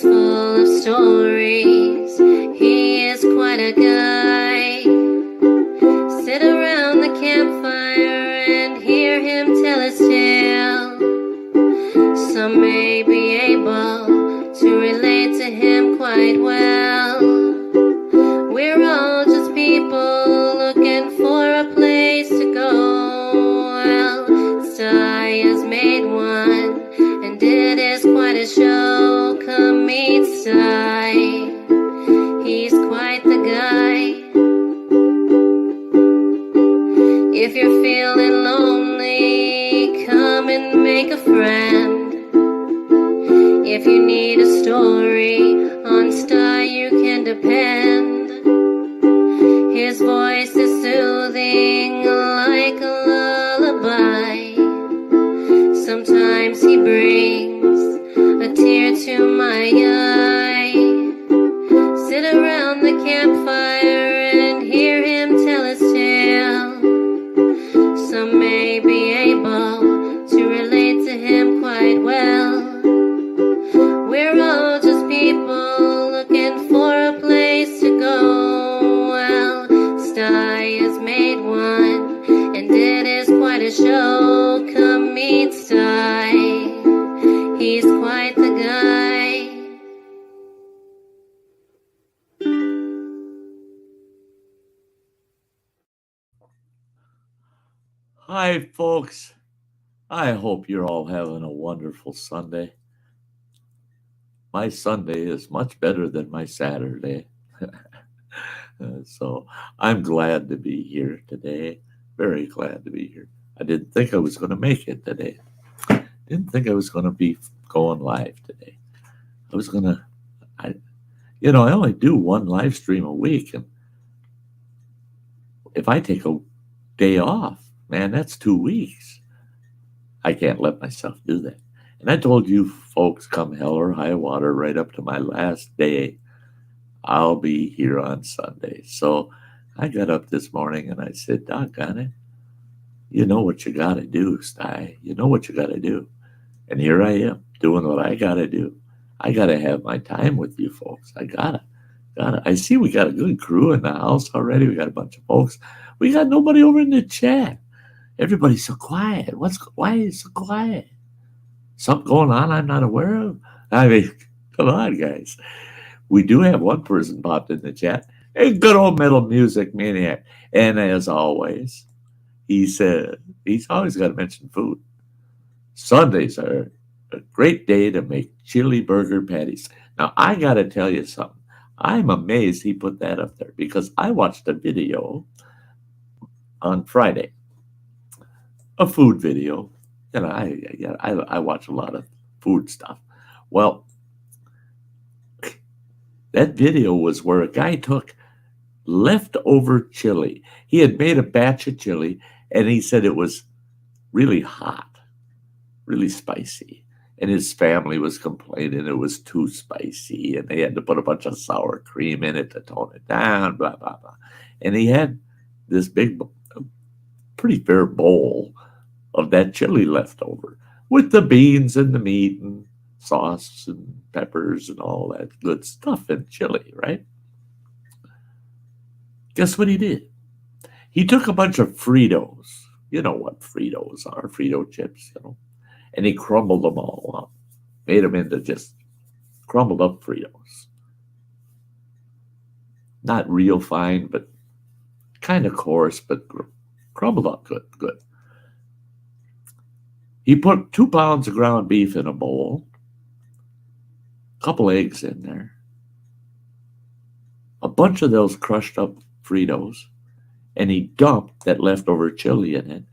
full of stories. He is quite a guy. Sit around the campfire and hear him tell his tale. Some may be able to relate to him quite well. We're all just people looking for a place to go. Well, Sty has made one, and it is quite a show. Come meet Sty. He's quite the guy. If you're feeling lonely, come and make a friend. If you need a story, on Sty you can depend. His voice is soothing like a lullaby. Sometimes he brings a tear to my eye. Sit around the campfire and hear him tell his tale. Some may be able to relate to him quite well. We're all just people looking for a place to go. Well, Sty has made one, and it is quite a show. Come meet Sty. He's quite the guy. Hi, folks. I hope you're all having a wonderful Sunday. My Sunday is much better than my Saturday. So I'm glad to be here today. Very glad to be here. I didn't think I was going to make it today. Didn't think I was going to be going live today. I only do one live stream a week. And if I take a day off, man, that's 2 weeks. I can't let myself do that. And I told you folks, come hell or high water, right up to my last day, I'll be here on Sunday. So I got up this morning and I said, doggone it, you know what you got to do, Sty. You know what you got to do. And here I am doing what I got to do. I got to have my time with you folks. I got to. I see we got a good crew in the house already. We got a bunch of folks. We got nobody over in the chat. Everybody's so quiet. Why is it so quiet? Something going on I'm not aware of? I mean, come on, guys. We do have one person popped in the chat. Hey, good old Metal Music Maniac. And as always, he said, he's always got to mention food. Sundays are a great day to make chili burger patties. Now, I got to tell you something. I'm amazed he put that up there because I watched a video on Friday, a food video. You know, I watch a lot of food stuff. Well, that video was where a guy took leftover chili. He had made a batch of chili, and he said it was really hot, really spicy. And his family was complaining it was too spicy, and they had to put a bunch of sour cream in it to tone it down, blah, blah, blah. And he had this big, pretty fair bowl of that chili left over with the beans and the meat and sauce and peppers and all that good stuff in chili, right? Guess what he did? He took a bunch of Fritos. You know what Fritos are, Frito chips, and he crumbled them all up, made them into just crumbled up Fritos. Not real fine, but kind of coarse, but crumbled up good. He put 2 pounds of ground beef in a bowl, a couple eggs in there, a bunch of those crushed up Fritos, and he dumped that leftover chili in it,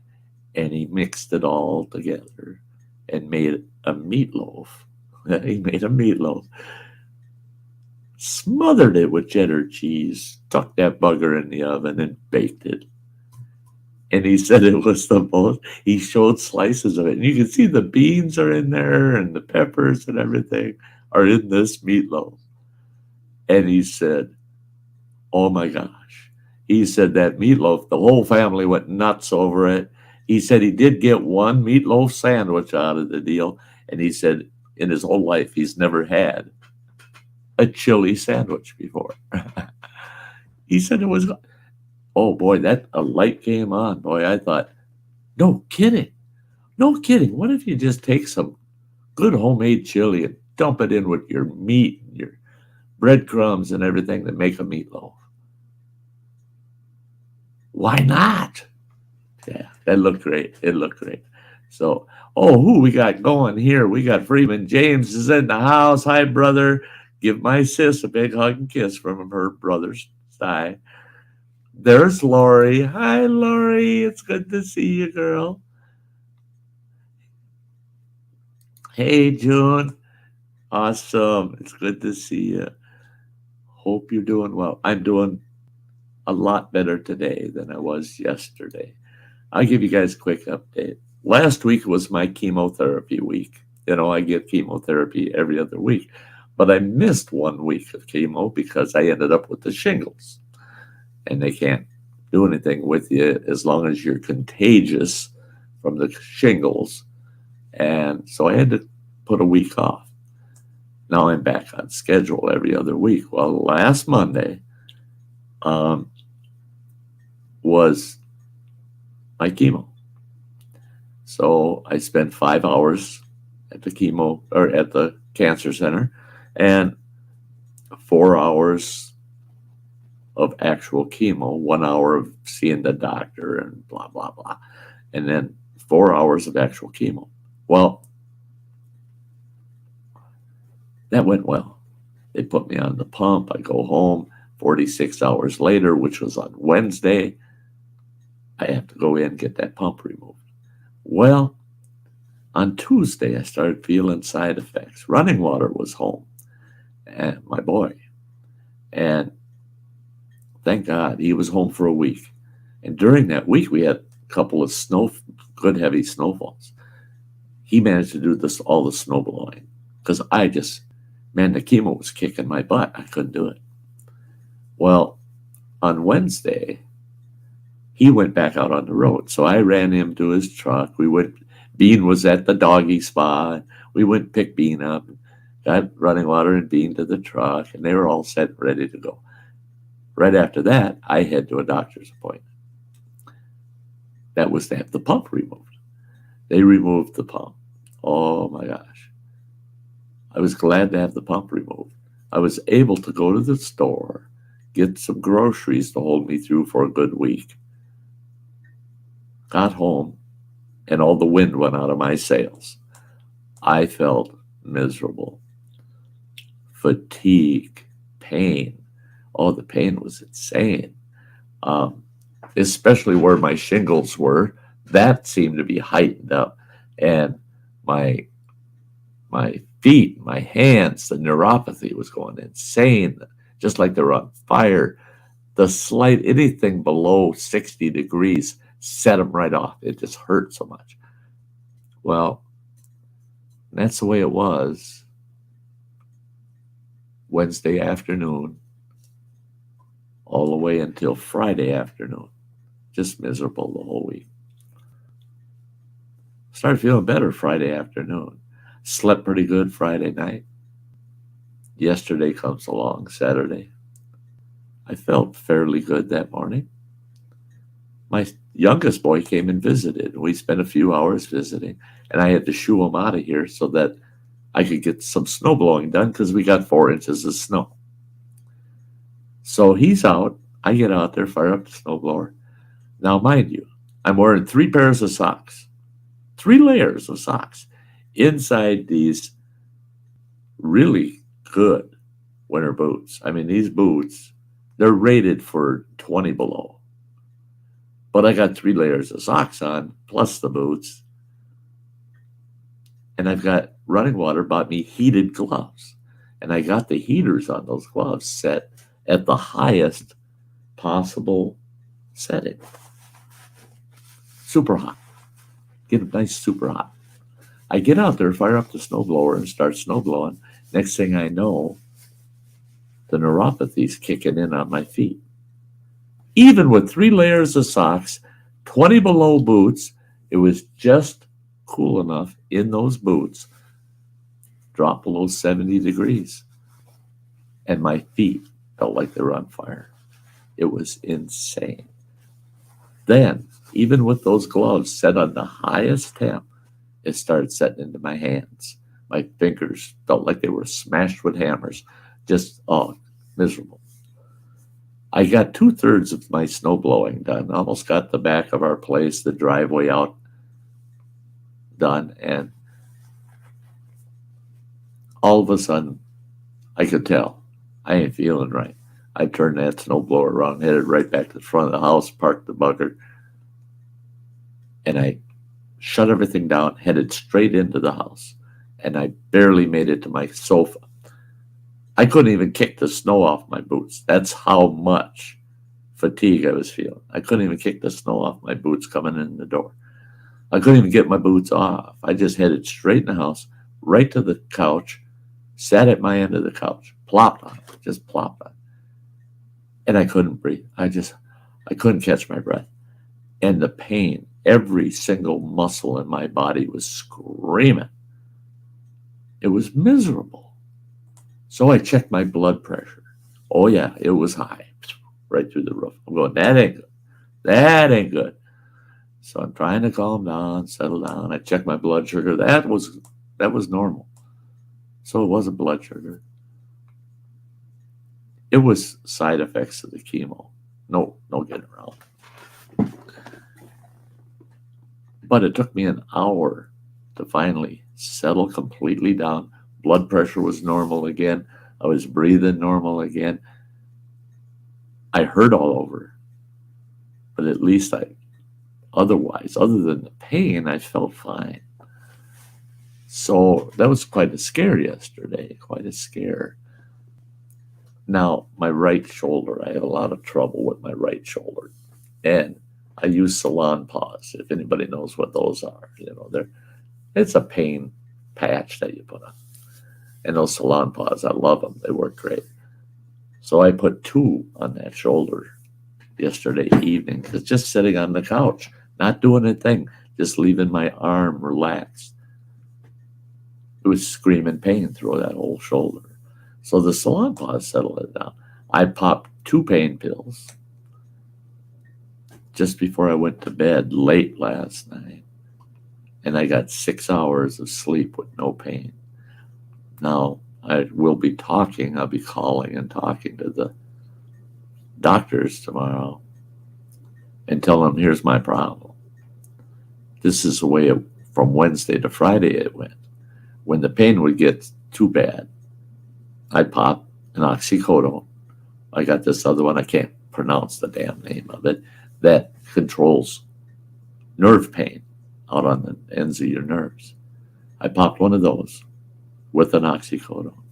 and he mixed it all together and made a meatloaf. He made a meatloaf, smothered it with cheddar cheese, stuck that bugger in the oven, and baked it. And he said it was the most, he showed slices of it. And you can see the beans are in there and the peppers and everything are in this meatloaf. And he said, oh my gosh. He said that meatloaf, the whole family went nuts over it. He said he did get one meatloaf sandwich out of the deal. And he said in his whole life, he's never had a chili sandwich before. He said it was, oh boy, that a light came on. Boy, I thought, no kidding. No kidding. What if you just take some good homemade chili and dump it in with your meat and your breadcrumbs and everything that make a meatloaf? Why not? Yeah, that looked great. It looked great. So, oh, who we got going here? We got Freeman James is in the house. Hi, brother. Give my sis a big hug and kiss from her brother, Sty. There's Lori. Hi, Lori. It's good to see you, girl. Hey, June. Awesome. It's good to see you. Hope you're doing well. I'm doing a lot better today than I was yesterday. I'll give you guys a quick update. Last week was my chemotherapy week. I get chemotherapy every other week, but I missed 1 week of chemo because I ended up with the shingles, and they can't do anything with you as long as you're contagious from the shingles. And so I had to put a week off. Now I'm back on schedule every other week. Well, last Monday was my chemo. So I spent 5 hours at the chemo or at the cancer center and 4 hours of actual chemo, 1 hour of seeing the doctor and blah, blah, blah. And then 4 hours of actual chemo. Well, that went well. They put me on the pump. I go home 46 hours later, which was on Wednesday. I have to go in and get that pump removed. Well, on Tuesday, I started feeling side effects. Running Water was home, and my boy. And thank God he was home for a week. And during that week, we had a couple of good heavy snowfalls. He managed to do all the snow blowing because the chemo was kicking my butt. I couldn't do it. Well, on Wednesday, he went back out on the road. So I ran him to his truck. Bean was at the doggy spa. We went and picked Bean up, got Running Water and Bean to the truck, and they were all set and ready to go. Right after that, I head to a doctor's appointment. That was to have the pump removed. They removed the pump. Oh my gosh. I was glad to have the pump removed. I was able to go to the store, get some groceries to hold me through for a good week. Got home, and all the wind went out of my sails. I felt miserable. Fatigue, pain. Oh, the pain was insane. Especially where my shingles were. That seemed to be heightened up. And my feet, my hands, the neuropathy was going insane, just like they were on fire. Anything below 60 degrees set them right off. It just hurt so much. Well, that's the way it was Wednesday afternoon all the way until Friday afternoon. Just miserable the whole week. Started feeling better Friday afternoon. Slept pretty good Friday night. Yesterday comes along, Saturday. I felt fairly good that morning. My youngest boy came and visited. We spent a few hours visiting, and I had to shoo him out of here so that I could get some snow blowing done because we got 4 inches of snow. So he's out. I get out there, fire up the snowblower. Now, mind you, I'm wearing 3 pairs of socks, 3 layers of socks inside these really good winter boots. I mean, these boots, they're rated for 20 below. But I got 3 layers of socks on, plus the boots. And I've got Running Water bought me heated gloves. And I got the heaters on those gloves set at the highest possible setting. Super hot. Get them nice, super hot. I get out there, fire up the snowblower, and start snowblowing. Next thing I know, the neuropathy's kicking in on my feet. Even with 3 layers of socks, 20 below boots, it was just cool enough in those boots, drop below 70 degrees. and my feet felt like they were on fire. It was insane. Then, even with those gloves set on the highest temp, it started setting into my hands. My fingers felt like they were smashed with hammers. Just, miserable. I got 2/3 of my snow blowing done. Almost got the back of our place, the driveway out done. And all of a sudden, I could tell I ain't feeling right. I turned that snowblower around, headed right back to the front of the house, parked the bugger, and I shut everything down, headed straight into the house. And I barely made it to my sofa. I couldn't even kick the snow off my boots. That's how much fatigue I was feeling. I couldn't even kick the snow off my boots coming in the door. I couldn't even get my boots off. I just headed straight in the house, right to the couch, sat at my end of the couch, plopped on it, just plopped on it. And I couldn't breathe. I couldn't catch my breath. And the pain, every single muscle in my body was screaming. It was miserable. So I checked my blood pressure. Oh yeah, it was high, right through the roof. I'm going, that ain't good. That ain't good. So I'm trying to calm down, settle down. I checked my blood sugar. That was normal. So it wasn't blood sugar. It was side effects of the chemo. No getting around. But it took me an hour to finally settle completely down. Blood pressure was normal again. I was breathing normal again. I hurt all over. But at least other than the pain, I felt fine. So that was quite a scare yesterday, quite a scare. Now, my right shoulder, I have a lot of trouble with my right shoulder. And I use Salon Paws, if anybody knows what those are. It's a pain patch that you put on. And those Salon Paws, I love them. They work great. So I put 2 on that shoulder yesterday evening, because just sitting on the couch, not doing a thing, just leaving my arm relaxed. It was screaming pain through that whole shoulder. So the Salon Paws settled it down. I popped 2 pain pills just before I went to bed late last night. And I got 6 hours of sleep with no pain. Now, I'll be calling and talking to the doctors tomorrow and tell them, here's my problem. This is the way from Wednesday to Friday it went. When the pain would get too bad, I'd pop an oxycodone. I got this other one, I can't pronounce the damn name of it, that controls nerve pain out on the ends of your nerves. I popped one of those with an oxycodone.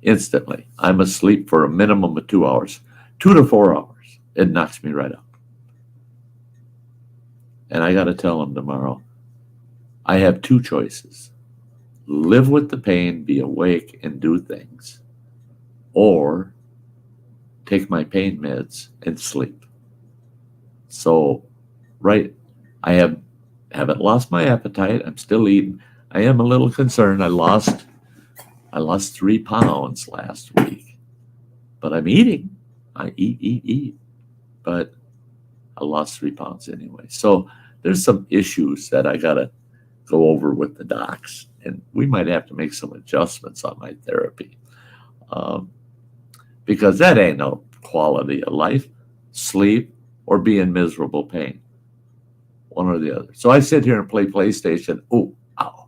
Instantly, I'm asleep for a minimum of 2 hours, 2 to 4 hours. It knocks me right out. And I got to tell them tomorrow, I have 2 choices. Live with the pain, be awake, and do things. Or take my pain meds and sleep. So, right, I haven't lost my appetite. I'm still eating. I am a little concerned. I lost 3 pounds last week. But I'm eating. I eat. But I lost 3 pounds anyway. So there's some issues that I got to go over with the docs. And we might have to make some adjustments on my therapy. Because that ain't no quality of life. Sleep or be in miserable pain. One or the other. So I sit here and play PlayStation. Oh, ow.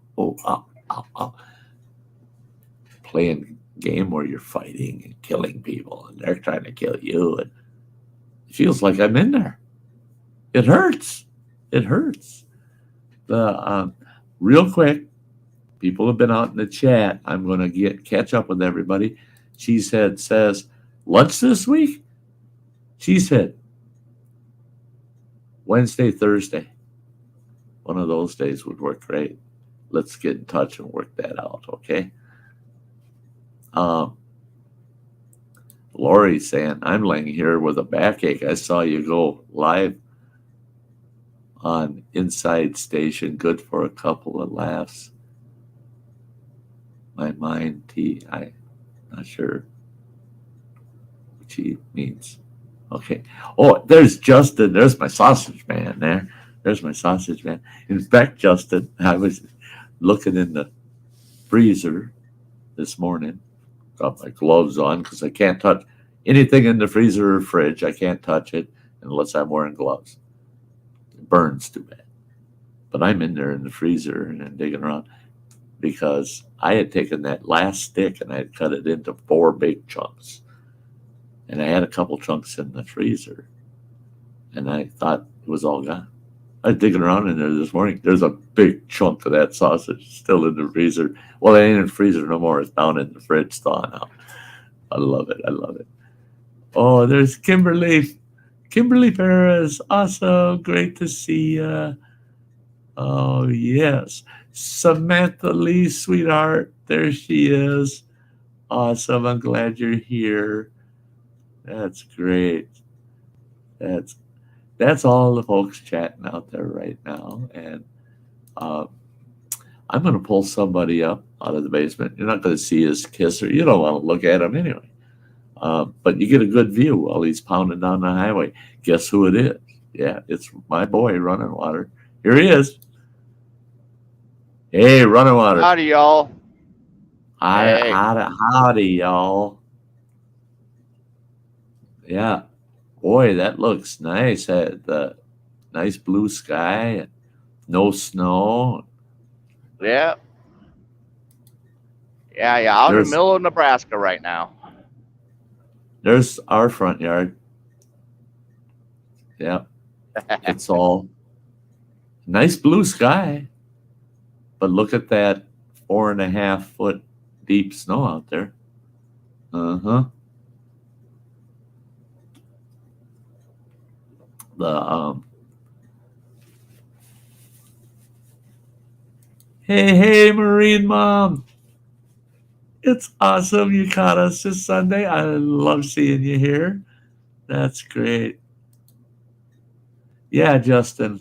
Playing a game where you're fighting and killing people and they're trying to kill you. And it feels like I'm in there. It hurts. Real quick, people have been out in the chat. I'm going to catch up with everybody. Cheesehead says, lunch this week? Cheesehead. Wednesday, Thursday. One of those days would work great. Let's get in touch and work that out, okay? Lori's saying, I'm laying here with a backache. I saw you go live on Inside Station. Good for a couple of laughs. My mind, Not sure what she means. Okay. Oh, there's Justin. There's my sausage man there. There's my sausage man. In fact, Justin, I was looking in the freezer this morning. Got my gloves on because I can't touch anything in the freezer or fridge. I can't touch it unless I'm wearing gloves. It burns too bad. But I'm in there in the freezer and digging around because I had taken that last stick and I had cut it into 4 big chunks. And I had a couple chunks in the freezer. And I thought it was all gone. I was digging around in there this morning. There's a big chunk of that sausage still in the freezer. Well, it ain't in the freezer no more. It's down in the fridge thawing out. I love it. I love it. Oh, there's Kimberly. Kimberly Perez. Awesome. Great to see you. Oh, yes. Samantha Lee, sweetheart. There she is. Awesome. I'm glad you're here. That's great. That's all the folks chatting out there right now. And I'm going to pull somebody up out of the basement. You're not going to see his kisser. You don't want to look at him anyway. But you get a good view while he's pounding down the highway. Guess who it is? Yeah, it's my boy, Running Water. Here he is. Hey, Running Water. Howdy, y'all. Hey. Howdy, y'all. Yeah. Boy, that looks nice. The nice blue sky, no snow. Yeah. Out in the middle of Nebraska right now. There's our front yard. Yeah. It's all nice blue sky. But look at that 4.5 foot deep snow out there. Uh-huh. Hey, Marine Mom. It's awesome you caught us this Sunday. I love seeing you here. That's great. Yeah, Justin.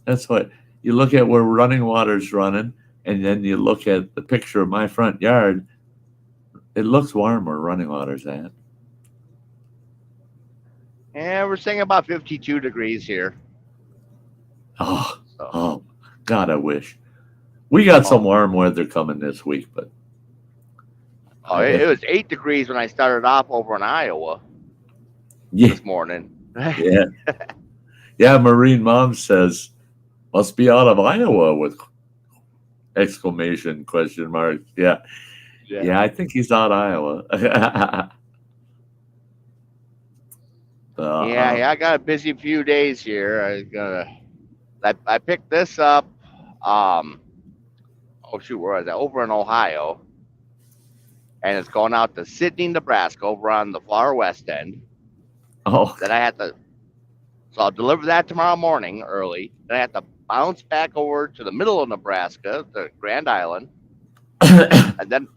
That's what you look at where Running Water's running, and then you look at the picture of my front yard. It looks warm where Running Water's at. Yeah, we're saying about 52 degrees here. Oh, God, I wish. We got some warm weather coming this week, but it was 8 degrees when I started off over in Iowa this morning. Yeah. Yeah, Marine Mom says, must be out of Iowa with exclamation question mark. Yeah, I think he's out of Iowa. I got a busy few days here. I picked this up. Where was that? Over in Ohio, and it's going out to Sidney, Nebraska, over on the far west end. Oh, then I have to. So I'll deliver that tomorrow morning early. Then I have to bounce back over to the middle of Nebraska, the Grand Island, and then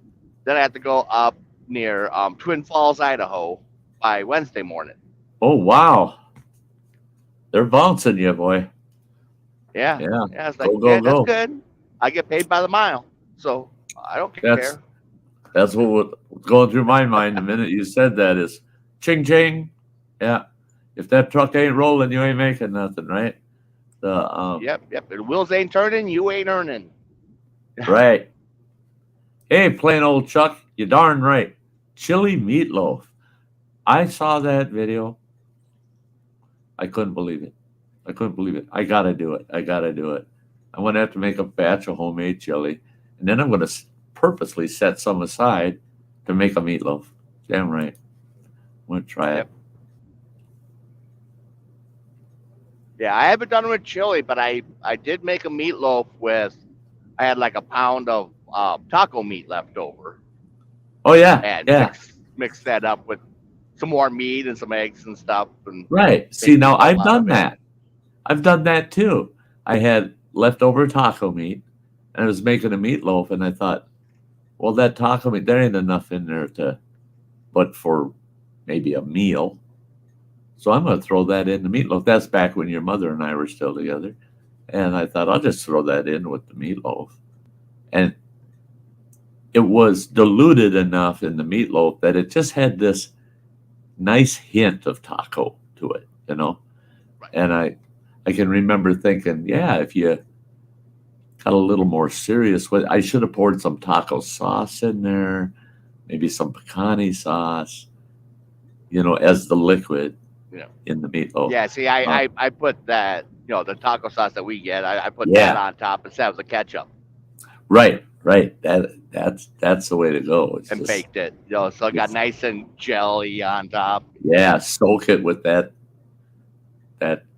I have to go up near Twin Falls, Idaho, by Wednesday morning. Oh, wow. They're bouncing you, boy. Yeah. It's like, go. That's good. I get paid by the mile, so I don't care. That's what was going through my mind the minute you said that is ching, ching. Yeah. If that truck ain't rolling, you ain't making nothing, right? Yep. If the wheels ain't turning, you ain't earning. Right. Hey, plain old Chuck, you darn right. Chili meatloaf. I saw that video. I couldn't believe it. I gotta do it. I'm gonna have to make a batch of homemade chili, and then I'm gonna purposely set some aside to make a meatloaf. Damn right. I'm gonna try it. Yeah, I haven't done it with chili, but I did make a meatloaf with. I had like a pound of taco meat left over. Oh yeah, and mix that up with some more meat and some eggs and stuff. And right. See, now I've done that. I've done that too. I had leftover taco meat, and I was making a meatloaf, and I thought, well, that taco meat, there ain't enough in there but for maybe a meal. So I'm going to throw that in the meatloaf. That's back when your mother and I were still together. And I thought, I'll just throw that in with the meatloaf. And it was diluted enough in the meatloaf that it just had this nice hint of taco to it, Right. And I can remember thinking, yeah, if you got a little more serious with, I should have poured some taco sauce in there, maybe some pecani sauce, as the liquid Yeah. in the meatloaf. Yeah. See, Uh, I put that, the taco sauce that we get, I put that yeah, on top instead of the ketchup right. That's the way to go. It's and just, baked it. So it got it's, nice and jelly on top. yeah, soak it with that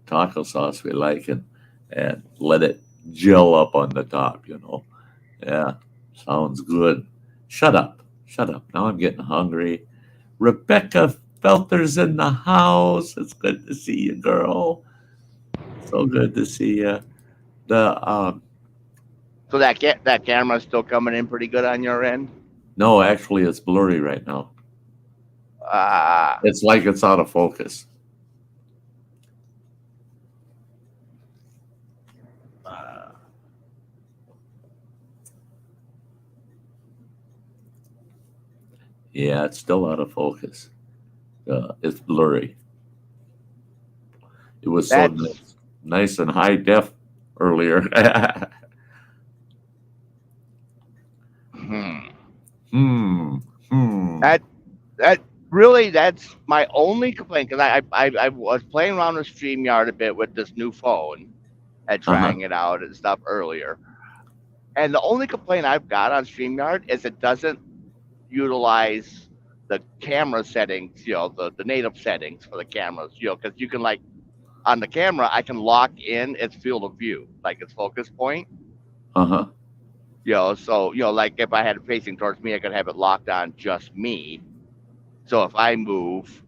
taco sauce we like, and let it gel up on the top. Yeah, sounds good. Shut up. Shut up. Now I'm getting hungry. Rebecca Felter's in the house. It's good to see you, girl. So good to see you. The So that camera's still coming in pretty good on your end. No, actually it's blurry right now. Ah, It's like it's out of focus. Yeah, it's still out of focus. It's blurry. It was so that's nice and high def earlier. hmm. Hmm. Hmm. That that really that's my only complaint because I was playing around with StreamYard a bit with this new phone and Uh-huh. trying it out and stuff earlier. And the only complaint I've got on StreamYard is it doesn't utilize the camera settings, the native settings for the cameras, because you can like on the camera I can lock in its field of view, like its focus point. Uh-huh. So like if I had it facing towards me, I could have it locked on just me. So if I move,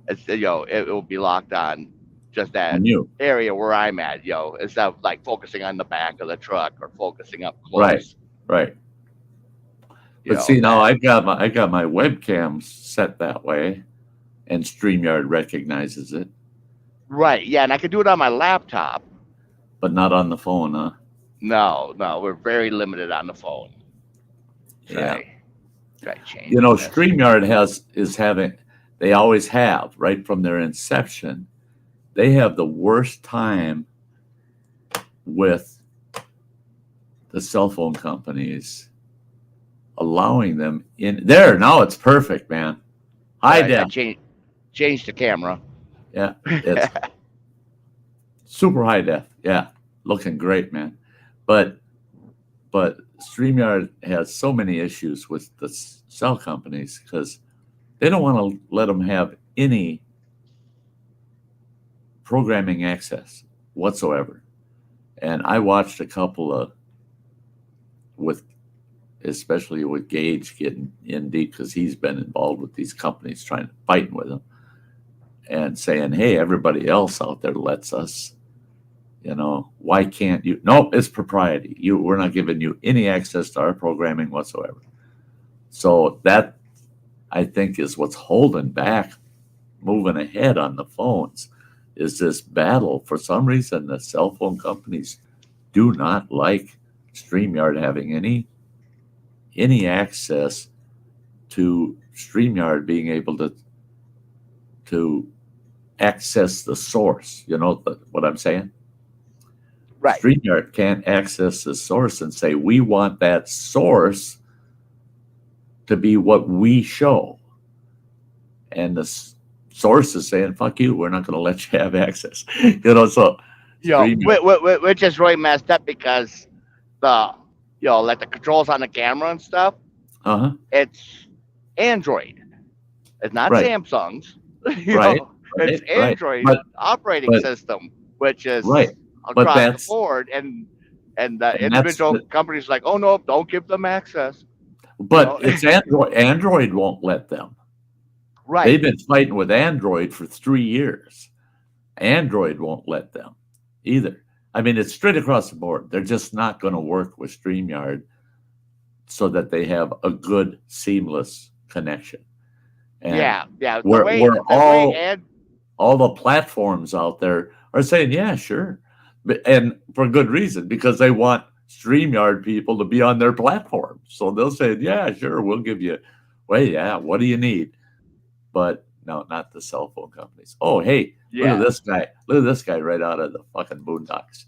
it will be locked on just that On you. area where I'm at, instead of like focusing on the back of the truck or focusing up Right. close. Right. But see, now That I got my webcam set that way, and StreamYard recognizes it, right, yeah, and I could do it on my laptop. but not on the phone, huh? No, we're very limited on the phone. Yeah. Try changing this. StreamYard they always have, right from their inception, they have the worst time with the cell phone companies allowing them in there. Now it's perfect, man. High I def. changed the camera. Yeah. It's super high def. Yeah. Looking great, man. But StreamYard has so many issues with the cell companies because they don't want to let them have any programming access whatsoever. And I watched a couple of especially with Gage getting in deep because he's been involved with these companies trying to fight with them and saying, hey, everybody else out there lets us, why can't you? Nope, it's propriety. We're not giving you any access to our programming whatsoever. So that, I think, is what's holding back moving ahead on the phones is this battle. For some reason, the cell phone companies do not like StreamYard having any access to StreamYard being able to access the source. You know what I'm saying? Right. StreamYard can't access the source and say, we want that source to be what we show. And the source is saying, fuck you, we're not going to let you have access. So Which is really messed up because like the controls on the camera and stuff, it's Android. It's not Right. Samsung's. Right. It's Android operating system, which is across the board, and the individual companies like, oh no, don't give them access. But it's Android. Android won't let them. Right. They've been fighting with Android for 3 years. Android won't let them either. I mean, it's straight across the board. They're just not going to work with StreamYard so that they have a good, seamless connection. And yeah. All the platforms out there are saying, yeah, sure. And for good reason, because they want StreamYard people to be on their platform. So they'll say, yeah, sure, we'll give you, well, yeah, what do you need? But no, not the cell phone companies. Oh, hey, look Yeah. at this guy. Look at this guy right out of the fucking boondocks.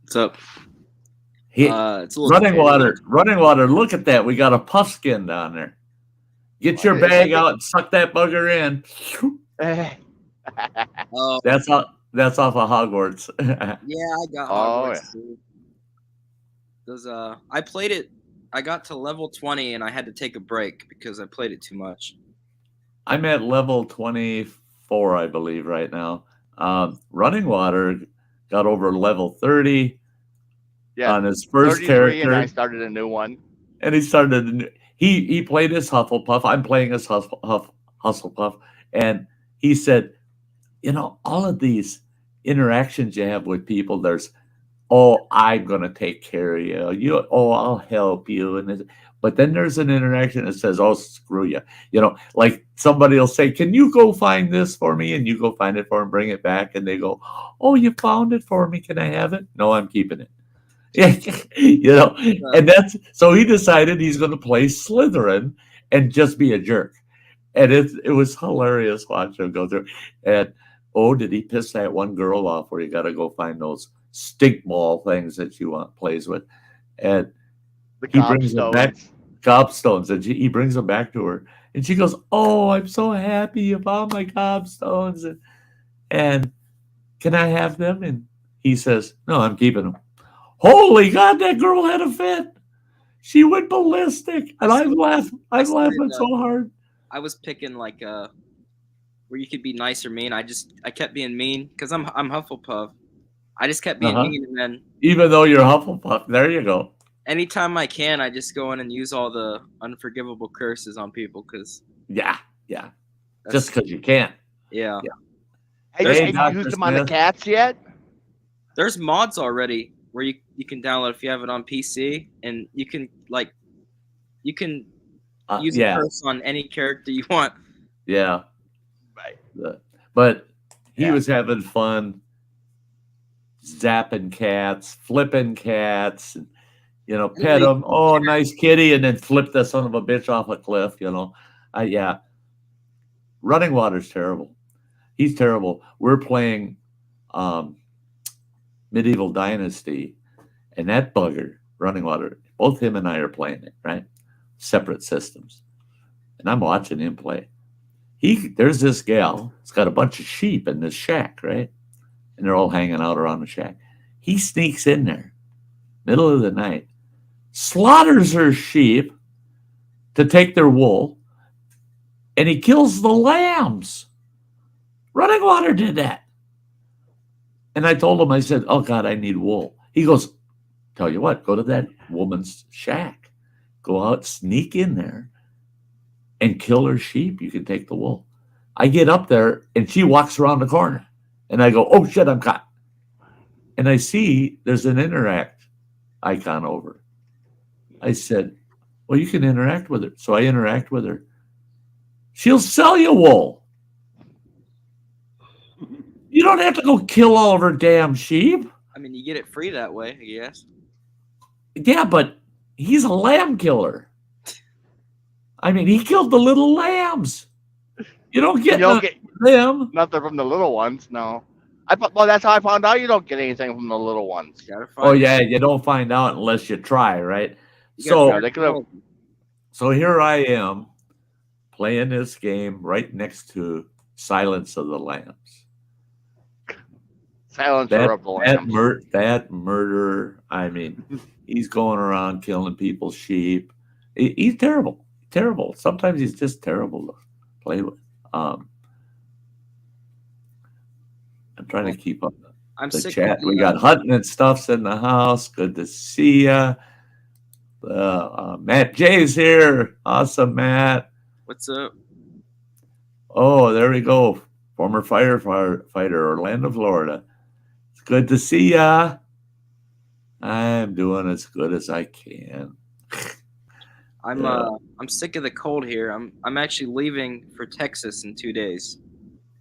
What's up? He, It's a little running scary. water. Look at that. We got a puff skin down there. Get your bag out and suck that bugger in. Oh, That's off of Hogwarts. yeah, I got Hogwarts too. Those I played it. I got to level 20 and I had to take a break because I played it too much. I'm at level 24, I believe, right now. Running water got over level 30 on his first character. And I started a new one. And he started a new, he played as Hufflepuff. I'm playing as Hufflepuff. And he said, you know, all of these interactions you have with people, there's, oh, I'm going to take care of you. I'll help you. But then there's an interaction that says, oh, screw you. You know, like somebody will say, can you go find this for me? And you go find it for him, bring it back. And they go, oh, you found it for me. Can I have it? No, I'm keeping it. You know, and so he decided he's going to play Slytherin and just be a jerk. And it was hilarious watching him go through. And, oh, did he piss that one girl off where you got to go find those stink ball things that you plays with? And he brings them back, gobstones, and he brings them back to her. And she goes, oh, I'm so happy you found my gobstones. And can I have them? And he says, no, I'm keeping them. Holy God, that girl had a fit. She went ballistic. And I'm laughing so hard. I was picking like where you could be nice or mean. I kept being mean because I'm Hufflepuff. I just kept being mean, and then even though you're Hufflepuff, there you go. Anytime I can, I just go in and use all the unforgivable curses on people because just because you can't. Yeah. Hey, have you used them on the cats yet? There's mods already where you can download if you have it on PC, and you can use a curse on any character you want. Yeah. Right. But he was having fun zapping cats, flipping cats, and, you know, pet them. Oh, nice kitty. And then flip the son of a bitch off a cliff, you know. Running water's terrible. He's terrible. We're playing Medieval Dynasty, and that bugger, running water, both him and I are playing it, right? Separate systems. And I'm watching him play. There's this gal. It's got a bunch of sheep in this shack, right? And they're all hanging out around the shack. He sneaks in there, middle of the night, slaughters her sheep to take their wool, and he kills the lambs. Running water did that. And I told him, I said, oh, God, I need wool. He goes, tell you what, go to that woman's shack. Go out, sneak in there, and kill her sheep. You can take the wool. I get up there, and she walks around the corner. And I go, oh, shit, I'm caught. And I see there's an interact icon over. I said, well, you can interact with her. So I interact with her. She'll sell you wool. You don't have to go kill all of her damn sheep. I mean, you get it free that way, I guess. Yeah, but he's a lamb killer. I mean, he killed the little lambs. You don't get them. Nothing from the little ones, no. Well, that's how I found out you don't get anything from the little ones. You don't find out unless you try, right? So here I am playing this game right next to Silence of the Lambs. Silence of the Lambs. That murderer, I mean, he's going around killing people's sheep. He's terrible. Terrible. Sometimes he's just terrible to play with. I'm trying to keep up the chat. We got Hunting and Stuff's in the house. Good to see ya. Matt J's here. Awesome, Matt. What's up? Oh, there we go. Former firefighter, Orlando, Florida. It's good to see ya. I'm doing as good as I can. I'm sick of the cold here. I'm actually leaving for Texas in 2 days.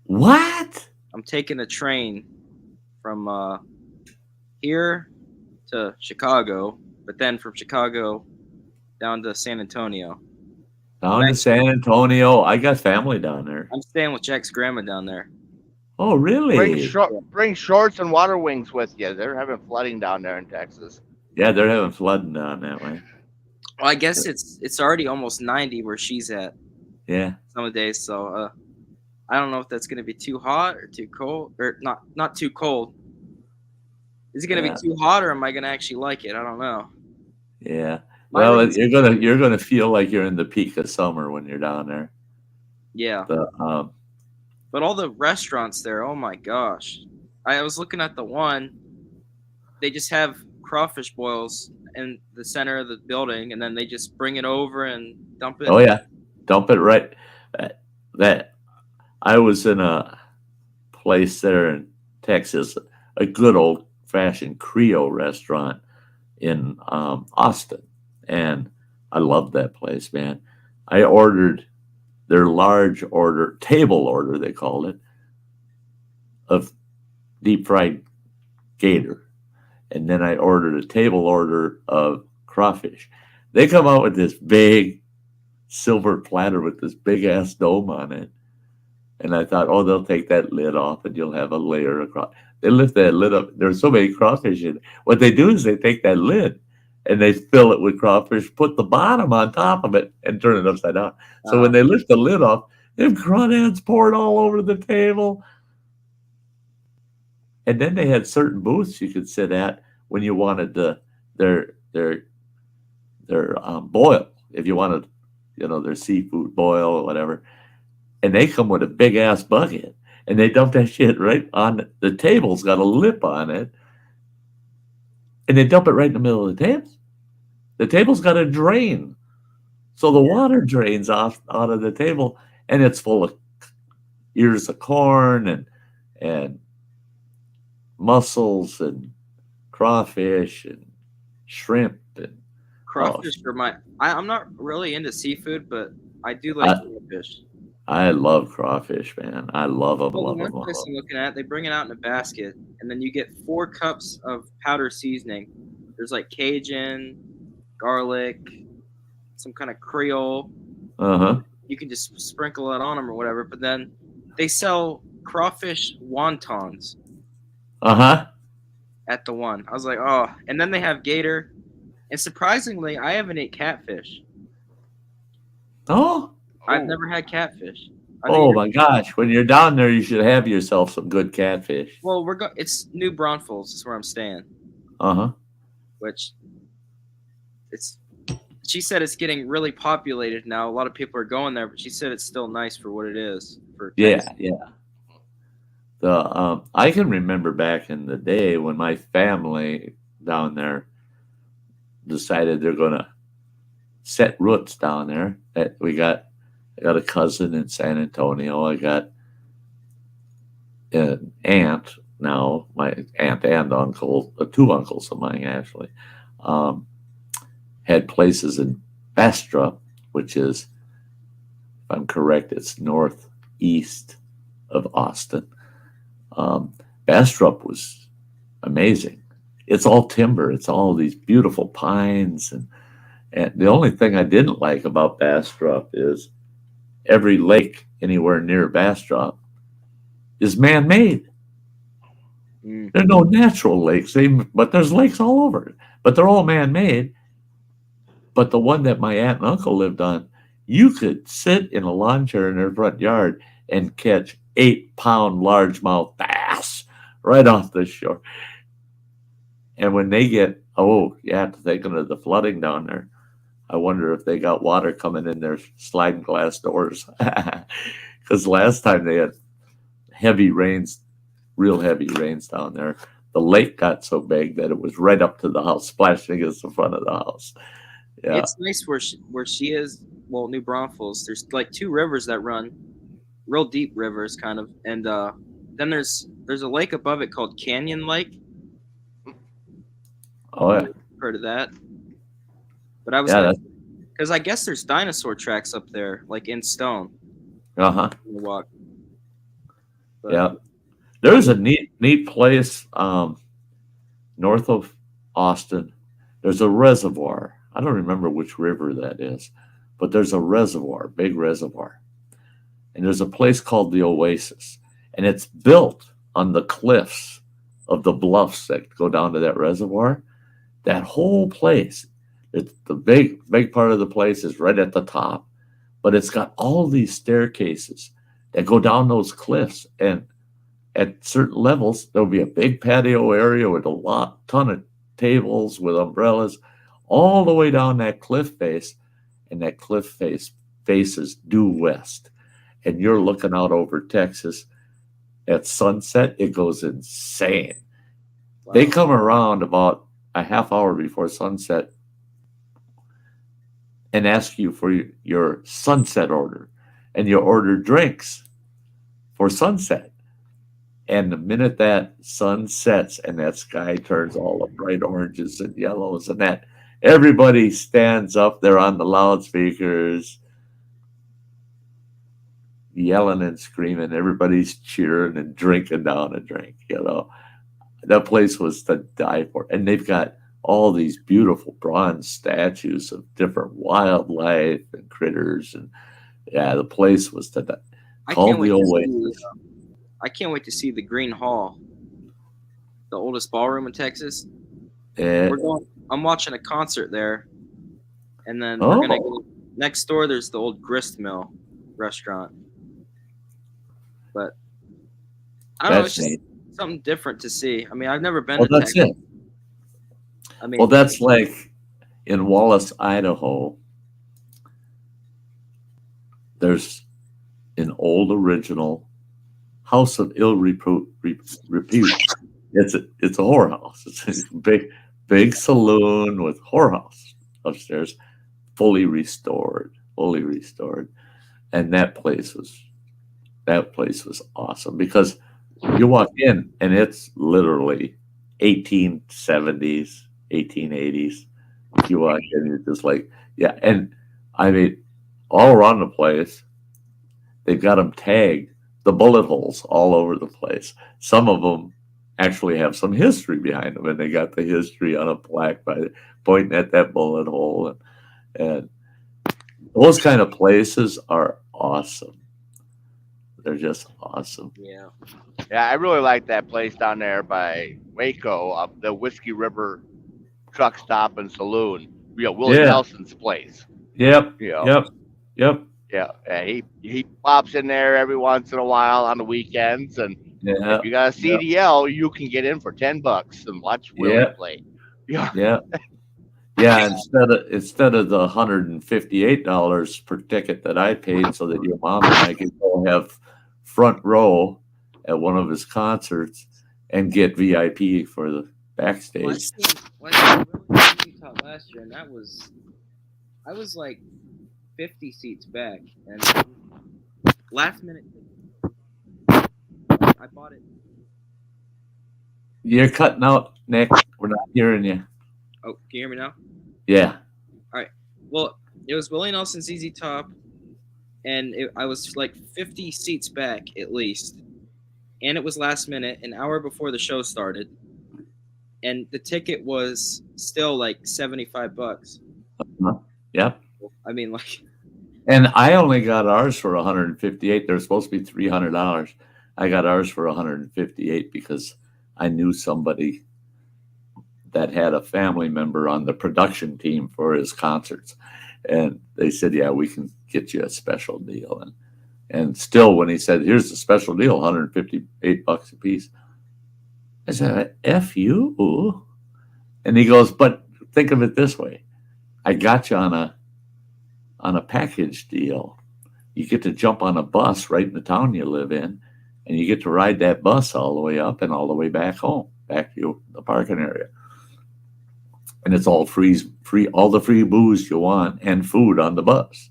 What? I'm taking a train from here to Chicago, but then from Chicago down to San Antonio. Down to San Antonio. I got family down there. I'm staying with Jack's grandma down there. Oh, really? Bring shorts and water wings with you. They're having flooding down there in Texas. Yeah, they're having flooding down that way. Well, I guess it's already almost 90 where she's at. Yeah. Some of the days, so I don't know if that's going to be too hot or too cold, or not too cold. Is it going to be too hot, or am I going to actually like it? I don't know. Yeah. Well, you're gonna feel like you're in the peak of summer when you're down there. Yeah. But all the restaurants there, oh my gosh! I was looking at the one. They just have crawfish boils in the center of the building, and then they just bring it over and dump it. Oh yeah, dump it right. That I was in a place there in Texas, a good old-fashioned Creole restaurant in Austin, and I loved that place, man. I ordered their large order, table order, they called it, of deep fried gator. And then I ordered a table order of crawfish. They come out with this big silver platter with this big ass dome on it. And I thought, oh, they'll take that lid off and you'll have a layer of crawfish. They lift that lid up. There's so many crawfish in it. What they do is they take that lid and they fill it with crawfish, put the bottom on top of it, and turn it upside down. So when they lift the lid off, them crawdads poured all over the table. And then they had certain booths you could sit at when you wanted their boil, if you wanted, their seafood boil or whatever. And they come with a big ass bucket, and they dump that shit right on the table's got a lip on it, and they dump it right in the middle of the table. The table's got a drain, so the water drains off out of the table, and it's full of ears of corn and mussels and crawfish and shrimp and crawfish I'm not really into seafood, but I do like crawfish. I love crawfish, man. I love them. Well, love the them. one place I'm looking at, they bring it out in a basket, and then you get 4 cups of powder seasoning. There's like Cajun, garlic, some kind of Creole. You can just sprinkle it on them or whatever. But then they sell crawfish wontons. At the one, I was like, oh. And then they have gator, and surprisingly, I haven't ate catfish. Oh. I've never had catfish. Oh my gosh! When you're down there, you should have yourself some good catfish. Well, it's New Braunfels is where I'm staying. Which she said it's getting really populated now. A lot of people are going there, but she said it's still nice for what it is. Yeah. I can remember back in the day when my family down there decided they're going to set roots down there. I got a cousin in San Antonio. I got an aunt now, my aunt and uncle, 2 uncles of mine actually, had places in Bastrop, which is, if I'm correct, it's northeast of Austin. Bastrop was amazing. It's all timber. It's all these beautiful pines. And the only thing I didn't like about Bastrop is every lake anywhere near Bastrop is man-made. There's no natural lakes, but there's lakes all over. But they're all man-made. But the one that my aunt and uncle lived on, you could sit in a lawn chair in their front yard and catch 8-pound largemouth bass right off the shore. And when they get, you have to think of the flooding down there. I wonder if they got water coming in their sliding glass doors. Because last time they had heavy rains, real heavy rains down there, the lake got so big that it was right up to the house, splashing against the front of the house. Yeah. It's nice where she is. Well, New Braunfels, there's like 2 rivers that run, real deep rivers kind of, and then there's a lake above it called Canyon Lake. Oh yeah, heard of that? But I was because I guess there's dinosaur tracks up there, like in stone. Walk. But, yeah, There's a neat place north of Austin. There's a reservoir. I don't remember which river that is, but there's a reservoir, big reservoir. And there's a place called the Oasis. And it's built on the cliffs of the bluffs that go down to that reservoir. That whole place, it's the big part of the place is right at the top, but it's got all these staircases that go down those cliffs. And at certain levels, there'll be a big patio area with a ton of tables with umbrellas all the way down that cliff face. And that cliff face faces due west. And you're looking out over Texas at sunset. It goes insane. Wow. They come around about a half hour before sunset and ask you for your sunset order. And you order drinks for sunset. And the minute that sun sets and that sky turns all the bright oranges and yellows and that, everybody stands up there on the loudspeakers, yelling and screaming. Everybody's cheering and drinking down a drink, you know. That place was to die for. And they've got all these beautiful bronze statues of different wildlife and critters. And yeah, the place was to die. I can't wait to see the Green Hall, the oldest ballroom in Texas. I'm watching a concert there, and then we're gonna go next door. There's the old grist mill restaurant, but I don't know. It's just something different to see. I mean, I've never been to Texas. It. I mean, that's like in Wallace, Idaho. There's an old original house of ill repute. It's a whorehouse. It's a big saloon with whorehouse upstairs, fully restored. And that place was awesome because you walk in and it's literally 1870s, 1880s. You walk in, you're just like, yeah. And I mean, all around the place, they've got them tagged, the bullet holes all over the place. Some of them actually have some history behind them, and they got the history on a plaque by pointing at that bullet hole. And those kind of places are awesome. They're just awesome. Yeah, I really like that place down there by Waco, the Whiskey River truck stop and saloon. Willie Nelson's place. Yep. Yeah, he pops in there every once in a while on the weekends, and if you got a CDL, you can get in for $10 and watch Willie play. Yeah. Instead of the $158 per ticket that I paid, so that your mom and I could go have front row at one of his concerts and get VIP for the backstage. Well, I seen Utah last year, and I was like 50 seats back, and last minute I bought it. You're cutting out, Nick. We're not hearing you. Oh, can you hear me now? Yeah. All right. Well, it was Willie Nelson's ZZ Top, and I was like 50 seats back at least, and it was last minute, an hour before the show started, and the ticket was still like $75. Yep. I mean, like. And I only got ours for $158. They were supposed to be $300. I got ours for $158 because I knew somebody that had a family member on the production team for his concerts. And they said, yeah, we can get you a special deal. And still, when he said, here's a special deal, $158 a piece, I said, F you. And he goes, but think of it this way. I got you on a package deal. You get to jump on a bus right in the town you live in, and you get to ride that bus all the way up and all the way back home, back to the parking area. And it's all free, all the free booze you want and food on the bus.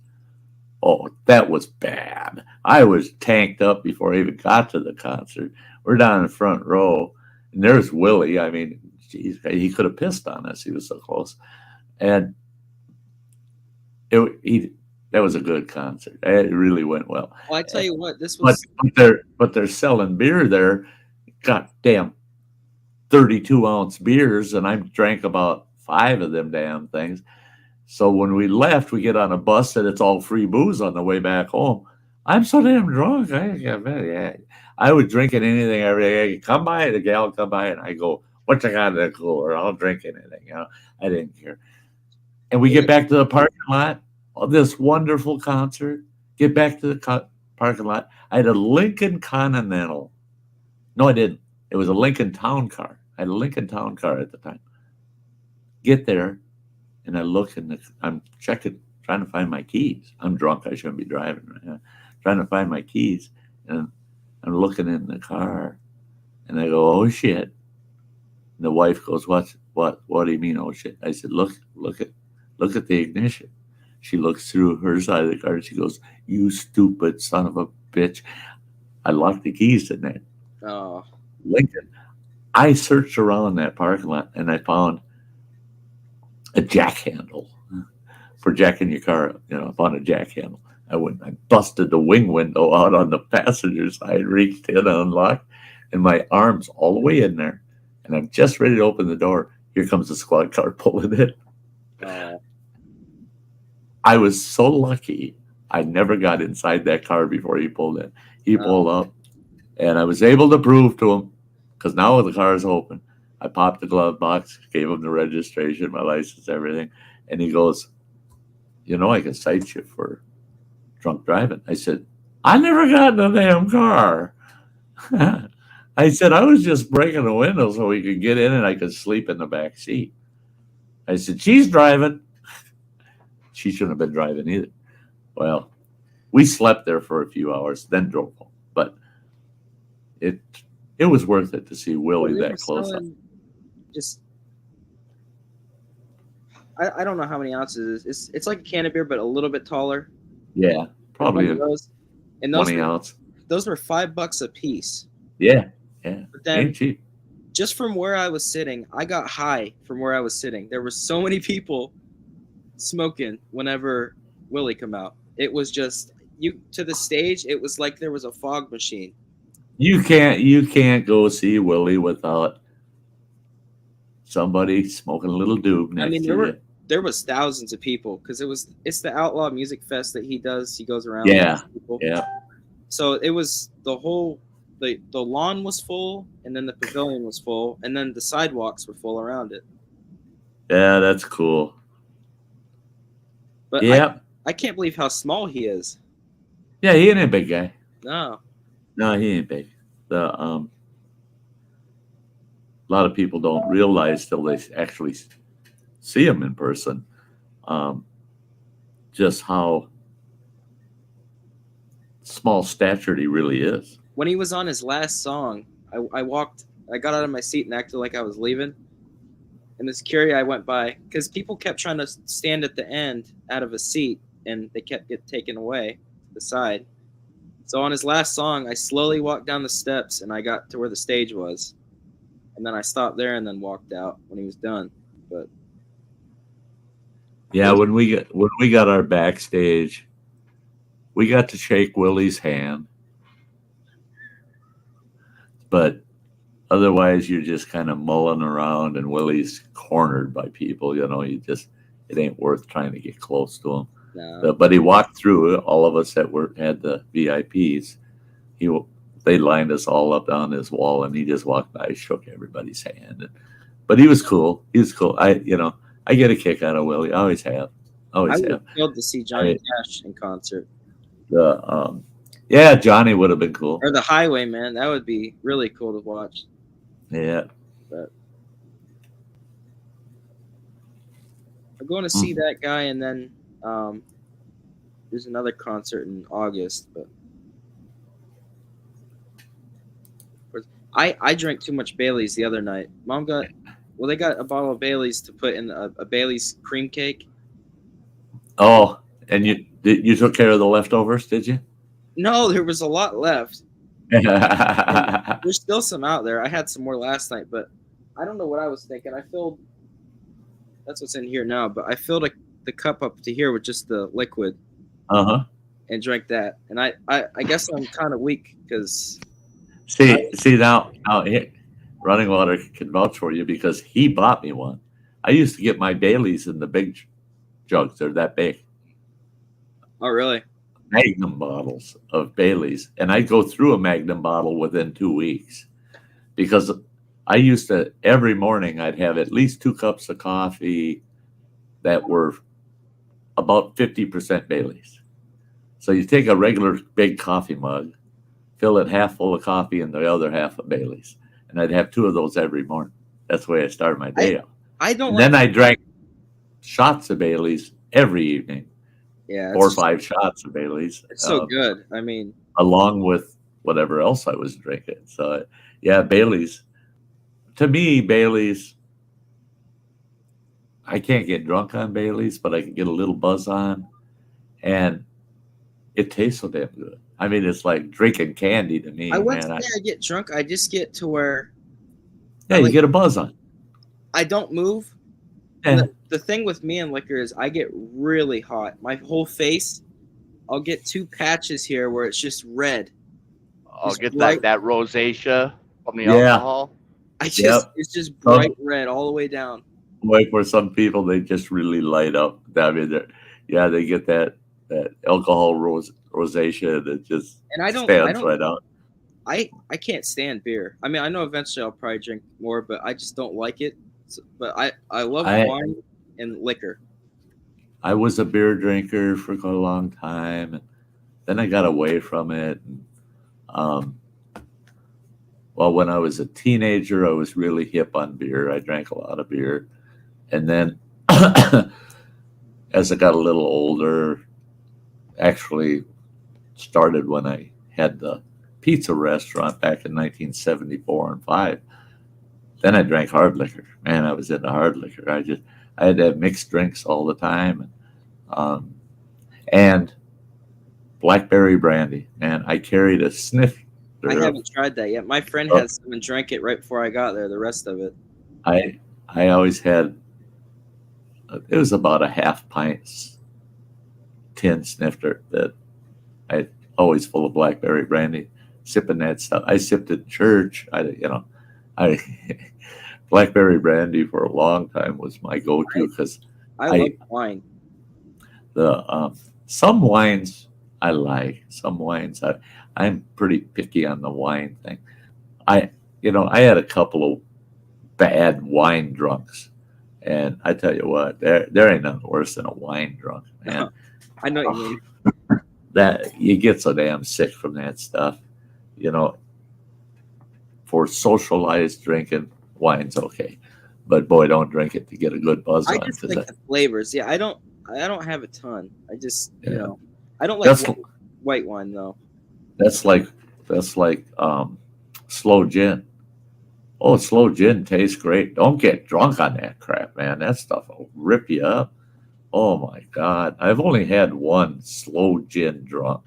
Oh, that was bad. I was tanked up before I even got to the concert. We're down in the front row, and there's Willie. I mean, geez, he could have pissed on us. He was so close. And that was a good concert. It really went well. Well, I tell you what, this was. But they're selling beer there, goddamn 32-ounce beers, and I drank about 5 of them damn things. So when we left, we get on a bus and it's all free booze on the way back home. I'm so damn drunk. I would drink anything every day. Come by, the gal come by, and I go, "What you got in the cooler? I'll drink anything." I didn't care. And we get back to the parking lot of this wonderful concert. Get back to the parking lot. I had a Lincoln Continental. No, I didn't. It was a Lincoln Town Car. I had a Lincoln Town Car at the time. Get there, and I look, and I'm checking, trying to find my keys. I'm drunk. I shouldn't be driving right now. Trying to find my keys, and I'm looking in the car, and I go, "Oh shit!" And the wife goes, "What do you mean, oh shit?" I said, "Look at the ignition." She looks through her side of the car, and she goes, "You stupid son of a bitch! I locked the keys in there." Oh, Lincoln. I searched around that parking lot, and I found a jack handle for jacking your car up. I found a jack handle. I busted the wing window out on the passenger side, reached in and unlocked, and my arm's all the way in there. And I'm just ready to open the door. Here comes the squad car pulling in. I was so lucky I never got inside that car before he pulled in. He pulled up, and I was able to prove to him, because now the car is open. I popped the glove box, gave him the registration, my license, everything. And he goes, "I can cite you for drunk driving." I said, "I never got in the damn car." I said, "I was just breaking the window so we could get in and I could sleep in the back seat." I said, "She's driving." She shouldn't have been driving either. Well, we slept there for a few hours, then drove home. But it was worth it to see Willie that close up. Just, I don't know how many ounces it is. It's like a can of beer, but a little bit taller. Yeah, probably those 20 ounce. Those were $5 a piece. Yeah. But then, ain't cheap. Just from where I was sitting, I got high from where I was sitting. There were so many people smoking whenever Willie come out. It was just to the stage. It was like there was a fog machine. You can't go see Willie without somebody smoking a little doob next to you. There was thousands of people because it's the Outlaw Music Fest that he does. He goes around. Yeah. So it was the whole the lawn was full, and then the pavilion was full, and then the sidewalks were full around it. Yeah, that's cool. But I can't believe how small he is. Yeah, he ain't a big guy. No, he ain't big. A lot of people don't realize till they actually see him in person, just how small statured he really is. When he was on his last song, I got out of my seat and acted like I was leaving. And the security I went by, because people kept trying to stand at the end out of a seat, and they kept getting taken away to the side. So on his last song, I slowly walked down the steps, and I got to where the stage was. And then I stopped there and then walked out when he was done. But yeah, when we got our backstage, we got to shake Willie's hand. But otherwise, you're just kind of mulling around, and Willie's cornered by people. It ain't worth trying to get close to him. No. But he walked through. All of us that had the VIPs, they lined us all up on this wall, and he just walked by, shook everybody's hand. But he was cool. I get a kick out of Willie. I always have. I would have killed to see Johnny Cash in concert. Yeah, Johnny would have been cool. Or the Highwayman. That would be really cool to watch. Yeah. But I'm going to see that guy, and then there's another concert in August. But I drank too much Bailey's the other night. They got a bottle of Bailey's to put in a Bailey's cream cake. Oh, and you took care of the leftovers, did you? No, there was a lot left. There's still some out there. I had some more last night, but I don't know what I was thinking. That's what's in here now, but I filled the cup up to here with just the liquid. And drank that. And I guess I'm kind of weak because See now, Running Water can vouch for you because he bought me one. I used to get my Baileys in the big jugs. They're that big. Oh, really? Magnum bottles of Baileys, and I'd go through a Magnum bottle within 2 weeks because I used to every morning I'd have at least 2 cups of coffee that were about 50% Baileys. So you take a regular big coffee mug, fill it half full of coffee and the other half of Baileys, and I'd have 2 of those every morning. That's the way I started my day out. I don't. And then I drank shots of Baileys every evening. Yeah, 4 or 5 shots of Baileys. It's so good. I mean, along with whatever else I was drinking. So, yeah, Baileys. To me, Baileys, I can't get drunk on Baileys, but I can get a little buzz on, and it tastes so damn good. I mean, it's like drinking candy to me, I wouldn't man. say I get drunk. I just get to where You get a buzz on. I don't move. Yeah. The thing with me and liquor is I get really hot. My whole face, I'll get 2 patches here where it's just red. I'll get that rosacea from the alcohol. It's just bright red all the way down. Like for some people, they just really light up. I mean, they get that alcohol rosacea that just stands right out. I can't stand beer. I mean, I know eventually I'll probably drink more, but I just don't like it. But I love wine and liquor. I was a beer drinker for a long time, and then I got away from it. And, when I was a teenager, I was really hip on beer. I drank a lot of beer. And then as I got a little older, actually started when I had the pizza restaurant back in 1974 and 5. Then I drank hard liquor. Man, I was into hard liquor. I had to have mixed drinks all the time. And blackberry brandy. Man, I carried a snifter. I haven't tried that yet. My friend had some and drank it right before I got there. The rest of it, I always had. It was about a half pint tin snifter that I always full of blackberry brandy. Sipping that stuff. I sipped it in church. Blackberry brandy for a long time was my go-to because I love wine. Some wines I like. Some wines I'm pretty picky on the wine thing. I had a couple of bad wine drunks, and I tell you what, there ain't nothing worse than a wine drunk, man. I know what you mean. That you get so damn sick from that stuff. For socialized drinking, wine's okay, but boy, don't drink it to get a good buzz on. I just like the flavors. Yeah, I don't have a ton. I just I don't like white wine though. That's like slow gin. Oh, slow gin tastes great. Don't get drunk on that crap, man. That stuff will rip you up. Oh my God. I've only had one slow gin drunk,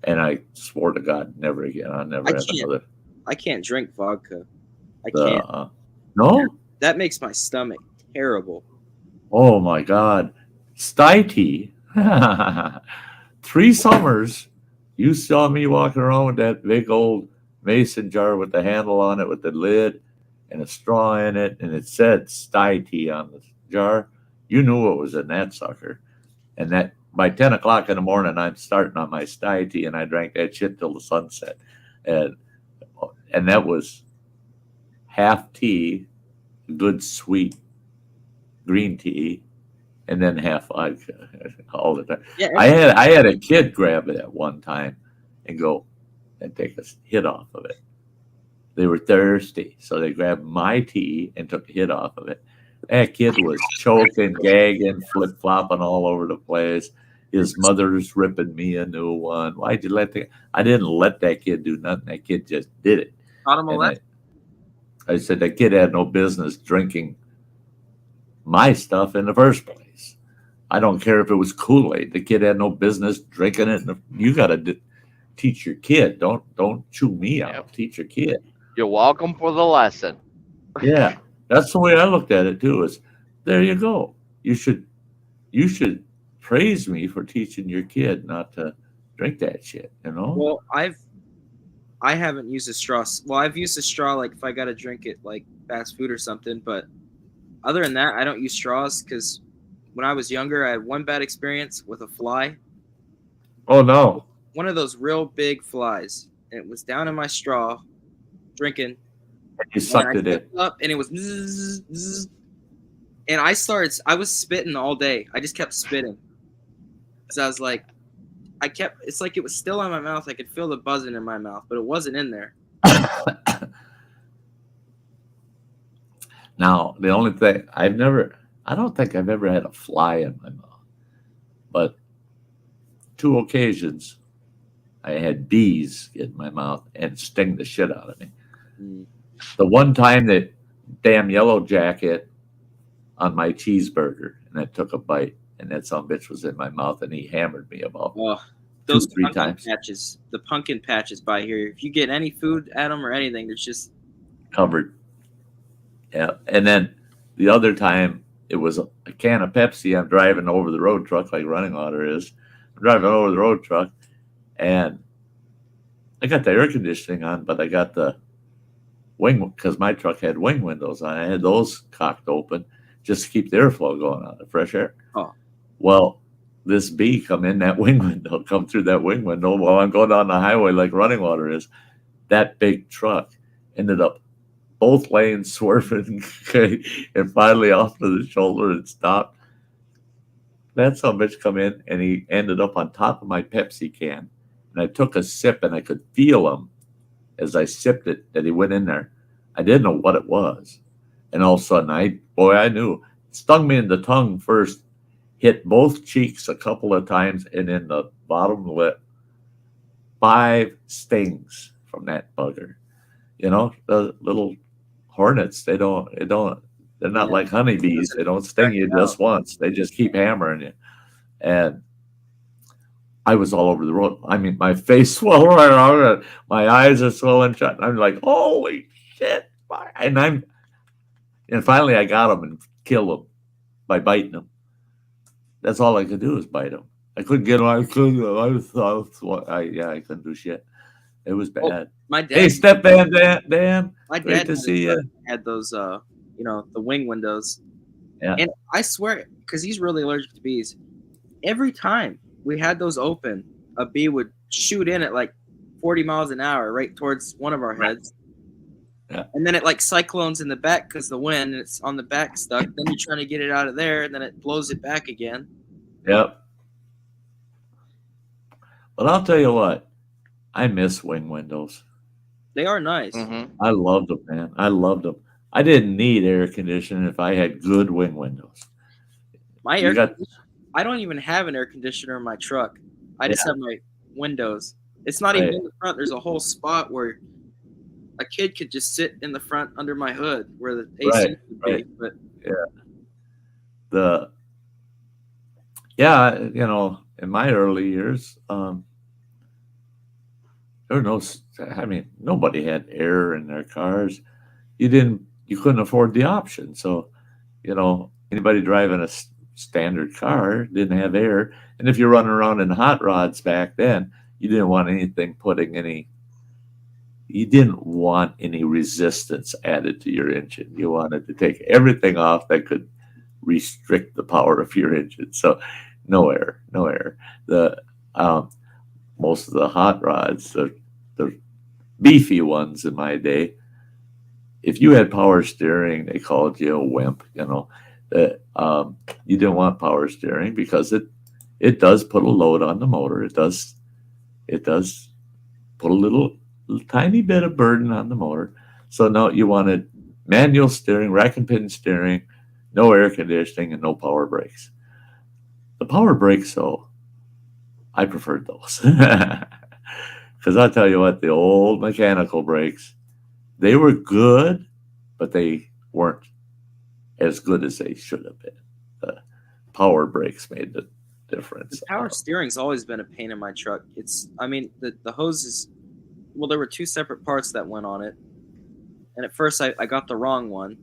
and I swore to God, never again. I'll never have another. I can't drink vodka. I can't. No? That makes my stomach terrible. Oh my God. Sty tea. 3 summers, you saw me walking around with that big old mason jar with the handle on it with the lid and a straw in it, and it said Sty tea on the jar. You knew what was in that sucker. And that by 10 o'clock in the morning, I'm starting on my Sty tea, and I drank that shit till the sunset. And that was half tea, good sweet green tea, and then half vodka all the time. Yeah, I had a kid grab it at one time and go and take a hit off of it. They were thirsty, so they grabbed my tea and took a hit off of it. That kid was choking, gagging, flip-flopping all over the place. His mother's ripping me a new one. Why'd you let I didn't let that kid do nothing. That kid just did it. I said that kid had no business drinking my stuff in the first place. I don't care if it was Kool-Aid. The kid had no business drinking it. You got to teach your kid. Don't chew me out. Yep. Teach your kid. You're welcome for the lesson. Yeah, that's the way I looked at it too. Is there you go. You should praise me for teaching your kid not to drink that shit. Well, I haven't used a straw. Well, I've used a straw like if I got to drink it like fast food or something. But other than that, I don't use straws because when I was younger, I had one bad experience with a fly. Oh no! One of those real big flies. And it was down in my straw, drinking. You sucked it in. Up and it was zzz, zzz, and I was spitting all day. I just kept spitting. So I was like, it's like it was still in my mouth. I could feel the buzzing in my mouth, but it wasn't in there. Now, the only thing I don't think I've ever had a fly in my mouth, but 2 occasions I had bees in my mouth and sting the shit out of me. Mm. The one time that damn yellow jacket on my cheeseburger, and I took a bite, and that son of a bitch was in my mouth, and he hammered me about those 2-3 times. Patches, the pumpkin patches by here. If you get any food at them or anything, there's just covered. Yeah, and then the other time it was a can of Pepsi. I'm driving over the road truck like running water is. I'm driving over the road truck, and I got the air conditioning on, but I got the wing because my truck had wing windows on. I had those cocked open just to keep the airflow going on, the fresh air. Oh, well, this bee come in that wing window, come through that wing window while I'm going down the highway like running water is. That big truck ended up both lanes swerving and finally off to the shoulder and stopped. That son of a bitch come in and he ended up on top of my Pepsi can. And I took a sip and I could feel him as I sipped it that he went in there. I didn't know what it was. And all of a sudden, I knew. It stung me in the tongue first, hit both cheeks a couple of times, and in the bottom lip. 5 stings from that bugger. You know, the little hornets, they're not like honeybees. They don't sting you just once. They just keep hammering you. And I was all over the road. I mean, my face swelled right around. My eyes are swollen shut. And I'm like, holy shit. And finally I got him and killed him by biting him. That's all I could do is bite him. I couldn't get him. I couldn't do shit. It was bad. Well, my dad. Hey, stepdad, Dan. My Great dad to see you. Had those, the wing windows. Yeah. And I swear, because he's really allergic to bees, every time we had those open, a bee would shoot in at like 40 miles an hour right towards one of our heads. Yeah. And then it like cyclones in the back because the wind, and it's on the back stuck. Then you're trying to get it out of there, and then it blows it back again. Yep. But I'll tell you what, I miss wing windows. They are nice. Mm-hmm. I loved them, man. I loved them. I didn't need air conditioning if I had good wing windows. I don't even have an air conditioner in my truck. I just have my windows. It's not even in the front. There's a whole spot where a kid could just sit in the front under my hood where the AC would be. But in my early years, nobody had air in their cars. You couldn't afford the option. So, anybody driving a standard car didn't have air. And if you're running around in hot rods back then, you didn't want any resistance added to your engine. You wanted to take everything off that could restrict the power of your engine. So no air. The most of the hot rods, the beefy ones in my day, if you had power steering, they called you a wimp. You didn't want power steering because it does put a load on the motor. It does put a little tiny bit of burden on the motor. So no, you wanted manual steering, rack and pin steering, no air conditioning, and no power brakes. The power brakes, though, I preferred those. Because I'll tell you what, the old mechanical brakes, they were good, but they weren't as good as they should have been. The power brakes made the difference. The power steering's always been a pain in my truck. The hoses, well, there were 2 separate parts that went on it. And at first I got the wrong one.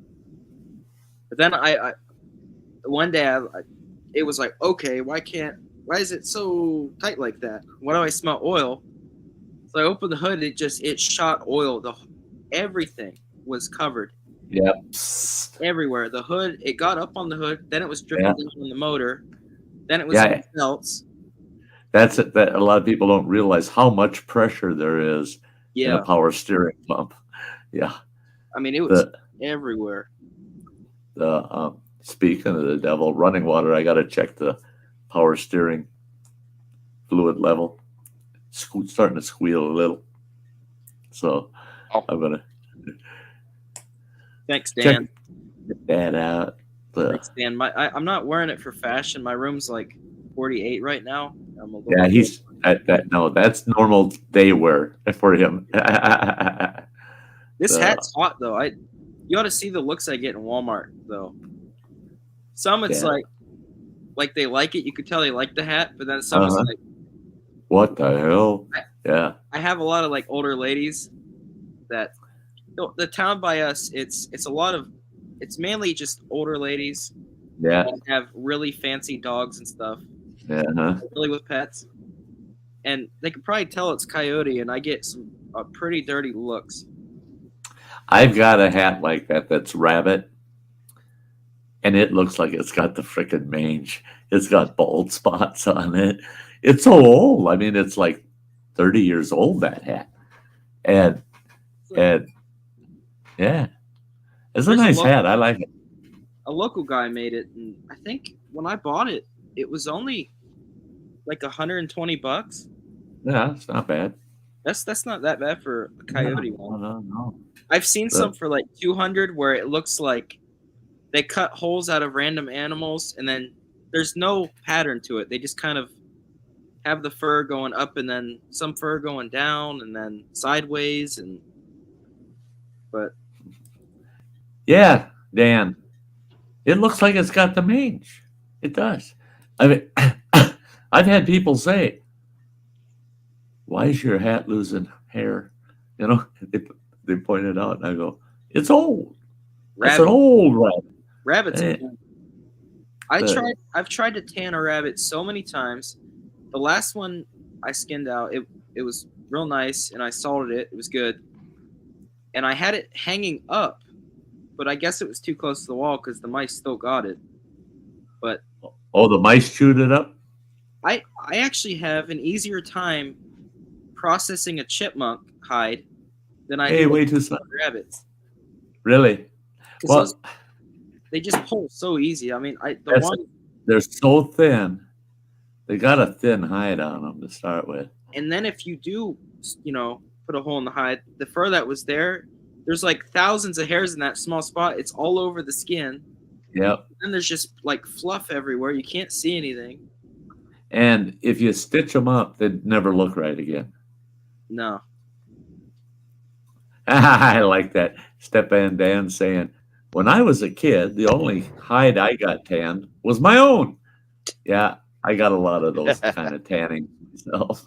But then one day it was like, okay, why is it so tight like that? Why do I smell oil? So I opened the hood. It shot oil. Everything was covered. Yep. Everywhere. The hood. It got up on the hood. Then it was dripping Yeah. down on the motor. Then it was Yeah. in belts. That's it. That a lot of people don't realize how much pressure there is in a Yeah. power steering pump. Yeah. I mean, it was everywhere. Speaking of the devil, running water, I got to check the power steering fluid level. Starting to squeal a little. So I'm going to Thanks, Dan. check that out. Thanks, Dan. I'm not wearing it for fashion. My room's like 48 right now. I'm a little Yeah, he's no, that's normal day wear for him. This hat's hot though. You ought to see the looks I get in Walmart though. Some it's like they like it. You could tell they like the hat, but then some is like, what the hell? Yeah. I have a lot of like older ladies that the town by us. It's mainly just older ladies. Yeah. That have really fancy dogs and stuff. Yeah. Really with pets, and they could probably tell it's coyote, and I get some pretty dirty looks. I've got a hat like that that's rabbit, and it looks like it's got the frickin' mange. It's got bald spots on it. It's so old. I mean, it's like 30 years old, that hat. And yeah, it's a nice hat. I like it. A local guy made it, and I think when I bought it, it was only like $120. Yeah, it's not bad. That's not that bad for a coyote one. No. I've seen some for like $200 where it looks like they cut holes out of random animals, and then there's no pattern to it. They just kind of have the fur going up, and then some fur going down, and then sideways, but yeah, Dan, it looks like it's got the mange. It does. I mean, I've had people say, "Why is your hat losing hair?" You know, they point it out, and I go, "It's old. It's an old rabbit." Rabbits. I've tried to tan a rabbit so many times. The last one I skinned out, it was real nice, and I salted it. It was good, and I had it hanging up, but I guess it was too close to the wall because the mice still got it. But the mice chewed it up. I actually have an easier time processing a chipmunk hide than I do rabbits. Really? Well, they just pull so easy. I mean, they're so thin. They got a thin hide on them to start with. And then if you do, put a hole in the hide, the fur that was there's like thousands of hairs in that small spot. It's all over the skin. Yep. And then there's just like fluff everywhere. You can't see anything. And if you stitch them up, they'd never look right again. No. I like that. Step and Dan saying, when I was a kid, the only hide I got tanned was my own. Yeah, I got a lot of those kind of tanning myself.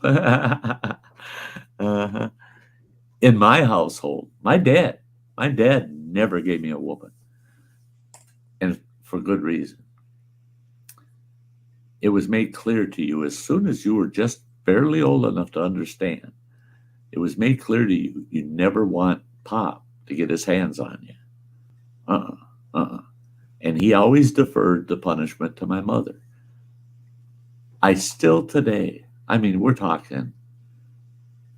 In my household, my dad never gave me a whooping. And for good reason. It was made clear to you as soon as you were just barely old enough to understand. It was made clear to you, you never want Pop to get his hands on you. And he always deferred the punishment to my mother. I still today, I mean, we're talking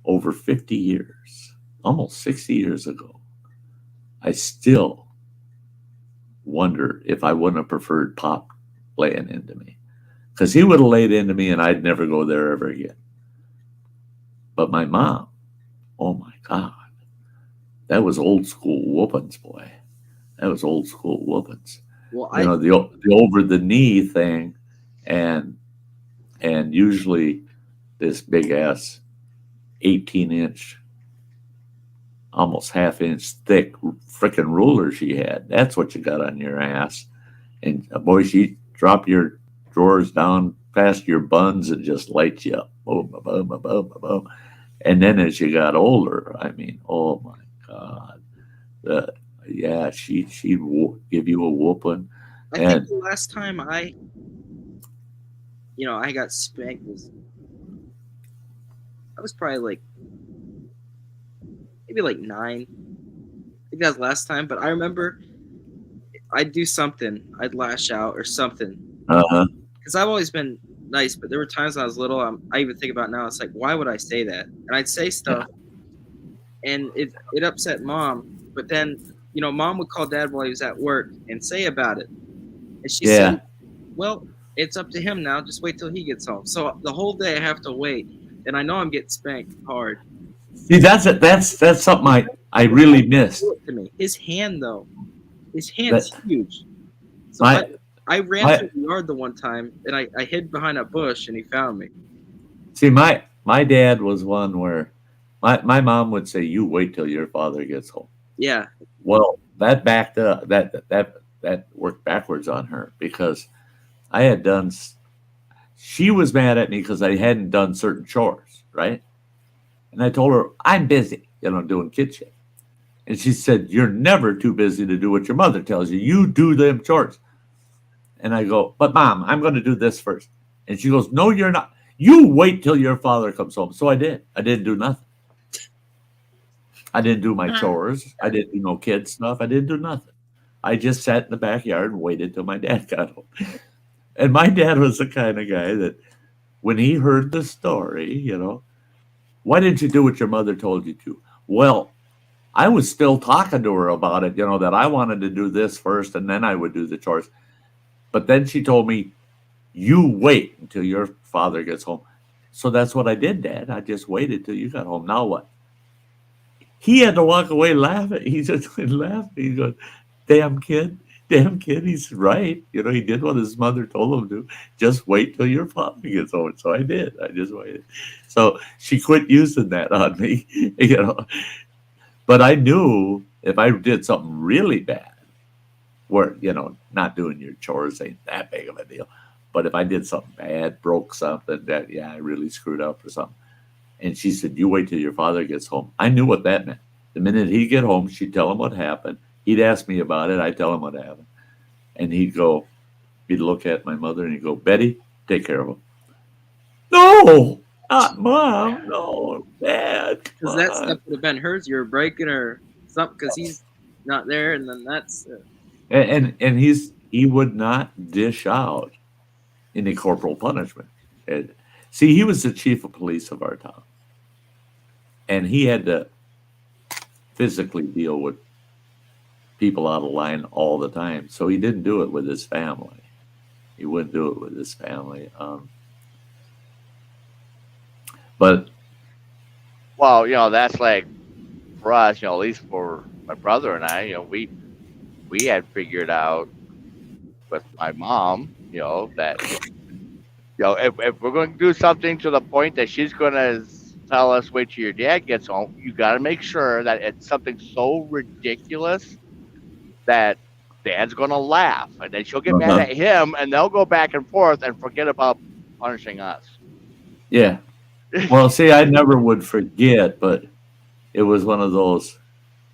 over 50 years, almost 60 years ago, I still wonder if I wouldn't have preferred Pop laying into me. Because he would have laid into me and I'd never go there ever again. But my mom, oh my God, that was old school whoopings, boy. That was old school whoopings. Well, the over the knee thing, and usually this big ass 18-inch, almost half-inch thick frickin' ruler she had. That's what you got on your ass. And boy, she dropped your drawers down past your buns and just lights you up. Boom, boom, boom, boom, boom. And then as you got older, I mean, oh my God. She'd give you a whooping. I think the last time I got spanked I was probably like maybe like 9. I think that was last time. But I remember I'd do something. I'd lash out or something. Because I've always been nice, but there were times when I was little. I even think about now. It's like, why would I say that? And I'd say stuff, and it upset Mom. But then, Mom would call Dad while he was at work and say about it. And she said, well, it's up to him now. Just wait till he gets home. So the whole day I have to wait, and I know I'm getting spanked hard. See, that's it. That's something I really missed. To me, his hand is huge. So I ran through the yard the one time, and I hid behind a bush, and he found me. See, my dad was one where my mom would say, "You wait till your father gets home." Yeah. Well, that backed up. That worked backwards on her because I had done. She was mad at me because I hadn't done certain chores, right? And I told her I'm busy, doing kid shit. And she said, "You're never too busy to do what your mother tells you. You do them chores." And I go, "But Mom, I'm going to do this first." And she goes, "No, you're not. You wait till your father comes home." So I did. I didn't do nothing. I didn't do my chores. I didn't do no kid stuff. I didn't do nothing. I just sat in the backyard and waited till my dad got home. And my dad was the kind of guy that when he heard the story, "Why didn't you do what your mother told you to?" Well, I was still talking to her about it, that I wanted to do this first and then I would do the chores. But then she told me, "You wait until your father gets home." So that's what I did, Dad. I just waited till you got home. Now what? He had to walk away laughing. He just laughed. He goes, damn kid. He's right. He did what his mother told him to. Just wait till your father gets home. So I did. I just waited. So she quit using that on me, But I knew if I did something really bad, where, not doing your chores ain't that big of a deal. But if I did something bad, broke something, that, I really screwed up or something. And she said, "You wait till your father gets home." I knew what that meant. The minute he'd get home, she'd tell him what happened. He'd ask me about it. I'd tell him what happened. And he'd look at my mother and he'd go, "Betty, take care of him." "No, not Mom. No, Dad." Because that stuff would have been hers. You were breaking or something because he's not there. And then that's... And he would not dish out any corporal punishment. See, he was the chief of police of our town. And he had to physically deal with people out of line all the time. So he didn't do it with his family. He wouldn't do it with his family. But... Well, that's like, for us, at least for my brother and I, we had figured out with my mom, that... if we're going to do something to the point that she's going to tell us, wait till your dad gets home, you got to make sure that it's something so ridiculous that Dad's going to laugh. And then she'll get mad at him, and they'll go back and forth and forget about punishing us. Yeah. Well, see, I never would forget, but it was one of those,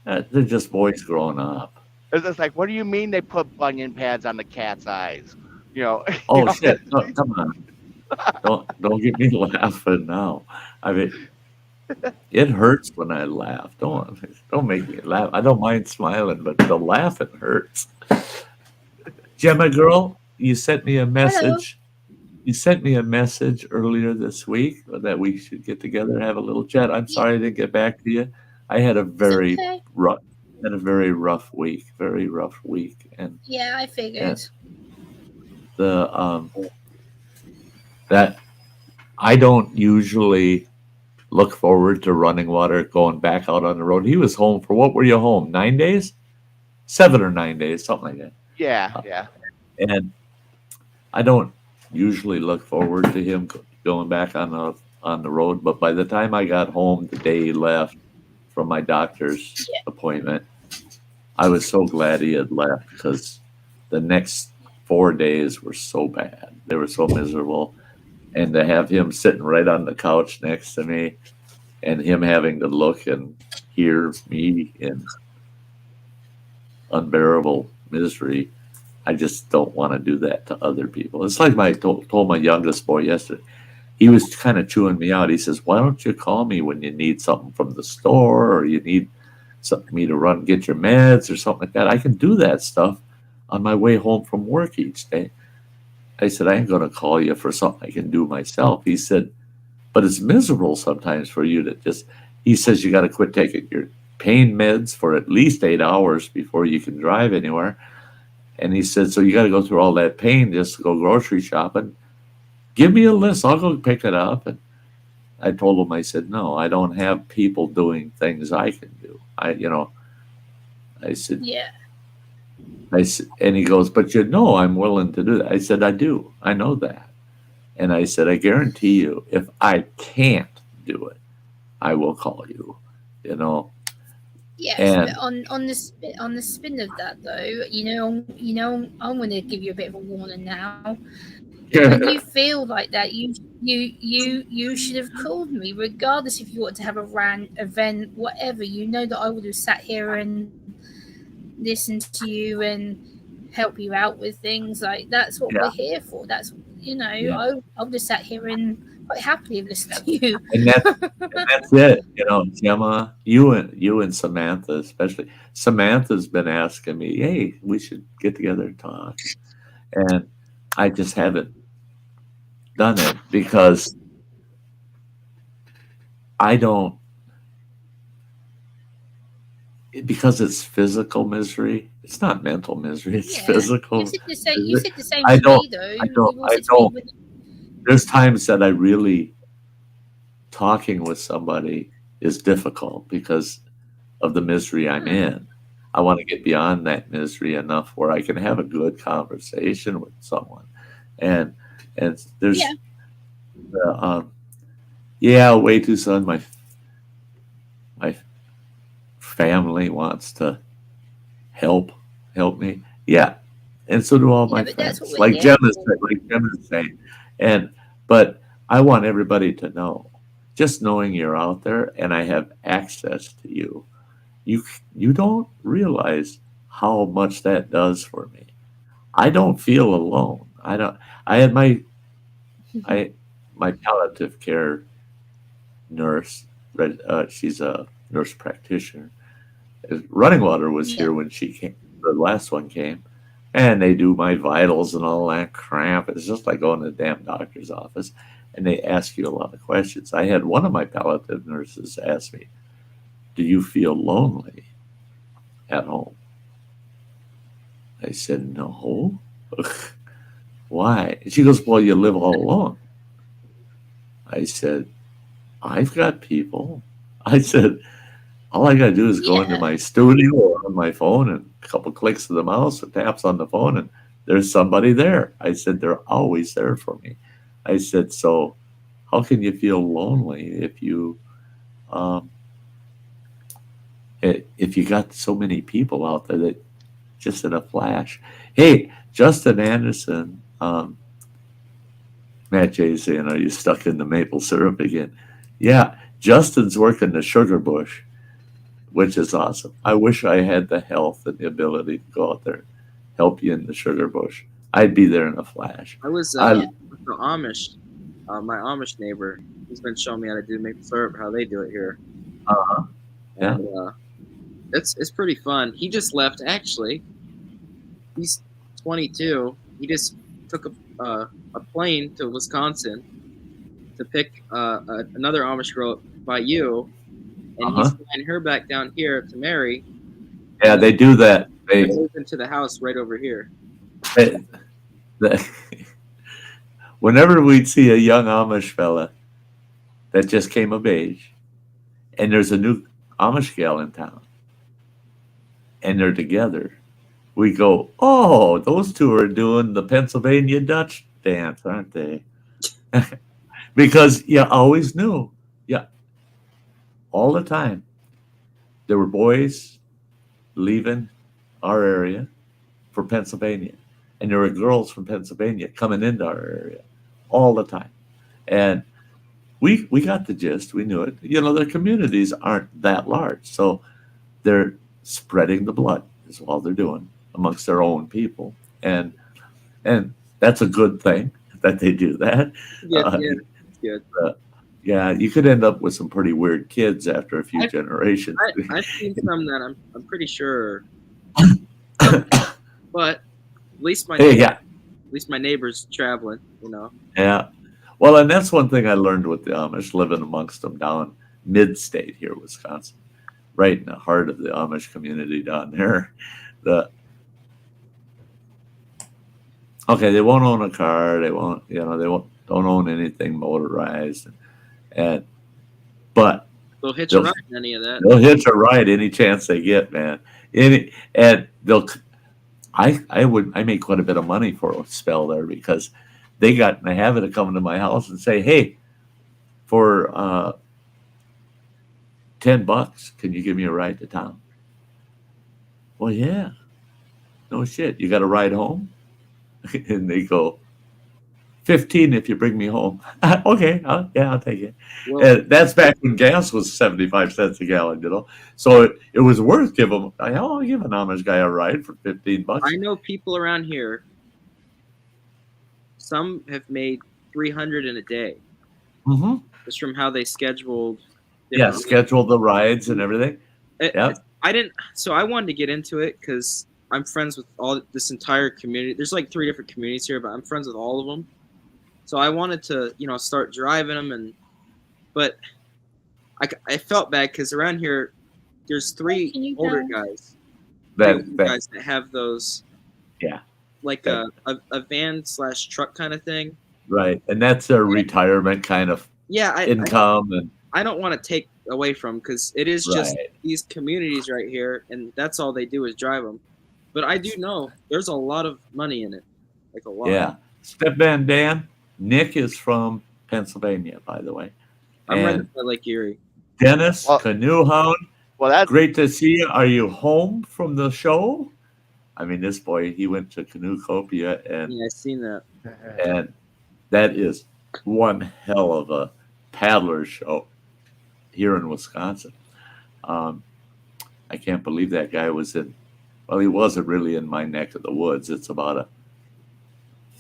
they're just boys growing up. It's just like, what do you mean they put bunion pads on the cat's eyes? Oh, shit. No, come on. Don't get me laughing now. I mean, it hurts when I laugh. Don't make me laugh. I don't mind smiling, but the laughing hurts. Gemma girl, you sent me a message. Hello. You sent me a message earlier this week that we should get together and have a little chat. I'm sorry I didn't get back to you. I had a very rough week. Very rough week. And yeah, I figured. That I don't usually look forward to running water going back out on the road. He was home for, what were you home? 9 days? 7 or 9 days, something like that. Yeah. And I don't usually look forward to him going back on the road, but by the time I got home the day he left from my doctor's appointment, I was so glad he had left, because the next 4 days were so bad. They were so miserable. And to have him sitting right on the couch next to me and him having to look and hear me in unbearable misery, I just don't want to do that to other people. It's like I told my youngest boy yesterday. he was kind of chewing me out. He says, "Why don't you call me when you need something from the store, or you need something me to run get your meds or something like that? I can do that stuff on my way home from work each day." I said, "I ain't going to call you for something I can do myself." He said, "But it's miserable sometimes for you to just," he says, "you got to quit taking your pain meds for at least 8 hours before you can drive anywhere." And he said, "So you got to go through all that pain just to go grocery shopping. Give me a list. I'll go pick it up." And I told him, I said, "No, I don't have people doing things I can do. I said, Yeah. and he goes, "But I'm willing to do that." I said, "I do. I know that." And I said, "I guarantee you, if I can't do it, I will call you, Yes, And but on the spin of that though, I'm going to give you a bit of a warning now. When you feel like that, you should have called me, regardless if you wanted to have a rant, event, whatever. You know that I would have sat here and listened to you and help you out with things. Like that's what we're here for. That's I would have sat here and quite happily have listened to you. and that's it, Gemma, you and Samantha, especially. Samantha's been asking me, "Hey, we should get together and talk," and I just haven't done it because because it's physical misery. It's not mental misery. It's physical. You said the same I to don't. me though. I don't. There's times that I really talking with somebody is difficult because of the misery I'm in. I want to get beyond that misery enough where I can have a good conversation with someone, and there's way too soon. My family wants to help me, and so do all my friends. Like Gemma's saying, but I want everybody to know. Just knowing you're out there and I have access to you, you don't realize how much that does for me. I don't feel alone. I don't. I had my palliative care nurse. She's a nurse practitioner. Running Water was here when she came. The last one came, and they do my vitals and all that crap. It's just like going to the damn doctor's office, and they ask you a lot of questions. I had one of my palliative nurses ask me, "Do you feel lonely at home?" I said, "No." "Why?" She goes, "Well, you live all alone." I said, "I've got people." I said, "All I got to do is go into my studio or on my phone and a couple clicks of the mouse or taps on the phone and there's somebody there." I said, "They're always there for me." I said, "So how can you feel lonely if you got so many people out there that just in a flash?" Hey, Justin Anderson, Matt J saying, "Are you stuck in the maple syrup again?" Yeah, Justin's working the sugar bush, which is awesome. I wish I had the health and the ability to go out there and help you in the sugar bush. I'd be there in a flash. I was with the Amish, my Amish neighbor. He's been showing me how to do maple syrup, how they do it here. Yeah. And, it's pretty fun. He just left, actually. He's 22. He just took a plane to Wisconsin to pick another Amish girl by you, and he's flying her back down here to marry. Yeah, they do that. They move into the house right over here. Whenever we'd see a young Amish fella that just came of age, and there's a new Amish gal in town, and they're together, we go, "Oh, those two are doing the Pennsylvania Dutch dance, aren't they?" Because you always knew, all the time, there were boys leaving our area for Pennsylvania, and there were girls from Pennsylvania coming into our area all the time. And we got the gist. We knew it. The communities aren't that large, so they're spreading the blood is all they're doing amongst their own people, and that's a good thing that they do that. good. Yeah, you could end up with some pretty weird kids after a few generations. I've seen some that I'm pretty sure, but at least my neighbor's traveling. Yeah. Well, and that's one thing I learned with the Amish, living amongst them down mid-state here, Wisconsin, right in the heart of the Amish community down there. They won't own a car. They won't, don't own anything motorized, but they'll hitch a ride in any of that. They'll hitch a ride any chance they get, man. I made quite a bit of money for a spell there because they got in the habit of coming to my house and say, "Hey, for $10, can you give me a ride to town?" Well, yeah. No shit. You got a ride home? And they go, 15 if you bring me home. Okay, I'll take it. Well, and that's back when gas was 75 cents a gallon, So it was worth giving. I'll give an Amish guy a ride for $15. I know people around here. Some have made 300 in a day. Mm-hmm. Just from how they scheduled. Scheduled the rides and everything. So I wanted to get into it because I'm friends with this entire community. There's like 3 different communities here, but I'm friends with all of them. So I wanted to, start driving them, but I felt bad because around here, there's 3 older guys. Guys that have those, like a van/truck kind of thing. Right, and that's a retirement kind of income, and I don't want to take away from because it is just these communities right here, and that's all they do is drive them. But I do know there's a lot of money in it, like a lot. Yeah, Step Van Dan. Nick is from Pennsylvania, by the way. I'm right by Lake Erie. Dennis, Canoe Hound. Well, that's great to see you. Are you home from the show? I mean, this boy, he went to Canoecopia, and I've seen that. And that is one hell of a paddler show here in Wisconsin. I can't believe that guy was in. Well, he wasn't really in my neck of the woods. It's about a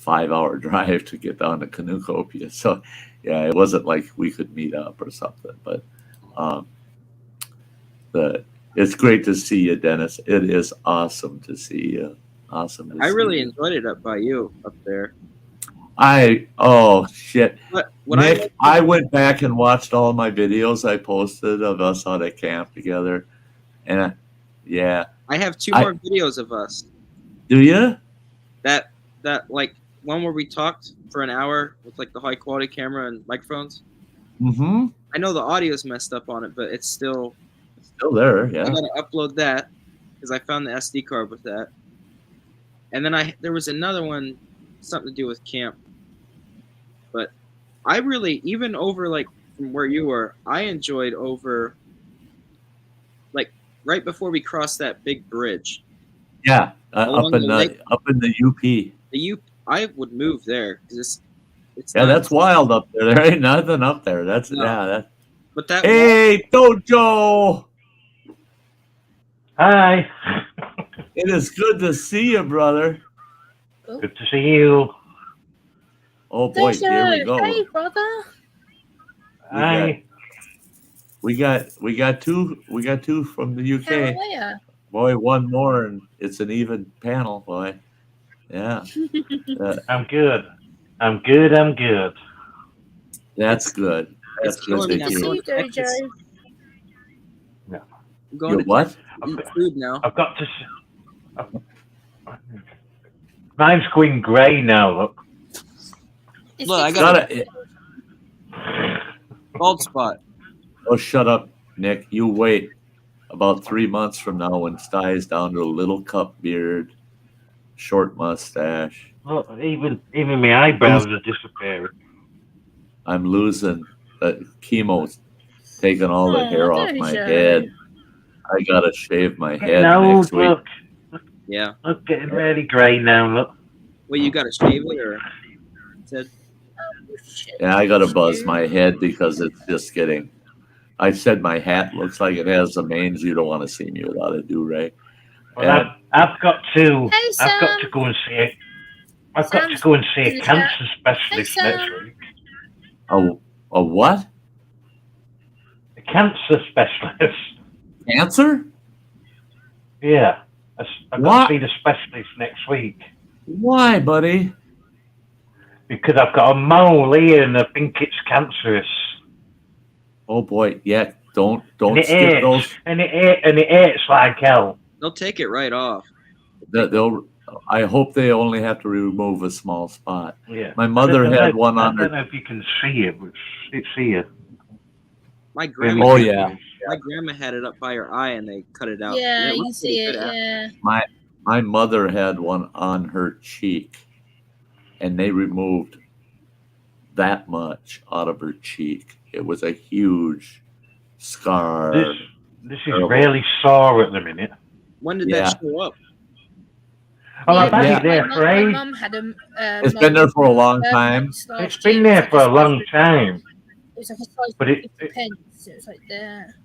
5-hour drive to get down to Canoecopia. So, it wasn't like we could meet up or something. But it's great to see you, Dennis. It is awesome to see you. Awesome. I really enjoyed it up by you up there. Shit. Nick, I went back and watched all my videos I posted of us out at camp together. And I have 2 more videos of us. Do you? That like one where we talked for an hour with like the high quality camera and microphones. Mm-hmm. I know the audio's messed up on it, but it's still there. Yeah. I gotta upload that because I found the SD card with that. And then there was another one, something to do with camp. But I really, even over like from where you were, I enjoyed over like right before we crossed that big bridge. Yeah, up in the UP. I would move there because it's that's wild up there. There ain't nothing up there. That's But that. Hey, Dojo. Hi. It is good to see you, brother. Good to see you. Oh boy, here we go. Hey, brother. Hi. We got 2 from the UK. Hallelujah. Boy, one more, and it's an even panel, boy. Yeah. I'm good. I'm good. That's good. That's good to hear. Yeah. I'm going to what? eat food now. I've got to. Mine's going grey now. Look. Look, I got a bald spot. Oh, shut up, Nick. You wait. About 3 months from now, when Sty's down to a little cup beard, short mustache. Well, even my eyebrows are disappearing. I'm losing chemo's taking all the hair off my head. I gotta shave my head next week. Yeah. Look, getting really grey now. Look. Well, you got to shave it, or said? Yeah, I gotta buzz my head because it's just getting. I said my hat looks like it has the mange. You don't want to see me without a do-rag. Well, I've got to. Hey, I've got to go and see it. I've got to go and see a cancer specialist next week. Oh, A what? A cancer specialist. Cancer? Yeah. I've got What? to see the specialist next week. Why, buddy? Because I've got a mole here and I think it's cancerous. Oh boy, yeah. Don't And it skip hurts. those. And it hurts like hell. They'll take it right off. I hope they only have to remove a small spot. Yeah. My mother had one on I her. don't know if you can see it, but it's here. My grandma. Oh yeah. My grandma had it up by her eye, and they cut it out. Yeah, And you can looked see pretty it. good Yeah. My mother had one on her cheek, and they removed that much out of her cheek. It was a huge scar. This is really sore at the minute. When did Yeah. that show up? Oh, I've had Yeah. it there for My ages. mum had a. It's been there for a long time. It's been there for a long time. It was like a size But of it- 50 pence. It was like there.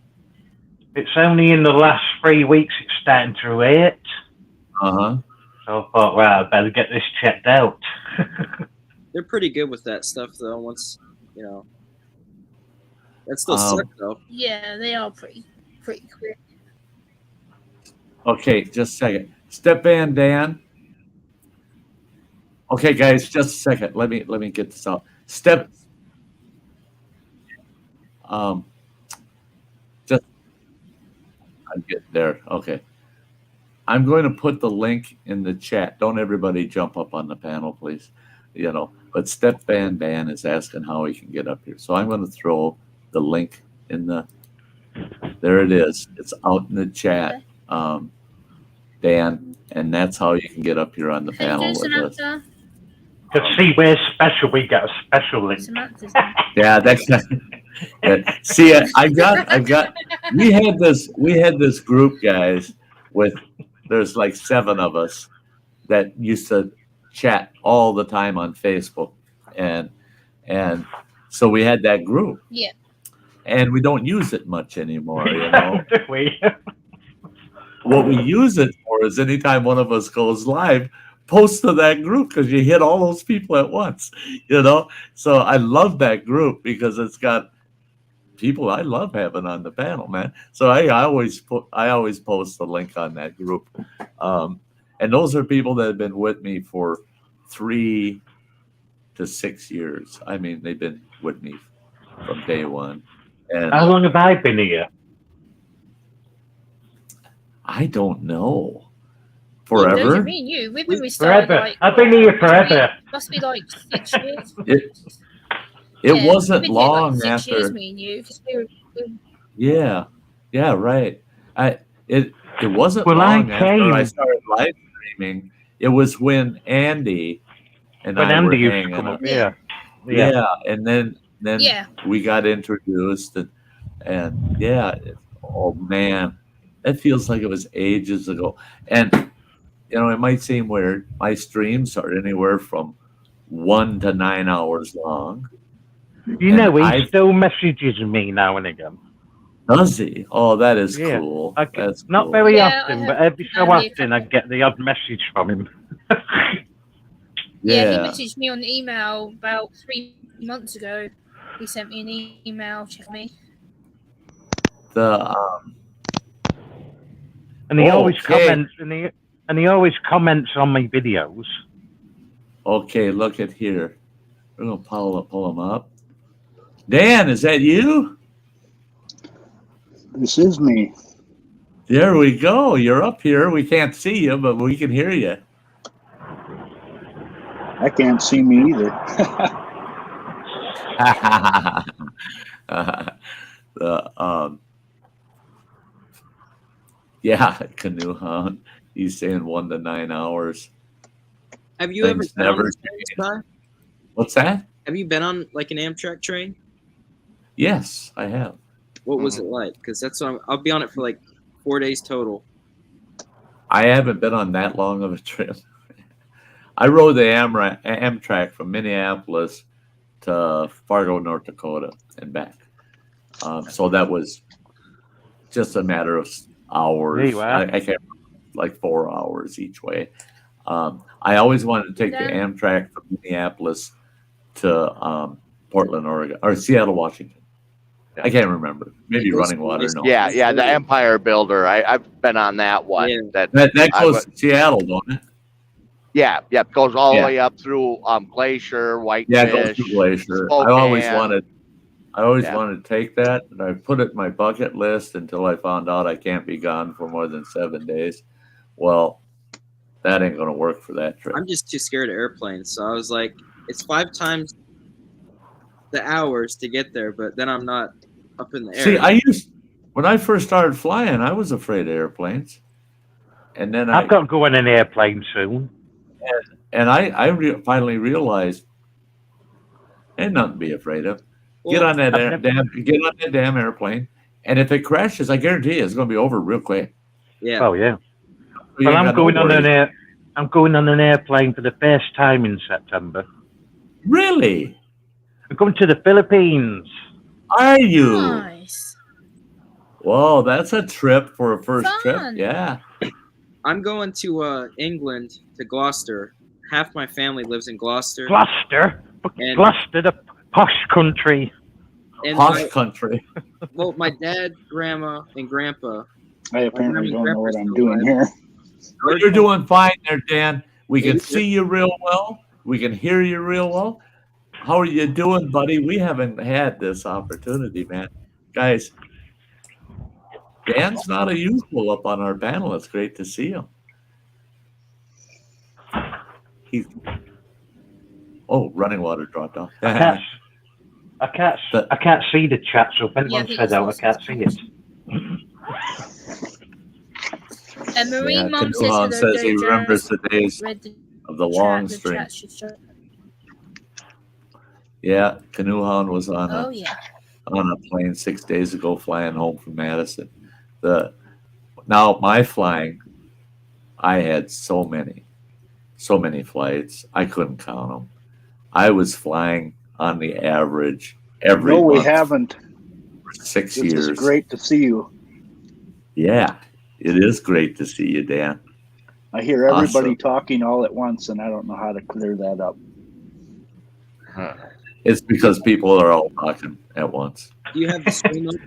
It's only in the last 3 weeks it's starting to hurt. Uh-huh. So I thought, well, I better get this checked out. They're pretty good with that stuff, though. Once you know, that still Um, sucks, though. Yeah, they are pretty quick. Okay, just a second. Step Van Dan. Okay, guys, just a second. Let me get this out. Just I'm getting there. Okay. I'm going to put the link in the chat. Don't everybody jump up on the panel, please. But Step Van Dan is asking how he can get up here. So I'm going to throw the link in there it is. It's out in the chat, Dan, and that's how you can get up here on the panel with us. Samantha. To see where's special, we got a special link. Samantha's Yeah, that's see. I got. We had this group, guys. There's like 7 of us that used to chat all the time on Facebook, and so we had that group. Yeah. And we don't use it much anymore, We- What we use it for is anytime one of us goes live, post to that group because you hit all those people at once, So I love that group because it's got people I love having on the panel, man. So I always post the link on that group, and those are people that have been with me for 3 to 6 years. I mean, they've been with me from day one. And How long have I been here? I don't know. Those are Forever? me and you. We've been started Forever. like. I've been here forever. Must be like 6 years. It Yeah, wasn't we've been here, long like 6 years, after. me and you, 'cause we were Yeah, right. It wasn't Well, I long after I came- started live streaming. It was when Andy and When I were Andy used to hanging come out. up here. Yeah, and then Yeah. we got introduced, and yeah, oh man, that feels like it was ages ago. And it might seem weird. My streams are anywhere from 1 to 9 hours long. You know, he I've- still messages me now and again. Does he? Oh, that is Yeah. cool. Not cool. very Yeah, often, I but have every so only a often I get the odd message from him. Yeah, he Yeah. messaged me on email about 3 months ago. He sent me an email, check me. And he always Okay. comments, and he always comments on my videos. Okay, look at here. We're gonna pull them up. Dan, is that you? This is me. There we go. You're up here. We can't see you, but we can hear you. I can't see me either. Yeah, canoe hunt. He's saying 1 to 9 hours. Have you ever Things been on never the train, Sty? What's that? Have you been on like an Amtrak train? Yes, I have. What was it like? Because that's what I'll be on it for like 4 days total. I haven't been on that long of a trip. I rode the Amtrak from Minneapolis to Fargo, North Dakota, and back. So that was just a matter of hours. There you are. I can't like 4 hours each way. I always wanted to take the Amtrak from Minneapolis to Portland, Oregon, or Seattle, Washington. I can't remember. Maybe It goes Running Water. No. Yeah, the Empire Builder. I've been on that one. Yeah. That goes to Seattle, don't it? Yeah, it goes all the Yeah. way up through Glacier, Whitefish. Yeah, it goes to Glacier. I always wanted to take that, and I put it in my bucket list until I found out I can't be gone for more than 7 days. Well, that ain't gonna work for that trip. I'm just too scared of airplanes, so I was like, it's 5 times the hours to get there, but then I'm not up in the air. See, when I first started flying, I was afraid of airplanes, and then I've got to go on an airplane soon. And I finally realized, ain't nothing to be afraid of. Get on that damn airplane, and if it crashes, I guarantee you, it's going to be over real quick. Yeah. Oh yeah. So Well, I'm going on an airplane for the first time in September. Really? I'm going to the Philippines. Are you? Nice. Whoa, that's a trip for a first trip. Fun. Yeah. I'm going to England, to Gloucester. Half my family lives in Gloucester. Gloucester, And- Gloucester, the posh country. And Posh country. well, my dad, grandma, and grandpa. I apparently don't know what I'm doing here. You're doing fine there, Dan. We can see you real well. We can hear you real well. How are you doing, buddy? We haven't had this opportunity, man. Guys, Dan's not a usual up on our panel. It's great to see him. Running Water dropped off. I can't see the chat, so if anyone said out, I can't see it. And Marine Mom Canuhan says he remembers the days of the long stream. Yeah, Canuhan was on a plane 6 days ago flying home from Madison. Now my flying, I had so many flights, I couldn't count them. I was flying on the average every month. No, we haven't. For 6 It's years. just great to see you. Yeah, it is great to see you, Dan. I hear everybody Awesome. talking all at once, and I don't know how to clear that up. It's because people are all talking at once. Do you have the stream open?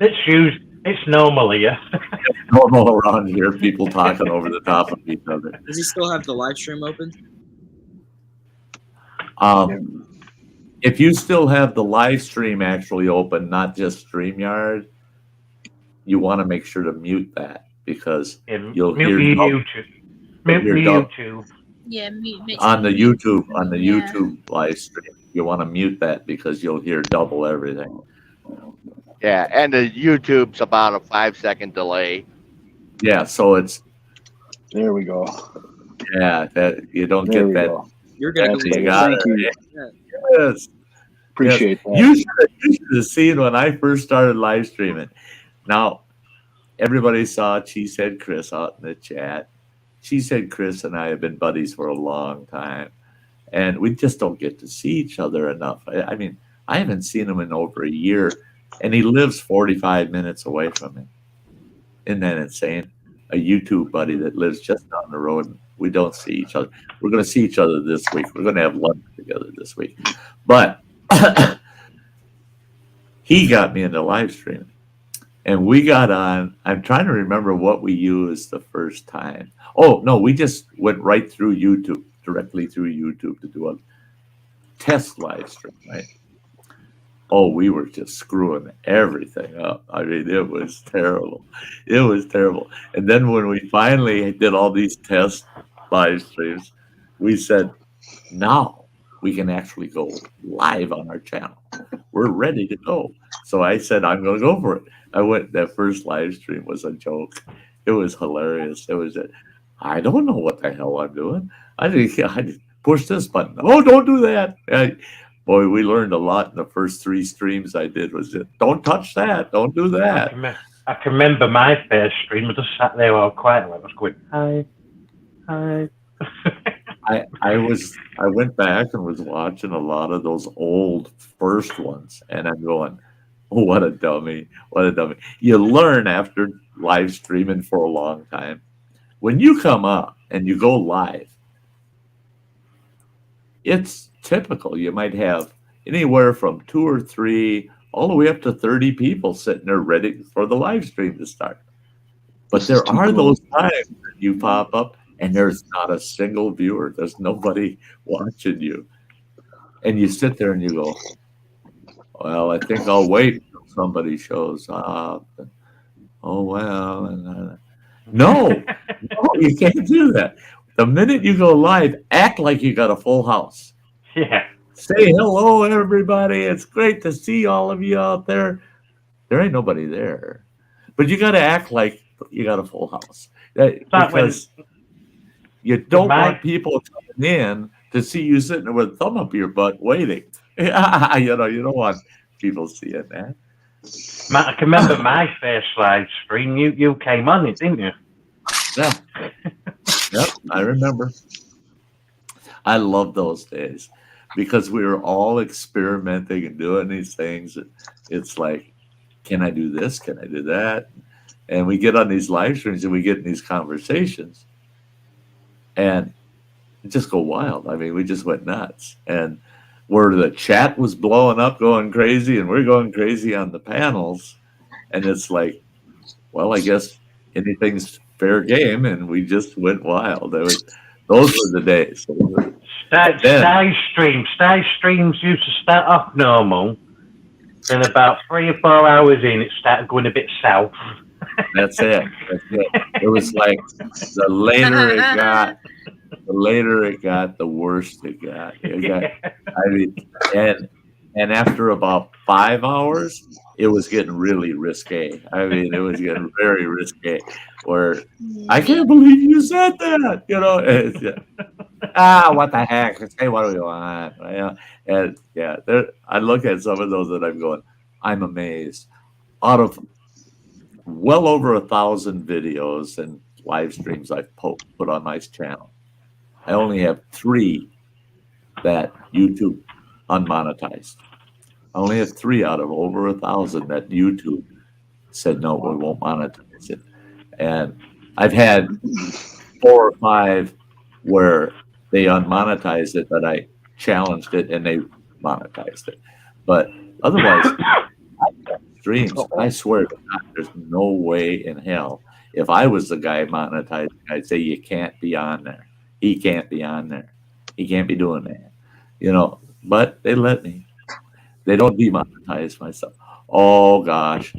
It's normal here. It's normal around here, people talking over the top of each other. Does he still have the live stream open? If you still have the live stream actually open, not just StreamYard, you want to make sure to mute that because you'll hear YouTube. Yeah, mute on the YouTube live stream. You want to mute that because you'll hear double everything. Yeah, and the YouTube's about a 5-second delay. Yeah, so it's There we go. that you don't There get we that. go. You're gonna That's go. You got Thank it. you. Yes. Appreciate that. You should have seen when I first started live streaming. Now, everybody saw Cheesehead Chris out in the chat. Cheesehead Chris and I have been buddies for a long time, and we just don't get to see each other enough. I mean, I haven't seen him in over a year, and he lives 45 minutes away from me. Isn't that insane? A YouTube buddy that lives just down the road, and we don't see each other. We're going to see each other this week. We're going to have lunch together this week. But he got me into live streaming. And we got on, I'm trying to remember what we used the first time. Oh, no, we just went right through YouTube, directly through YouTube to do a test live stream, right? Oh, we were just screwing everything up. I mean, it was terrible. It was terrible. And then when we finally did all these test live streams, we said, now we can actually go live on our channel. We're ready to go. So I said, I'm going to go for it. That first live stream was a joke. It was hilarious. I don't know what the hell I'm doing. I just push this button. Oh, don't do that. Boy, we learned a lot in the first 3 streams I did. Was just, don't touch that. Don't do that. I can remember my first stream. I just sat there all quiet. I was going, hi. I went back and was watching a lot of those old first ones, and I'm going, oh, what a dummy. What a dummy. You learn after live streaming for a long time. When you come up and you go live, it's typical. You might have, anywhere from 2 or 3 all the way up to 30 people sitting there ready for the live stream to start. But there are those times that you pop up and there's not a single viewer. There's nobody watching you. And you sit there and you go, well, I think I'll wait until somebody shows up. Oh, well. No, you can't do that. The minute you go live, act like you got a full house. Yeah. Say hello, everybody. It's great to see all of you out there. There ain't nobody there. But you got to act like you got a full house. Because you don't want people coming in to see you sitting there with a thumb up your butt waiting. You don't want people seeing that. Matt, I can remember my first live stream. You came on it, didn't you? Yeah. Yep, I remember. I love those days because we were all experimenting and doing these things. It's like, can I do this? Can I do that? And we get on these live streams and we get in these conversations and it just go wild. I mean, we just went nuts. And where the chat was blowing up, going crazy, and we're going crazy on the panels. And it's like, well, I guess anything's fair game, and we just went wild. Those were the days. Sty streams used to start off normal, then about 3 or 4 hours in, it started going a bit south. That's it. It was like the later it got, the worse it got. I mean, and after about 5 hours, it was getting really risque. I mean, it was getting very risque. Where I can't believe you said that. What the heck? Say what we want. And I look at some of those and I'm going, I'm amazed. Out of well over 1,000 videos and live streams I've put on my channel, I only have 3 that YouTube unmonetized. I only have 3 out of over 1,000 that YouTube said no, we won't monetize it. And I've had 4 or 5 where they unmonetized it, but I challenged it and they monetized it. But otherwise, streams, I swear to God, there's no way in hell. If I was the guy monetizing, I'd say you can't be on there. He can't be on there. He can't be doing that. But they let me. They don't demonetize my stuff. Oh gosh,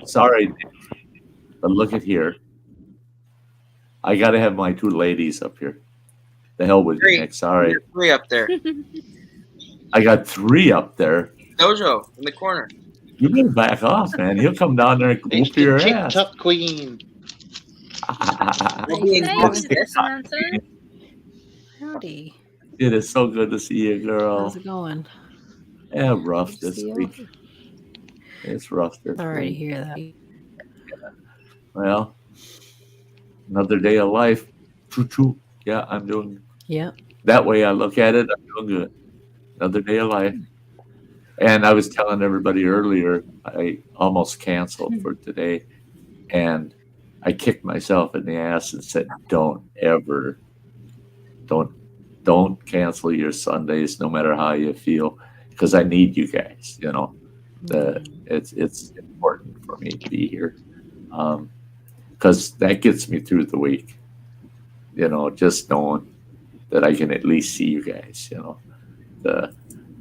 sorry, but look at here. I gotta have my 2 ladies up here. The hell with you, Nick. Sorry. You're 3 up there. I got 3 up there. Dojo in the corner. You better back off, man. He'll come down there and whoop your ass. TikTok queen. Samantha. Howdy. It is so good to see you, girl. How's it going? Yeah, rough this week. It's rough this Sorry to week. hear that. Well, another day of life. Choo-choo. Yeah, I'm doing. Yeah. That way I look at it, I'm doing good. Another day of life. And I was telling everybody earlier, I almost canceled for today. And I kicked myself in the ass and said, don't cancel your Sundays, no matter how you feel, because I need you guys. It's important for me to be here, because that gets me through the week. Just knowing that I can at least see you guys.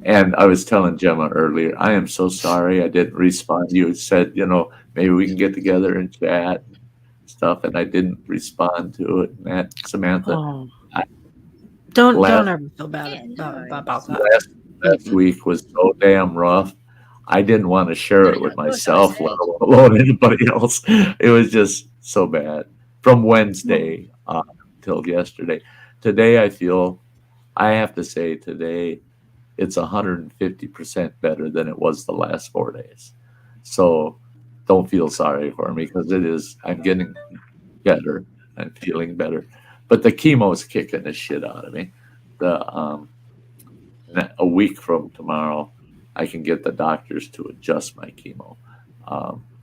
And I was telling Gemma earlier, I am so sorry I didn't respond. You said, maybe we can get together and chat and stuff, and I didn't respond to it. Samantha. Oh. Don't ever feel bad about that. Last week was so damn rough. I didn't want to share it with myself, let alone anybody else. It was just so bad. From Wednesday till yesterday. Today I have to say today, it's 150% better than it was the last 4 days. So don't feel sorry for me, because it is. I'm getting better. I'm feeling better. But the chemo is kicking the shit out of me. A week from tomorrow, I can get the doctors to adjust my chemo,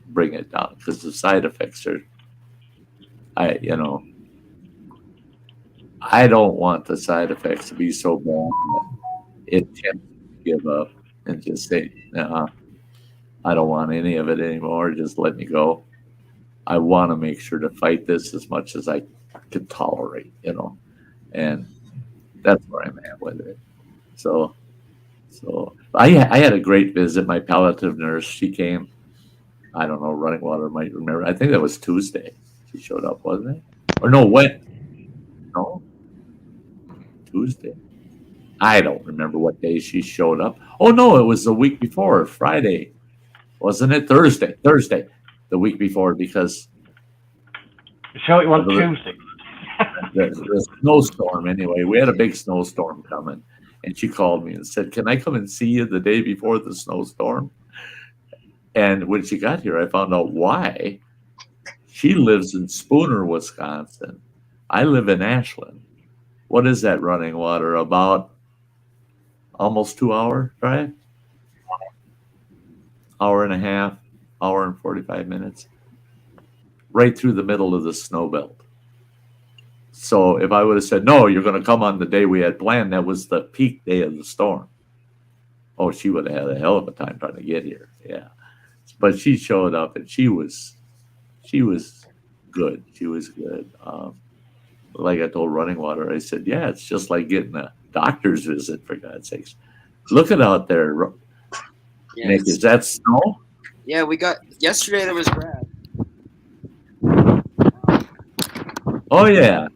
bring it down, because the side effects are. I don't want the side effects to be so bad that it tempts me give up and just say, nah, I don't want any of it anymore. Just let me go. I want to make sure to fight this as much as I can tolerate, and that's where I'm at with it. So I had a great visit. My palliative nurse, she came. I don't know, Running Water might remember. I think that was Tuesday. She showed up, wasn't it? Or no, when? No, Tuesday. I don't remember what day she showed up. Oh no, it was the week before, Friday, wasn't it? Thursday, the week before, because So it was Tuesday. the snowstorm. Anyway, we had a big snowstorm coming, and she called me and said, "Can I come and see you the day before the snowstorm?" And when she got here, I found out why. She lives in Spooner, Wisconsin. I live in Ashland. What is that, Running Water? About almost 2 hour drive? Hour and a half, hour and 45 minutes. Right through the middle of the snow belt. So if I would have said, no, you're going to come on the day we had planned, that was the peak day of the storm. Oh, she would have had a hell of a time trying to get here. Yeah. But she showed up and she was good. She was good. Like I told Running Water, I said, yeah, it's just like getting a doctor's visit, for God's sakes. Look at out there. Yeah, Nick, is that snow? Yeah, we got yesterday. There was grass. Oh yeah.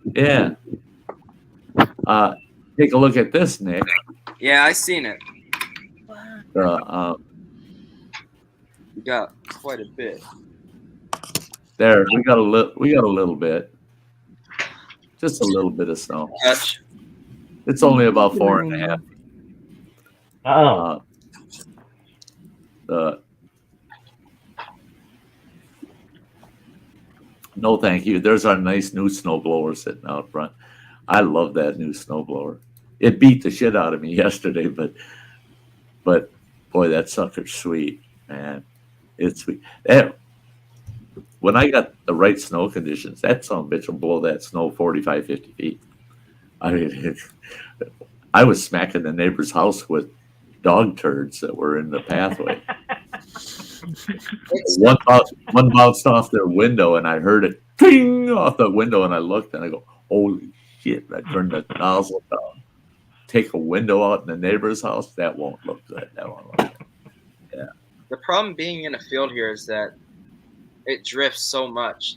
Take a look at this, Nick. Yeah, I seen it. Wow. We got quite a bit. There, we got a little bit, just a little bit of snow. Touch. It's only about 4.5. No, thank you. There's our nice new snowblower sitting out front. I love that new snowblower. It beat the shit out of me yesterday, but boy, that sucker's sweet, man. It's sweet. When I got the right snow conditions, that son of a bitch will blow that snow 45, 50 feet. I mean, I was smacking the neighbor's house with dog turds that were in the pathway. One bounced off their window, and I heard it ping off the window, and I looked, and I go, holy shit. I turned the nozzle down. Take a window out in the neighbor's house, that won't look good. That won't look good. Yeah. The problem being in a field here is that it drifts so much.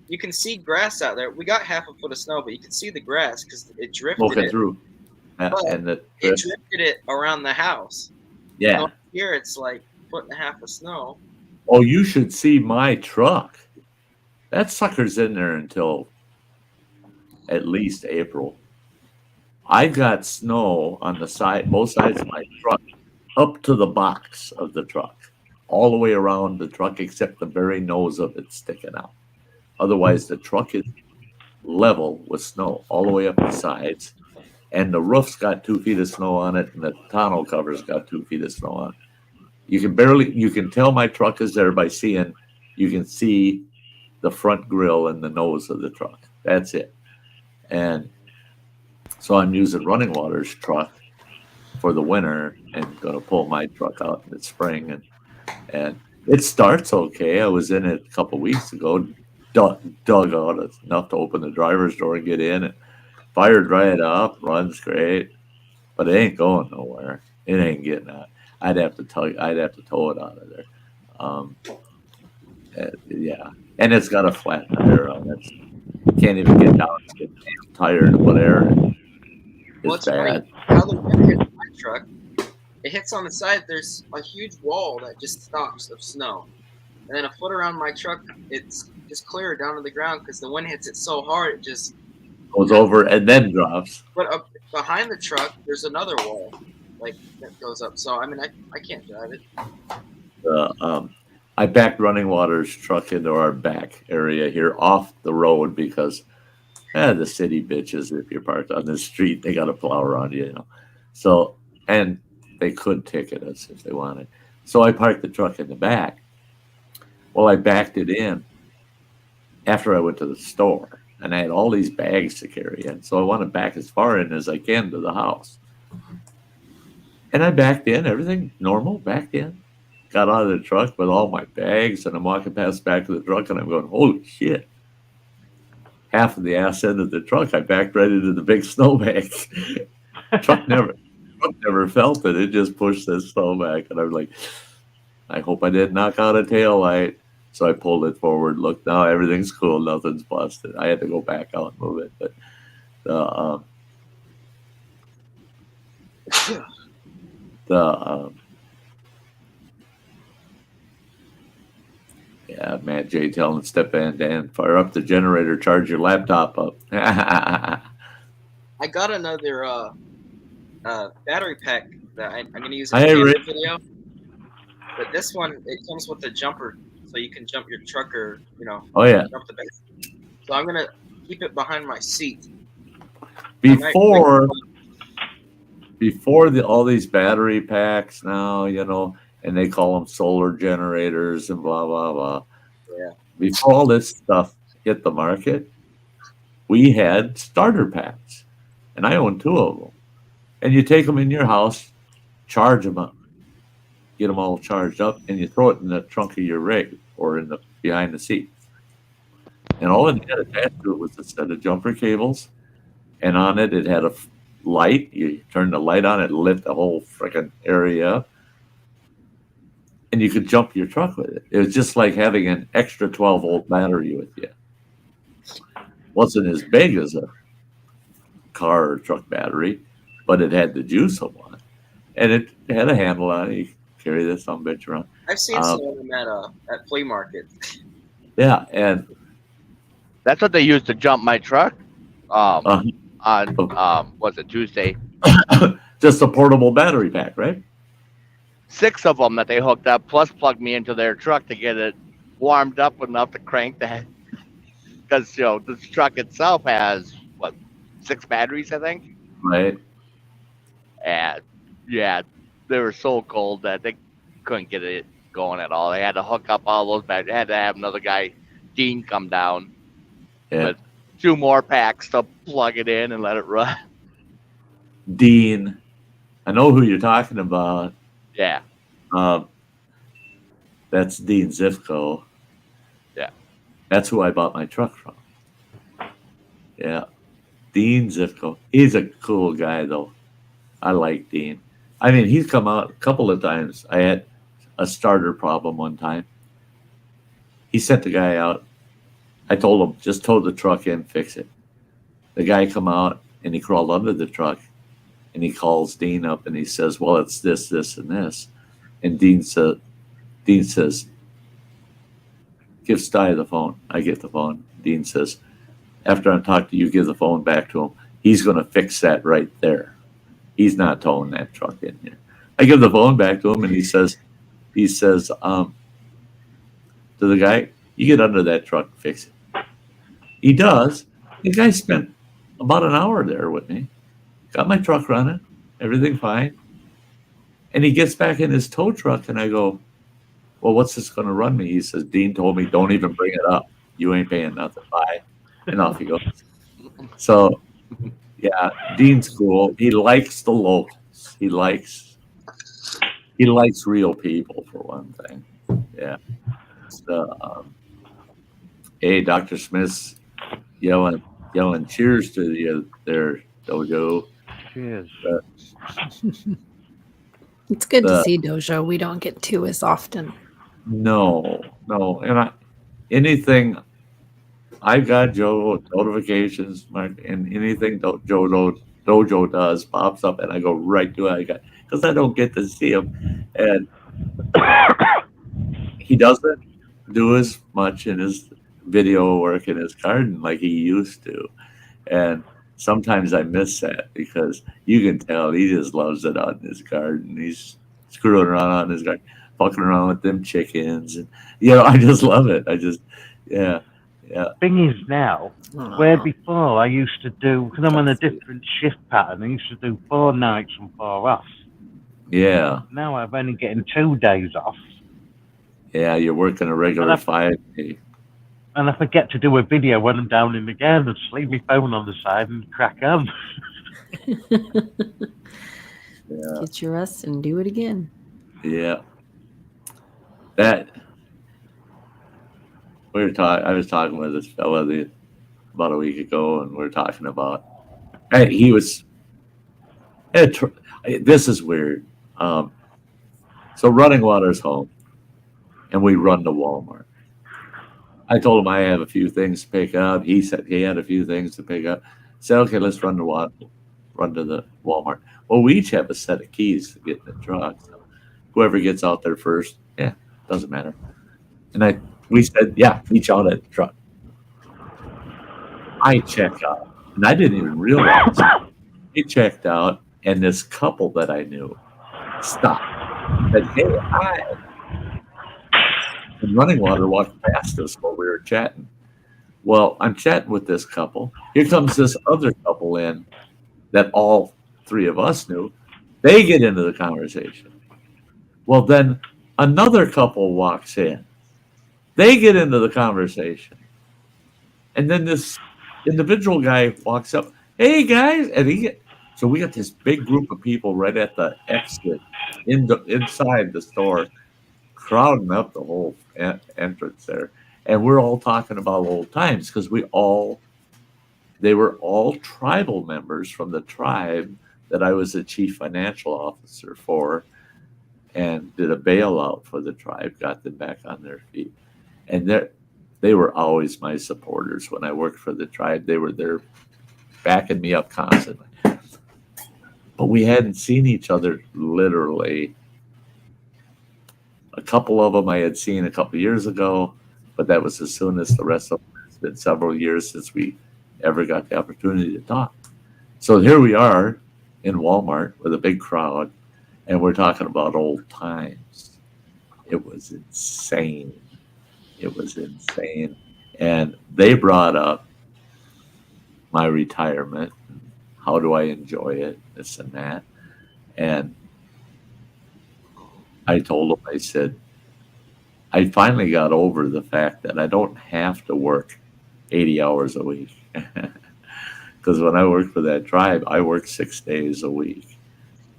You can see grass out there. We got half a foot of snow, but you can see the grass because it drifted it through. And it drifted it around the house. Yeah. So here it's like 1.5 feet of snow. Oh, you should see my truck. That sucker's in there until at least April. I got snow on the side, both sides of my truck, up to the box of the truck, all the way around the truck, except the very nose of it sticking out. Otherwise, the truck is level with snow all the way up the sides, and the roof's got 2 feet of snow on it, and the tonneau cover's got 2 feet of snow on it. You can tell my truck is there by seeing, you can see the front grill and the nose of the truck. That's it. And so I'm using Running Water's truck for the winter and going to pull my truck out in the spring. And it starts okay. I was in it a couple of weeks ago, dug out enough to open the driver's door and get in, and fired right up, runs great, but it ain't going nowhere. It ain't getting out. I'd have to tow it out of there. Yeah, and it's got a flat tire on it. Can't even get down. It's getting tired of whatever. It's bad. How the wind hits my truck, it hits on the side. There's a huge wall that just stops of snow, and then a foot around my truck, it's just clear down to the ground because the wind hits it so hard it just goes over and then drops. But up behind the truck, there's another wall, like that goes up. So I mean, I can't drive it. I backed Running Water's truck into our back area here off the road because the city bitches, if you're parked on the street, they got to plow around you, So, and they could ticket us if they wanted. So I parked the truck in the back. Well, I backed it in after I went to the store, and I had all these bags to carry in. So I want to back as far in as I can to the house. And I backed in, everything normal, backed in. Got out of the truck with all my bags, and I'm walking past the back of the truck, and I'm going, holy shit. Half of the ass end of the truck, I backed right into the big snowbank. truck never felt it. It just pushed the snowbank. And I'm like, I hope I didn't knock out a tail light. So I pulled it forward. Look, now everything's cool. Nothing's busted. I had to go back out and move it. But yeah, Matt J telling Step Van Dan, fire up the generator, charge your laptop up. I got another battery pack that I'm going to use in the video. But this one, it comes with a jumper, so you can jump your truck or, jump the back. So I'm going to keep it behind my seat. Before all these battery packs now, and they call them solar generators and blah, blah, blah. Yeah. Before all this stuff hit the market, we had starter packs, and I own 2 of them. And you take them in your house, charge them up, get them all charged up, and you throw it in the trunk of your rig or behind the seat. And all it had attached to it was a set of jumper cables, and on it had a light. You turn the light on, it lit the whole freaking area up. And you could jump your truck with it. It was just like having an extra 12-volt battery with you. Wasn't as big as a car or truck battery, but it had the juice on it. And it had a handle on it. You could carry this some bitch around. I've seen some of them at flea markets. Yeah, and that's what they used to jump my truck on was it Tuesday? Just a portable battery pack, right? 6 of them that they hooked up, plus plugged me into their truck to get it warmed up enough to crank that. Because this truck itself has 6 batteries, I think. Right. And yeah, they were so cold that they couldn't get it going at all. They had to hook up all those batteries. They had to have another guy, Dean, come down with 2 more packs to plug it in and let it run. Dean, I know who you're talking about. Yeah. That's Dean Zifko. Yeah. That's who I bought my truck from. Yeah. Dean Zifko. He's a cool guy, though. I like Dean. I mean, he's come out a couple of times. I had a starter problem one time. He sent the guy out. I told him, just tow the truck in, fix it. The guy come out, and he crawled under the truck. And he calls Dean up and he says, well, it's this, this, and this. And Dean says, give Sty the phone. I get the phone. Dean says, after I'm talking to you, give the phone back to him. He's going to fix that right there. He's not towing that truck in here. I give the phone back to him and he says to the guy, you get under that truck and fix it. He does. The guy spent about an hour there with me. Got my truck running, everything fine. And he gets back in his tow truck, and I go, well, what's this going to run me? He says, Dean told me, don't even bring it up. You ain't paying nothing. Bye. And off he goes. So, yeah, Dean's cool. He likes the locals. He likes real people, for one thing. Yeah. Hey, Dr. Smith's yelling cheers to you there, Dojo. Cheers. It's good to see Dojo. We don't get to as often. No. And I've got Joe notifications, and anything Dojo does pops up, and I go right to it. Because I don't get to see him. And he doesn't do as much in his video work in his garden like he used to. And sometimes I miss that because you can tell he just loves it out in his garden. He's screwing around out in his garden, fucking around with them chickens. And, I just love it. Yeah. Thing is now, where before I used to do, because I'm on a different shift pattern, I used to do 4 nights and 4 off. Yeah. Now I'm only getting 2 days off. Yeah, you're working a regular 5-day. And I forget to do a video when I'm down in the garden. Just leave my phone on the side and crack on. Get your rest and do it again. Yeah. That I was talking with this fella about a week ago, and we were talking about. He was. This is weird. So Running Water's home, and we run to Walmart. I told him I have a few things to pick up. He said he had a few things to pick up. I said, okay, let's run to the Walmart. Well, we each have a set of keys to get in the truck. So whoever gets out there first, doesn't matter. And we said, each out at the truck. I checked out, and I didn't even realize he checked out, and this couple that I knew stopped. Said, hey, hi. And Running Water walked past us while we were chatting. Well, I'm chatting with this couple. Here comes this other couple in that all three of us knew. They get into the conversation. Well, then another couple walks in. They get into the conversation. And then this individual guy walks up. Hey, guys. And so we got this big group of people right at the exit inside the store, crowding up the whole entrance there. And we're all talking about old times because they were all tribal members from the tribe that I was the chief financial officer for, and did a bailout for the tribe, got them back on their feet. And they were always my supporters when I worked for the tribe. They were there backing me up constantly. But we hadn't seen each other literally. A couple of them I had seen a couple of years ago, but that was as soon as the rest of them. It's been several years since we ever got the opportunity to talk. So here we are in Walmart with a big crowd, and we're talking about old times. It was insane. And they brought up my retirement. How do I enjoy it? This and that. And I told them, I said, I finally got over the fact that I don't have to work 80 hours a week. Because when I worked for that tribe, I worked 6 days a week.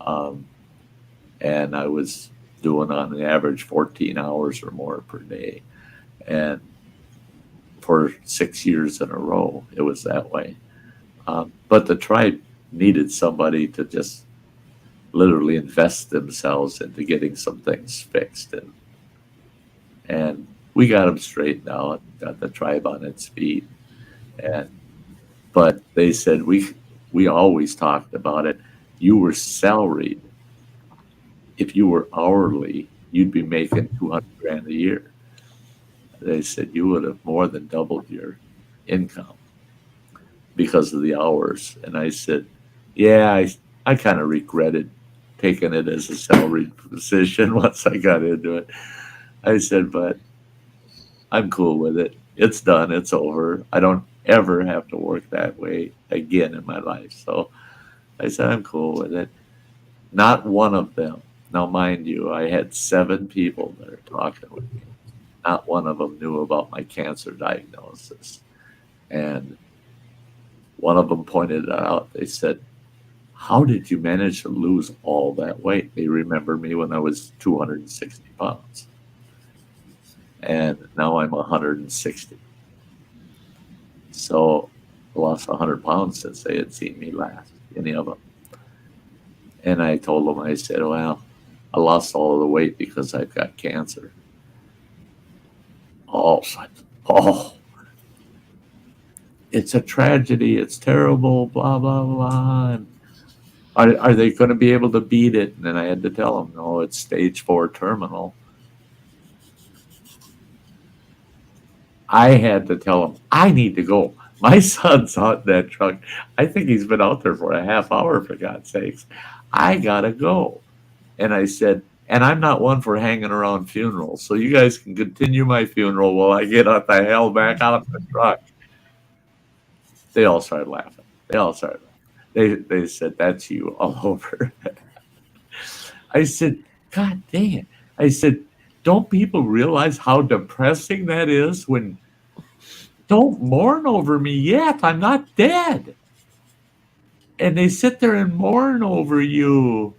And I was doing on the average 14 hours or more per day. And for 6 years in a row, it was that way. But the tribe needed somebody to just literally invest themselves into getting some things fixed. And we got them straightened out, got the tribe on its feet. But they said, we always talked about it. You were salaried. If you were hourly, you'd be making $200,000 a year. They said you would have more than doubled your income because of the hours. And I said, I kind of regretted taking it as a salaried position once I got into it. I said, but I'm cool with it. It's done. It's over. I don't ever have to work that way again in my life. So I said, I'm cool with it. Not one of them. Now, mind you, I had 7 people that are talking with me. Not one of them knew about my cancer diagnosis. And one of them pointed it out. They said, how did you manage to lose all that weight? They remember me when I was 260 pounds. And now I'm 160. So I lost 100 pounds since they had seen me last, any of them. And I told them, I said, well, I lost all of the weight because I've got cancer. Oh, it's a tragedy. It's terrible, blah, blah, blah. And are they going to be able to beat it? And then I had to tell them, no, it's stage 4 terminal. I had to tell them, I need to go. My son's out in that truck. I think he's been out there for a half hour, for God's sakes. I got to go. And I said, and I'm not one for hanging around funerals, so you guys can continue my funeral while I get the hell back out of the truck. They all started laughing. They said, that's you all over. I said, God dang it. I said, don't people realize how depressing that is when don't mourn over me yet. I'm not dead. And they sit there and mourn over you.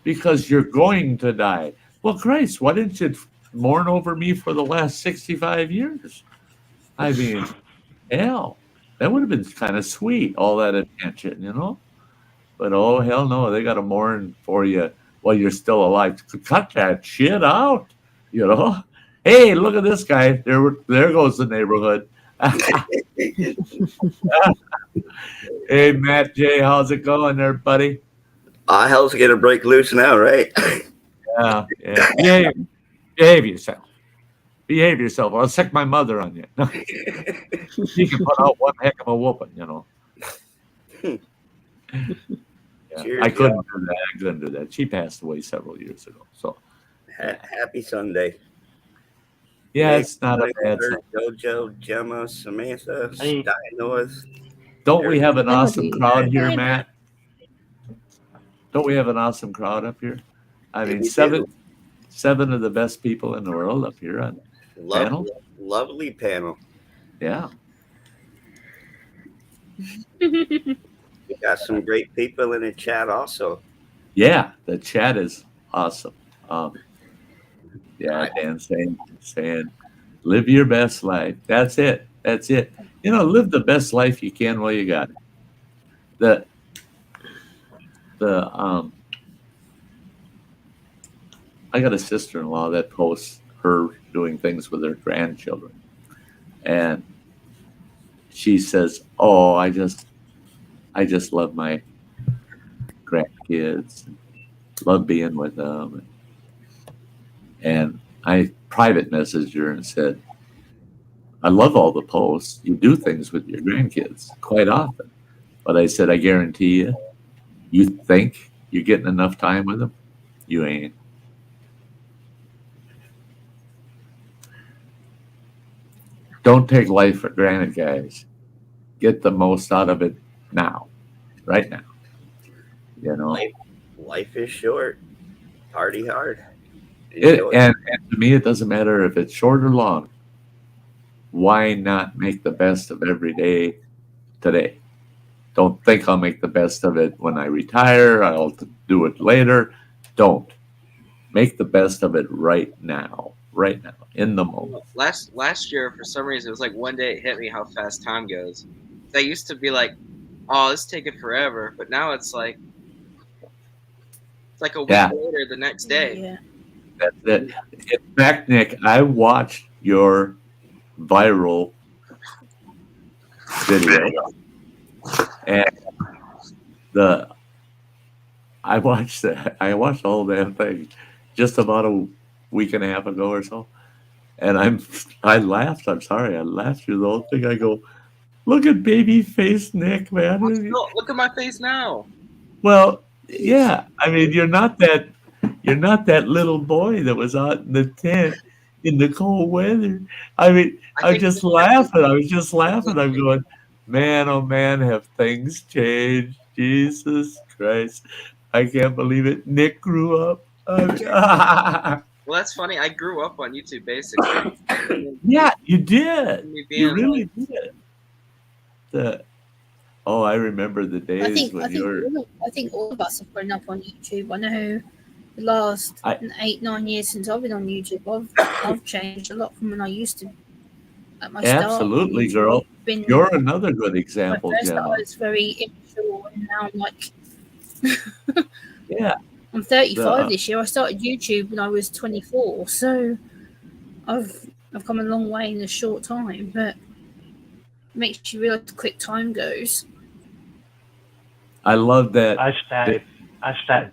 because you're going to die. Well, Christ, why didn't you mourn over me for the last 65 years? I mean, hell, that would have been kind of sweet, all that attention, you know? But oh, hell no, they got to mourn for you while you're still alive. Cut that shit out, you know? Hey, look at this guy. There goes the neighborhood. Hey, Matt J, how's it going there, buddy? Hell's gonna break loose now, right? Yeah. Behave yourself. Behave yourself. I'll sick my mother on you. She can put out one heck of a whooping, you know. Yeah, Cheers, I couldn't do that. She passed away several years ago. So happy Sunday. yeah, it's not a bad sign. Jojo, Gemma, Samantha, Sty North. Don't we have an awesome crowd here, Matt? Don't we have an awesome crowd up here? I mean, seven of the best people in the world up here on panel. Lovely panel. Yeah. We got some great people in the chat also. Yeah, the chat is awesome. Yeah, Dan saying, live your best life. That's it. You know, live the best life you can while you got it. I got a sister-in-law that posts her doing things with her grandchildren, and she says, "Oh, I just love my grandkids, love being with them." And I private messaged her and said, "I love all the posts. You do things with your grandkids quite often, but I said, I guarantee you think you're getting enough time with them? You ain't." Don't take life for granted, guys. Get the most out of it now, right now. You know, life is short. Party hard. And to me, it doesn't matter if it's short or long. Why not make the best of every day today? Don't think I'll make the best of it when I retire. I'll do it later. Don't. Make the best of it right now, in the moment. Last year, for some reason, it was like one day it hit me how fast time goes. I used to be like, "Oh, this is taking forever," but now it's like a week later, the next day. Yeah. That's it. In fact, Nick, I watched your viral video, and I watched the whole damn thing just about a week and a half ago or so, and I laughed. I'm sorry, I laughed through the whole thing. I go, "Look at baby face Nick, man! Look at my face now." Well, yeah. I mean, you're not that little boy that was out in the tent in the cold weather. I mean, I was just laughing. I'm going, man, oh man, have things changed? Jesus Christ. I can't believe it. Nick grew up. Well, that's funny. I grew up on YouTube, basically. Yeah, you did. You really did. I remember the days when you were... I think all of us have grown up on YouTube. I know the last 8-9 years since I've been on YouTube, I've changed a lot from when I used to. At my start, absolutely, girl. You're another good example. First I was very immature, and now I'm like, yeah. I'm 35 this year. I started YouTube when I was 24, so I've come a long way in a short time. But it makes you realize how quick time goes. I love that. I started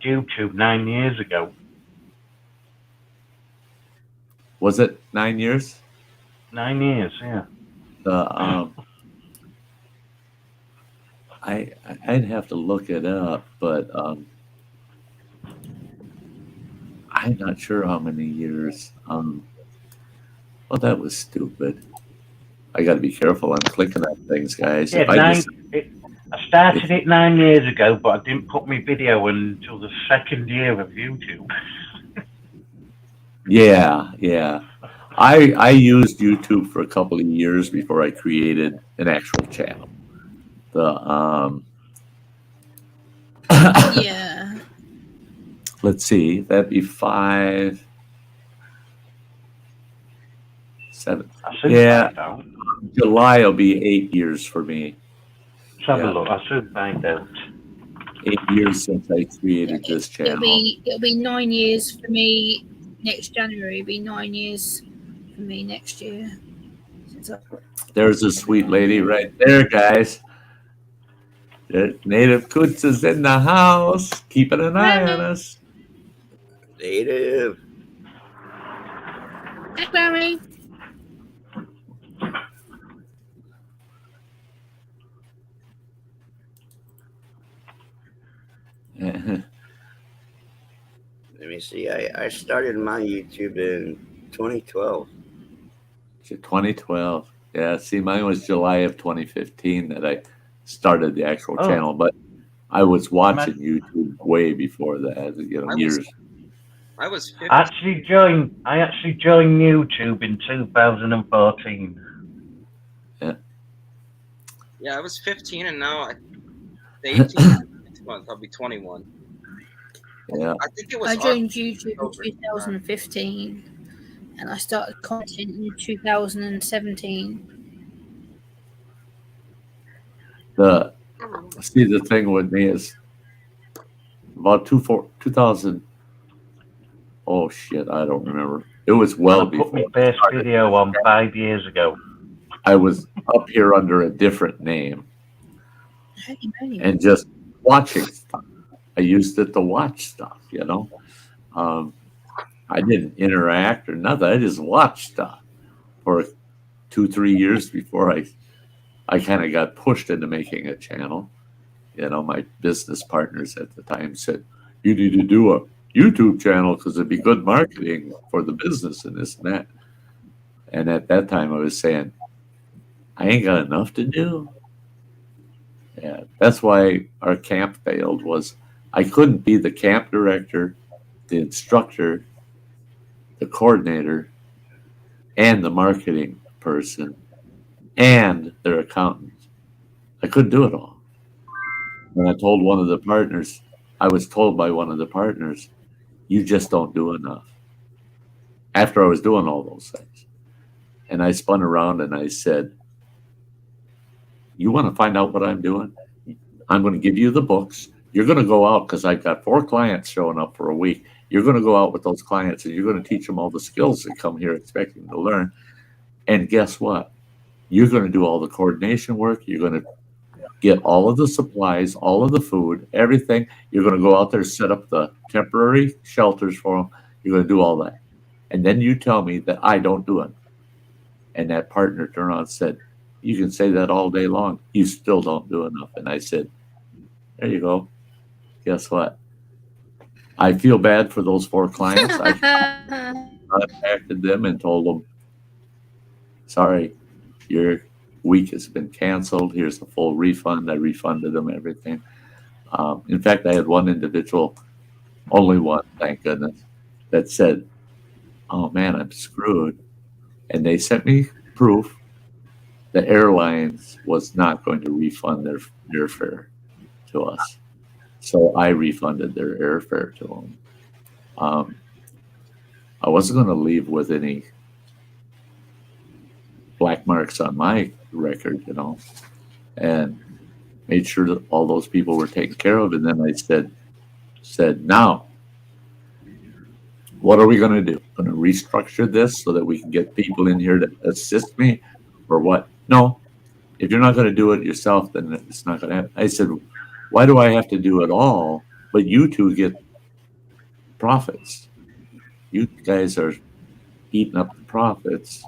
YouTube 9 years ago. Was it 9 years? 9 years, yeah. I'd have to look it up, but I'm not sure how many years. Well, that was stupid. I got to be careful. I'm clicking on things, guys. Yeah, I started it 9 years ago, but I didn't put my video until the second year of YouTube. Yeah. I used YouTube for a couple of years before I created an actual channel. Yeah. let's see, that'd be 5, 7. Yeah, July will be 8 years for me. Let's have a look. I should find out. 8 years since I created this channel. It'll be 9 years for me next January. It'll be 9 years for me next year. There's a sweet lady right there, guys. Native Coots is in the house, keeping an eye on us. Native. Hi, Grammy. Let me see. I started my YouTube in 2012. 2012. Yeah, see, mine was July of 2015 that I started the actual channel, but I was watching YouTube way before that, years. I was 50. I actually joined YouTube in 2014. Yeah, I was 15, and now 18 next month I'll be 21. Yeah. I think it was. I joined YouTube in 2015, and I started content in 2017. The thing with me is about 2000. Oh shit, I don't remember. It was well before. I put my first video on 5 years ago. I was up here under a different name and just watching stuff. I used it to watch stuff, I didn't interact or nothing. I just watched stuff for 2-3 years before I kind of got pushed into making a channel. My business partners at the time said, you need to do a YouTube channel because it'd be good marketing for the business and this and that. And at that time I was saying, I ain't got enough to do. Yeah, that's why our camp failed, was I couldn't be the camp director, the instructor, the coordinator, and the marketing person, and their accountant. I couldn't do it all. And I told one of the partners, I was told by one of the partners, you just don't do enough. After I was doing all those things. And I spun around and I said, you want to find out what I'm doing? I'm going to give you the books. You're going to go out, because I've got 4 clients showing up for a week. You're going to go out with those clients and you're going to teach them all the skills they come here expecting to learn. And guess what? You're going to do all the coordination work. You're going to get all of the supplies, all of the food, everything. You're going to go out there, set up the temporary shelters for them. You're going to do all that. And then you tell me that I don't do it. And that partner turned around and said, you can say that all day long. You still don't do enough. And I said, there you go. Guess what? I feel bad for those 4 clients. I contacted them and told them, sorry, your week has been canceled. Here's a full refund. I refunded them everything. In fact, I had one individual, only one, thank goodness, that said, oh man, I'm screwed. And they sent me proof the airlines was not going to refund their airfare to us. So I refunded their airfare to them. I wasn't going to leave with any black marks on my record, and made sure that all those people were taken care of. And then I said, now, what are we going to do? Going to restructure this so that we can get people in here to assist me, or what? No, if you're not going to do it yourself, then it's not going to happen. I said, why do I have to do it all, but you two get profits? You guys are eating up the profits.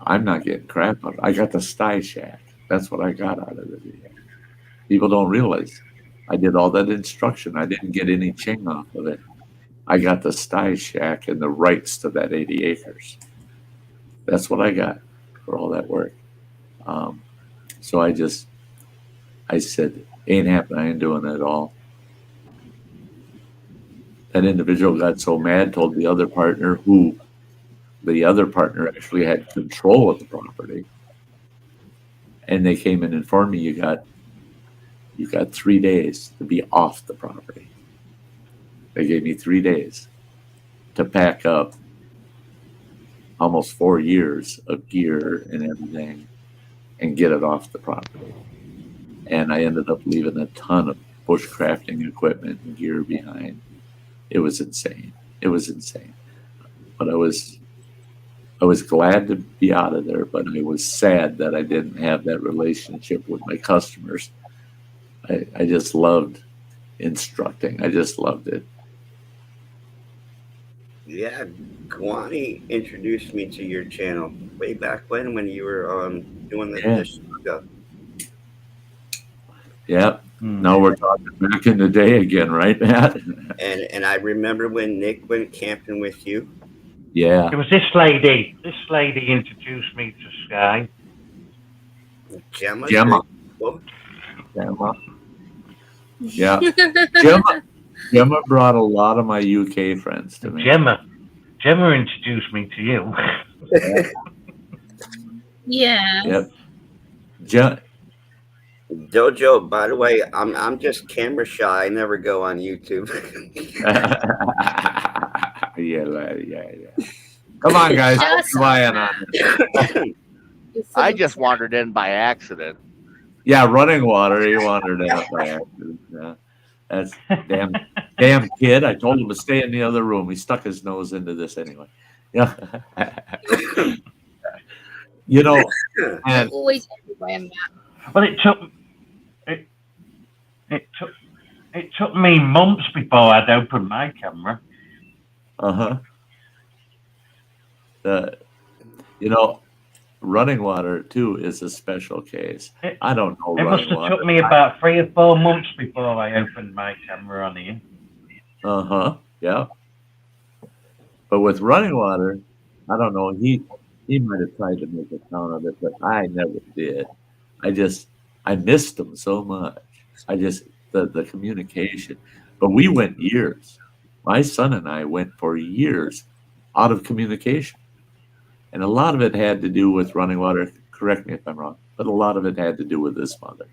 I'm not getting crap out of it. I got the Sty Shack. That's what I got out of it. People don't realize I did all that instruction. I didn't get any ching off of it. I got the Sty Shack and the rights to that 80 acres. That's what I got for all that work. So I said, ain't happening. I ain't doing it at all. That individual got so mad, told the other partner, who the other partner actually had control of the property. And they came in and informed me, you got 3 days to be off the property. They gave me 3 days to pack up almost 4 years of gear and everything and get it off the property. And I ended up leaving a ton of bushcrafting equipment and gear behind. It was insane. It was insane. But I was glad to be out of there, but I was sad that I didn't have that relationship with my customers. I just loved instructing. I just loved it. Yeah, Kwani introduced me to your channel way back when you were doing the stuff. Yep. Now we're talking back in the day again, right, Matt? And I remember when Nick went camping with you. Yeah. It was this lady. This lady introduced me to Sky. Gemma. Yeah. Gemma brought a lot of my UK friends to me. Gemma introduced me to you. Yeah. Yep. Dojo, by the way, I'm just camera shy. I never go on YouTube. Yeah. Come on, guys. I just wandered in by accident. Yeah, running water. He wandered in by accident. Yeah. That's damn kid. I told him to stay in the other room. He stuck his nose into this anyway. Yeah. You know, and Always everywhere, Matt. Well, it took me months before I'd open my camera. You know, running water too is a special case. I don't know. It must have took me about 3 or 4 months before I opened my camera on here. Yeah. But with running water, I don't know. He might have tried to make a count of it, but I never did. I missed him so much. The communication. But we went years. My son and I went for years out of communication. And a lot of it had to do with running water. Correct me if I'm wrong, but a lot of it had to do with his mother.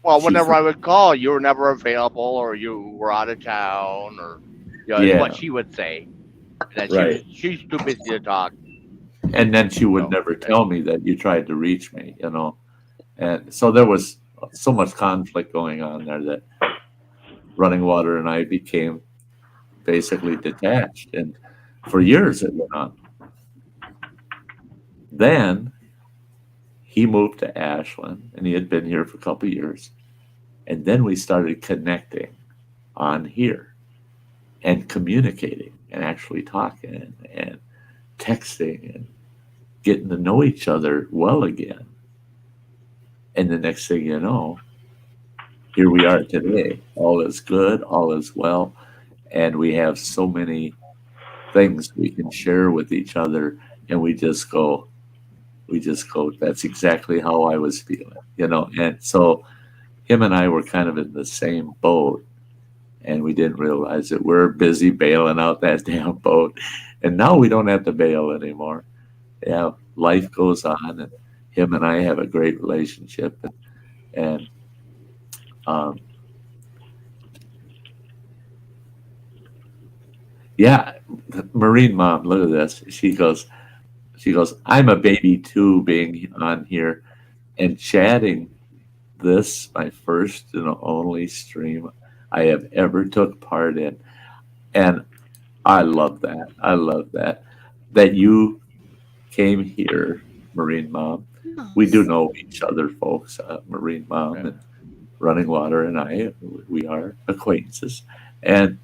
Well, whenever I would call, you were never available, or you were out of town, or what she would say. And then she's too busy to talk. And then she would never tell me that you tried to reach me, you know. And so there was so much conflict going on there that running water and I became basically detached. And for years it went on. Then he moved to Ashland, and he had been here for a couple of years. And then we started connecting on here and communicating and actually talking and texting and getting to know each other well again. And the next thing you know, here we are today. All is good, all is well, and we have so many things we can share with each other, and we just go, that's exactly how I was feeling, you know. And so him and I were kind of in the same boat, and we didn't realize it. We're busy bailing out that damn boat, and now we don't have to bail anymore. Yeah, life goes on, and him and I have a great relationship, and yeah, Marine Mom, look at this. She goes, I'm a baby too, being on here and chatting. This my first and only stream I have ever took part in, and I love that. I love that you came here, Marine Mom. We do know each other, folks. Marine Mom and Running Water and I, we are acquaintances. And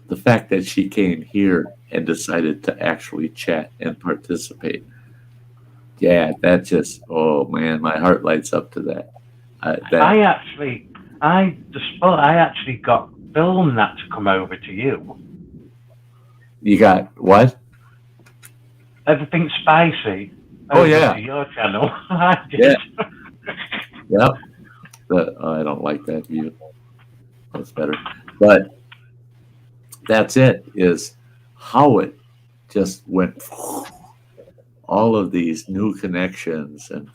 the fact that she came here and decided to actually chat and participate, yeah, that just, oh man, my heart lights up to that. I actually got film that to come over to you. You got what? Everything Spicy. Oh yeah, to your channel. Yeah. Yep. I don't like that view. That's better. But that's it. Is how it just went. All of these new connections, and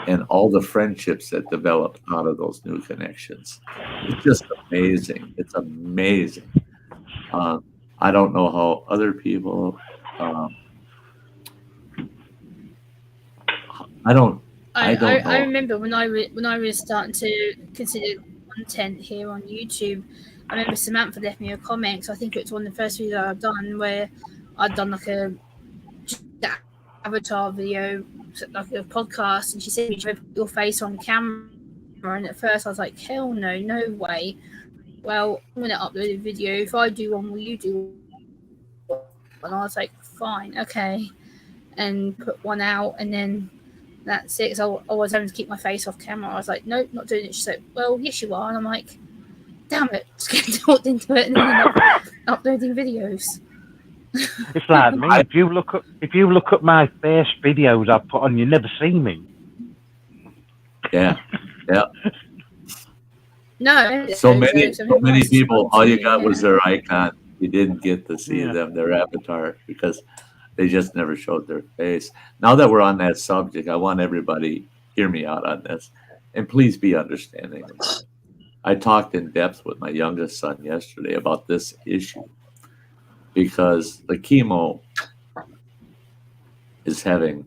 and all the friendships that develop out of those new connections. It's just amazing. It's amazing. I don't know how other people. I don't know. I remember when I was starting to consider content here on YouTube. I remember Samantha left me a comment, because I think it was one of the first videos I've done where I'd done like a avatar video, like a podcast, and she said, "You put your face on camera." And at first I was like, "Hell no, no way." Well, I'm gonna upload a video. If I do one, will you do one? And I was like, "Fine, okay," and put one out, and then that's it. So I was having to keep my face off camera. I was like, "Nope, not doing it." She's like, "Well, yes, you are," and I'm like, "Damn it!" Just getting talked into it, and then uploading videos. It's like me. If you look at my first videos I put on, you never see me. Yeah. No. So many people, all you got was their icon. You didn't get to see them, their avatar, because they just never showed their face. Now that we're on that subject, I want everybody hear me out on this, and please be understanding. I talked in depth with my youngest son yesterday about this issue, because the chemo is having,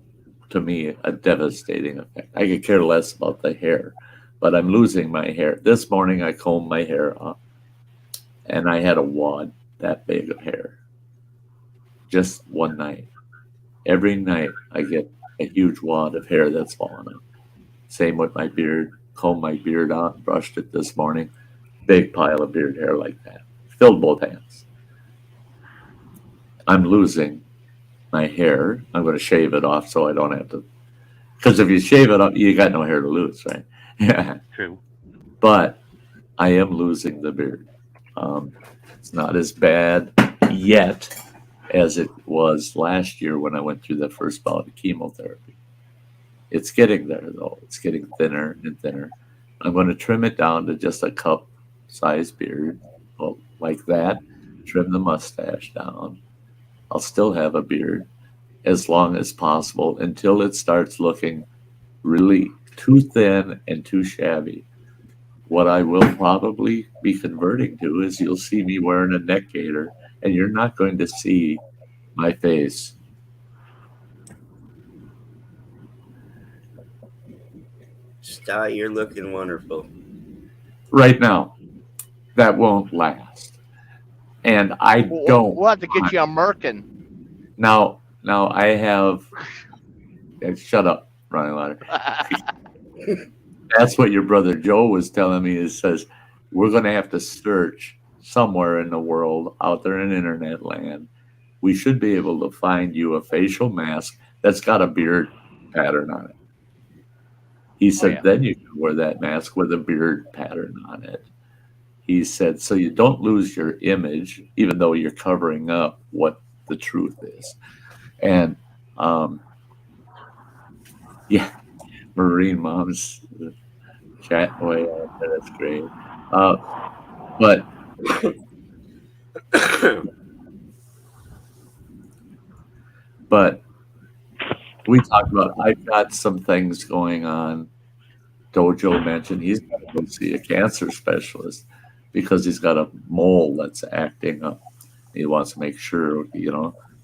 to me, a devastating effect. I could care less about the hair, but I'm losing my hair. This morning I combed my hair up, and I had a wad that big of hair. Just one night. Every night I get a huge wad of hair that's falling out. Same with my beard. Combed my beard out, brushed it this morning. Big pile of beard hair like that. Filled both hands. I'm losing my hair. I'm going to shave it off so I don't have to. Because if you shave it off, you got no hair to lose, right? Yeah. True. But I am losing the beard. It's not as bad yet as it was last year when I went through the first bout of chemotherapy. It's getting there, though. It's getting thinner and thinner. I'm going to trim it down to just a cup-sized beard, like that. Trim the mustache down. I'll still have a beard as long as possible until it starts looking really too thin and too shabby. What I will probably be converting to is you'll see me wearing a neck gaiter, and you're not going to see my face. Sty, you're looking wonderful. Right now, that won't last. And I don't. We'll have to get you a merkin. Now I have. Shut up, Ronnie Lauder. That's what your brother Joe was telling me. Is says we're going to have to search somewhere in the world, out there in internet land. We should be able to find you a facial mask that's got a beard pattern on it. He said, then you can wear that mask with a beard pattern on it. He said, so you don't lose your image, even though you're covering up what the truth is. And Marine Mom's chat away. That's great. But we talked about, I've got some things going on. Dojo mentioned he's got to go see a cancer specialist because he's got a mole that's acting up. He wants to make sure,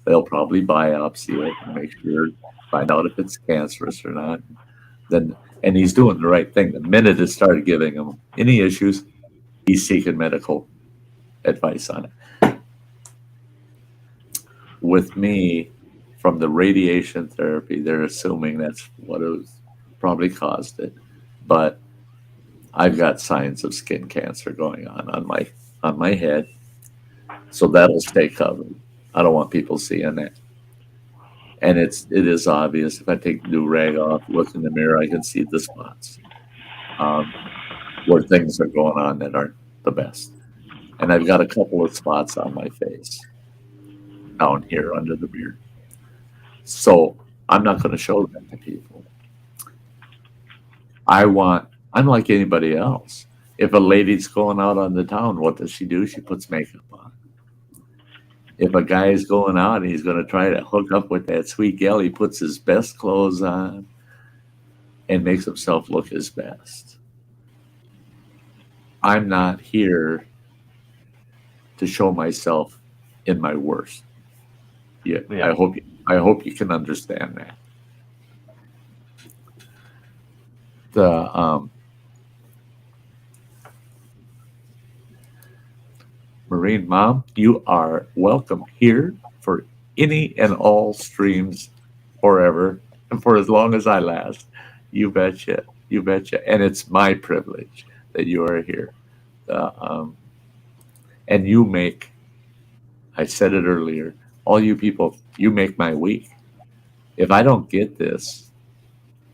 they'll probably biopsy it and make sure, find out if it's cancerous or not. And he's doing the right thing. The minute it started giving him any issues, he's seeking medical advice on it. With me, from the radiation therapy, they're assuming that's what it was, probably caused it. But I've got signs of skin cancer going on my head, so that'll stay covered. I don't want people seeing that. And it is obvious. If I take the new rag off, look in the mirror, I can see the spots where things are going on that aren't the best. And I've got a couple of spots on my face down here under the beard. So I'm not going to show that to people. I'm like anybody else. If a lady's going out on the town, what does she do? She puts makeup on. If a guy is going out and he's going to try to hook up with that sweet gal, he puts his best clothes on. and makes himself look his best. I'm not here to show myself in my worst. Yeah. I hope you can understand that. The Marine Mom, you are welcome here for any and all streams forever and for as long as I last. You betcha. You betcha. And it's my privilege that you are here. And you make, I said it earlier, all you people, you make my week. If I don't get this,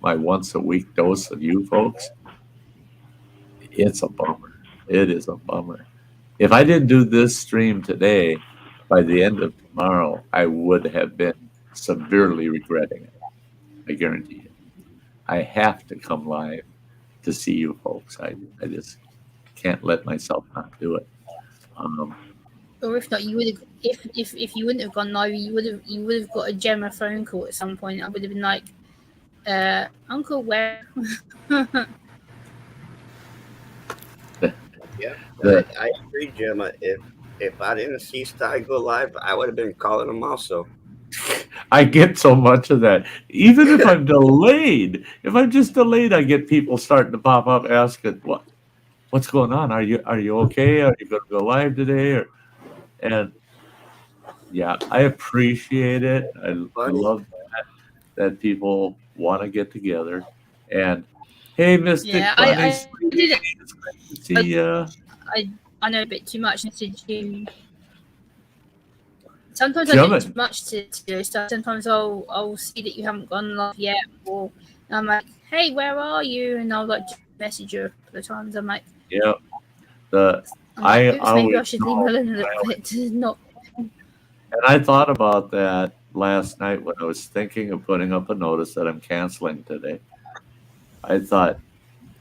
my once a week dose of you folks, it's a bummer. It is a bummer. If I didn't do this stream today, by the end of tomorrow, I would have been severely regretting it. I guarantee you. I have to come live to see you folks. I just can't let myself not do it. Or if not, you would have. If you wouldn't have gone live, you would have got a Gemma phone call at some point. I would have been like, Uncle, where? Yeah, I agree, Gemma. If I didn't see Sty go live, I would have been calling him also. I get so much of that. Even if I'm delayed, if I'm just delayed, I get people starting to pop up asking, what's going on? Are you okay? Are you going to go live today? And yeah, I appreciate it. I love that people want to get together. And hey, Mystic Bunny, it's great to see ya. I know a bit too much to Jim. Sometimes I do too much to do stuff. Sometimes I'll see that you haven't gone live yet, or I'm like, hey, where are you? And I'll like message you a couple of times. I'm like, yeah. Maybe I should leave alone a little bit to not. And I thought about that last night when I was thinking of putting up a notice that I'm canceling today. I thought,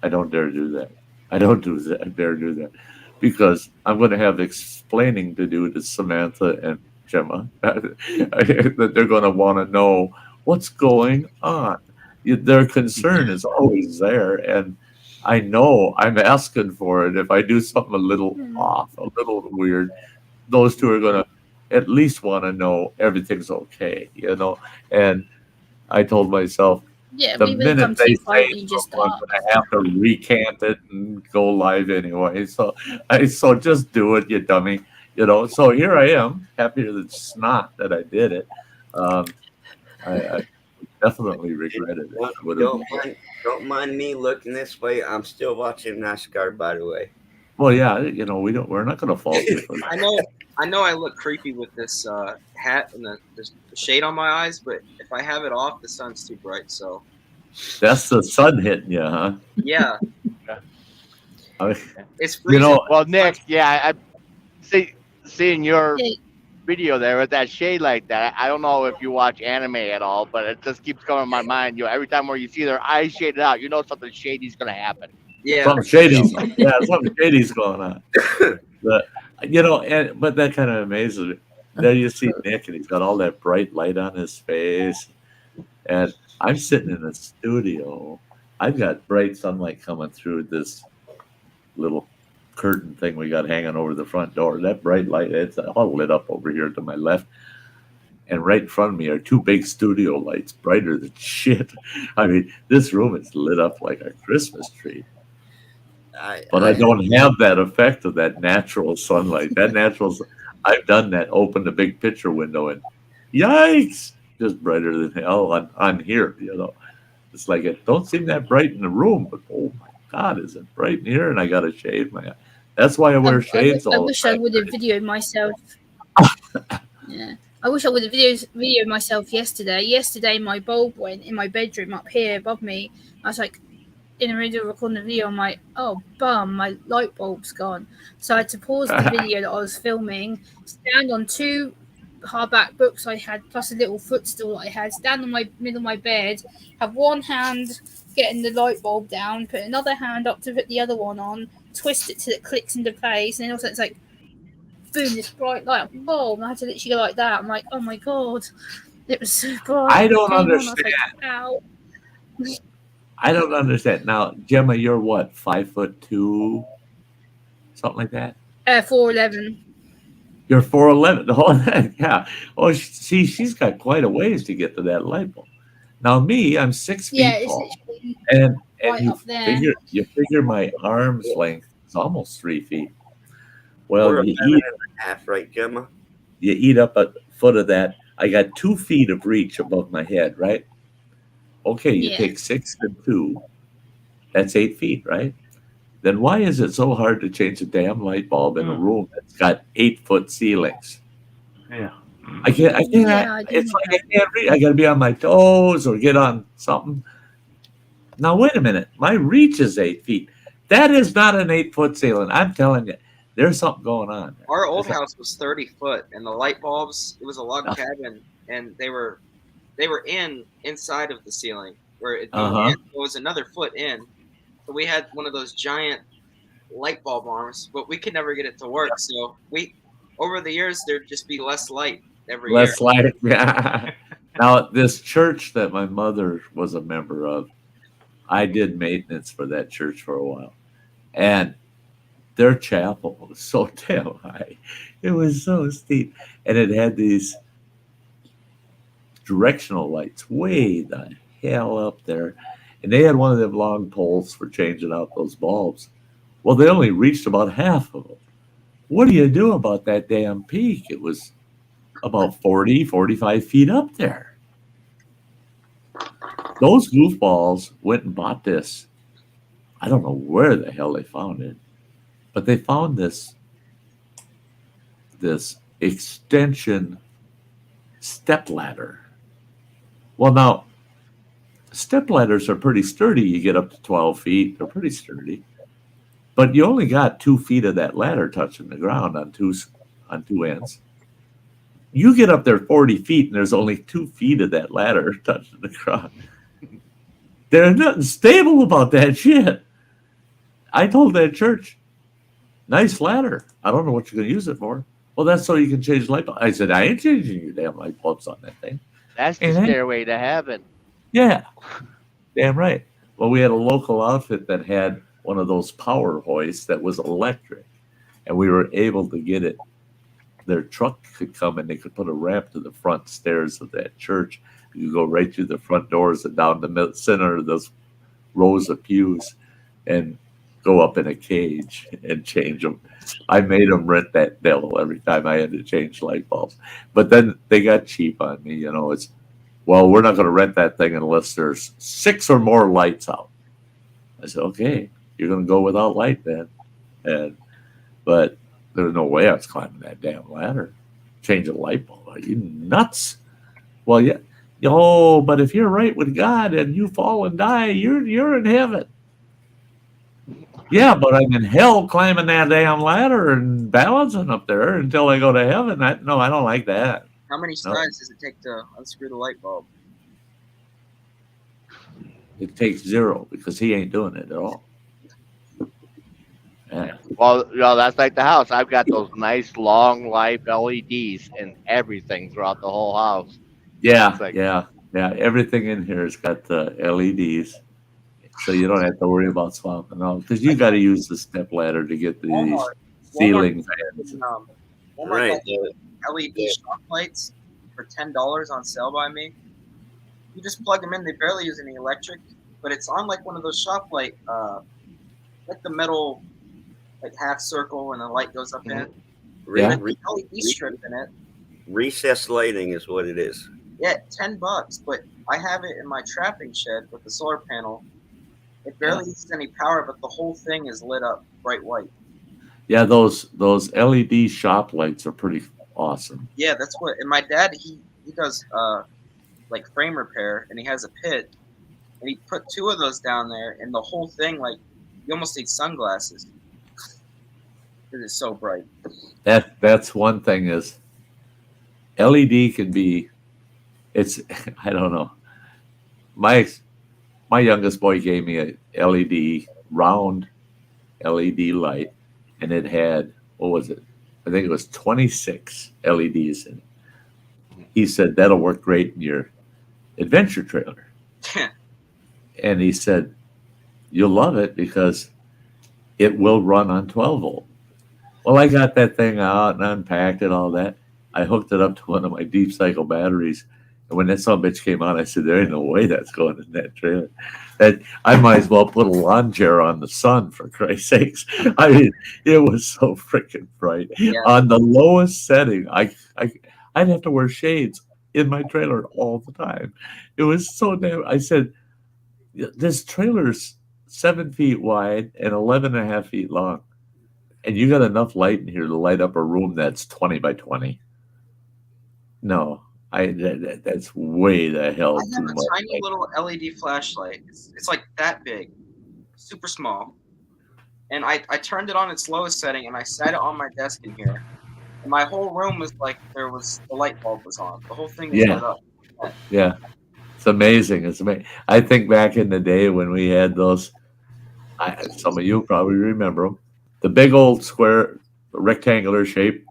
I don't dare do that. I don't dare do that. Because I'm going to have explaining to do to Samantha and Gemma. That they're going to want to know what's going on. Their concern is always there. And I know I'm asking for it. If I do something a little off, a little weird, those two are going to at least want to know everything's okay, And I told myself, the minute they say someone, I have to recant it and go live anyway. So just do it, you dummy. So here I am, happy that it's not that I did it. I definitely regretted it. Don't mind me looking this way. I'm still watching NASCAR, by the way. Well, yeah, we're not going to fault you for that. I know I look creepy with this hat and the shade on my eyes, but if I have it off, the sun's too bright. So that's the sun hitting you, huh? Yeah. It's freezing. Well, Nick, I seeing your video there with that shade like that. I don't know if you watch anime at all, but it just keeps coming in my mind. Every time where you see their eyes shaded out, something shady's going to happen. Yeah, something shady's going on. But but that kind of amazes me. There you see Nick, and he's got all that bright light on his face, and I'm sitting in the studio. I've got bright sunlight coming through this little curtain thing we got hanging over the front door. That bright light, it's all lit up over here to my left, and right in front of me are two big studio lights, brighter than shit. I mean, this room is lit up like a Christmas tree. But I don't have that effect of that natural sunlight. I've done that, opened the big picture window, and yikes, just brighter than hell on here, It's like it don't seem that bright in the room, but oh my God, is it bright in here? And I got to shade my eye. That's why I wear shades all the time. I wish I would have videoed myself. Yeah. I wish I would have videoed myself yesterday. Yesterday, my bulb went in my bedroom up here above me. I was like, in the middle of recording the video, I'm like, oh, bum, my light bulb's gone. So I had to pause the video that I was filming, stand on two hardback books I had, plus a little footstool that I had, stand on my middle of my bed, have one hand getting the light bulb down, put another hand up to put the other one on, twist it till it clicks into place, and then also it's like, boom, this bright light, whoa, and I had to literally go like that. I'm like, oh my God, it was so bright. I don't understand. Ow. I don't understand. Now, Gemma, you're what, 5'2", something like that? 4'11". You're 4'11". Oh, yeah. Oh, see, she's got quite a ways to get to that light bulb. Now, me, I'm 6 feet Yeah, it's tall, literally and right you up there. figure my arm's length is almost 3 feet. We're Well, 11.5, right, Gemma? you eat up a foot of that. I got 2 feet of reach above my head, right? Okay, you Yeah. take 6 and 2. That's 8 feet, right? Then why is it so hard to change a damn light bulb in a room that's got 8-foot ceilings? Yeah. I can't. Yeah, It's like I can't read. I got to be on my toes or get on something. Now wait a minute. My reach is 8 feet. That is not an 8-foot ceiling. I'm telling you, there's something going on. Our old house was 30 foot, and the light bulbs. It was a log cabin, and they were inside of the ceiling where it was another foot in. So we had one of those giant light bulb arms, but we could never get it to work. So over the years, there'd just be less light every year. Less light. Yeah. Now, this church that my mother was a member of, I did maintenance for that church for a while. And their chapel was so damn high. It was so steep. And it had these directional lights way the hell up there. And they had one of them long poles for changing out those bulbs. Well, they only reached about half of them. What do you do about that damn peak? It was about 40, 45 feet up there. Those goofballs went and bought this. I don't know where the hell they found it, but they found this extension step ladder. Well, now, step ladders are pretty sturdy. You get up to 12 feet. They're pretty sturdy. But you only got 2 feet of that ladder touching the ground on two ends. You get up there 40 feet, and there's only 2 feet of that ladder touching the ground. There's nothing stable about that shit. I told that church, nice ladder. I don't know what you're going to use it for. Well, that's so you can change light bulbs. I said, I ain't changing your damn light bulbs on that thing. That's the stairway to heaven. Yeah, damn right. Well, we had a local outfit that had one of those power hoists that was electric, and we were able to get it. Their truck could come and they could put a ramp to the front stairs of that church. You could go right through the front doors and down the center of those rows of pews and go up in a cage and change them. I made them rent that bill every time I had to change light bulbs. But then they got cheap on me. You know, it's, well, we're not going to rent that thing unless there's 6 or more lights out. I said, okay, you're going to go without light then. But there's no way I was climbing that damn ladder. Change a light bulb. Are you nuts? Well, yeah. Oh, but if you're right with God and you fall and die, you're in heaven. Yeah, but I'm in hell climbing that damn ladder and balancing up there until I go to heaven. No, I don't like that. How many strides does it take to unscrew the light bulb? It takes 0 because he ain't doing it at all. Yeah. Well, you know, that's like the house. I've got those nice long life LEDs and everything throughout the whole house. Yeah, yeah. Everything in here has got the LEDs, so you don't have to worry about swapping out because you got to use the step ladder to get these ceiling fans. Walmart got LED shop lights for $10 on sale by me. You just plug them in; they barely use any electric, but it's on like one of those shop light, like the metal, like half circle, and the light goes up in it. LED strip in it. Recessed lighting is what it is. Yeah, $10, but I have it in my trapping shed with the solar panel. It barely uses any power, but the whole thing is lit up bright white. Yeah, those LED shop lights are pretty awesome. Yeah, that's what. And my dad, he does like frame repair, and he has a pit, and he put 2 of those down there, and the whole thing, like, you almost need sunglasses. It is so bright. That's one thing is LED can be. It's, I don't know. My youngest boy gave me a LED, round LED light, and it had, what was it? I think it was 26 LEDs in it. He said, that'll work great in your adventure trailer. And he said, you'll love it because it will run on 12 volt. Well, I got that thing out and unpacked it, all that. I hooked it up to one of my deep cycle batteries. And when that son of a bitch came out, I said, there ain't no way that's going in that trailer. That I might as well put a lawn chair on the sun, for Christ's sakes. I mean, it was so freaking bright. Yeah. On the lowest setting, I'd have to wear shades in my trailer all the time. It was so damn. I said, this trailer's 7 feet wide and 11.5 feet long. And you got enough light in here to light up a room that's 20 by 20. No, that's way the hell I too have much. a tiny little LED flashlight. It's like that big, super small. And I turned it on its lowest setting and I set it on my desk in here. And my whole room was like the light bulb was on. The whole thing was lit up. Yeah. It's amazing. It's amazing. I think back in the day when we had those, some of you probably remember them, the big old square, rectangular shape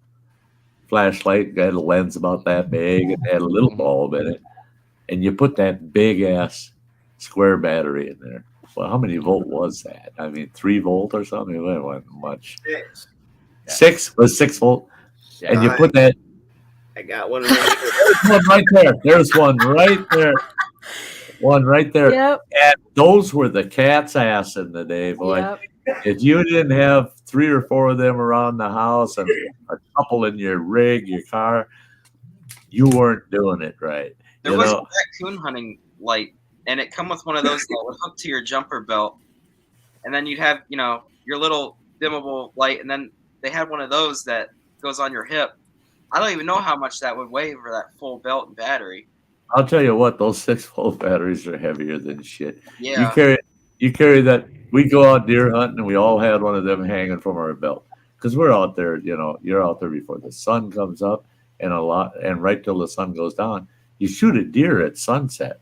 flashlight, had a lens about that big and had a little bulb in it. And you put that big ass square battery in there. Well, how many volt was that? I mean, 3 volt or something? It wasn't much. 6. 6 was 6 volt. Yeah, And you put that. I got one right here. There's one right there. There's one right there. One right there. Yep. And those were the cat's ass in the day, boy. Yep. If you didn't have 3 or 4 of them around the house and a couple in your rig, your car, you weren't doing it right. There was a raccoon hunting light, and it come with one of those that would hook to your jumper belt, and then you'd have your little dimmable light, and then they had one of those that goes on your hip. I don't even know how much that would weigh for that full belt and battery. I'll tell you what, those 6 volt batteries are heavier than shit. Yeah. You carry that. We go out deer hunting, and we all had one of them hanging from our belt because we're out there. You're out there before the sun comes up, and right till the sun goes down. You shoot a deer at sunset,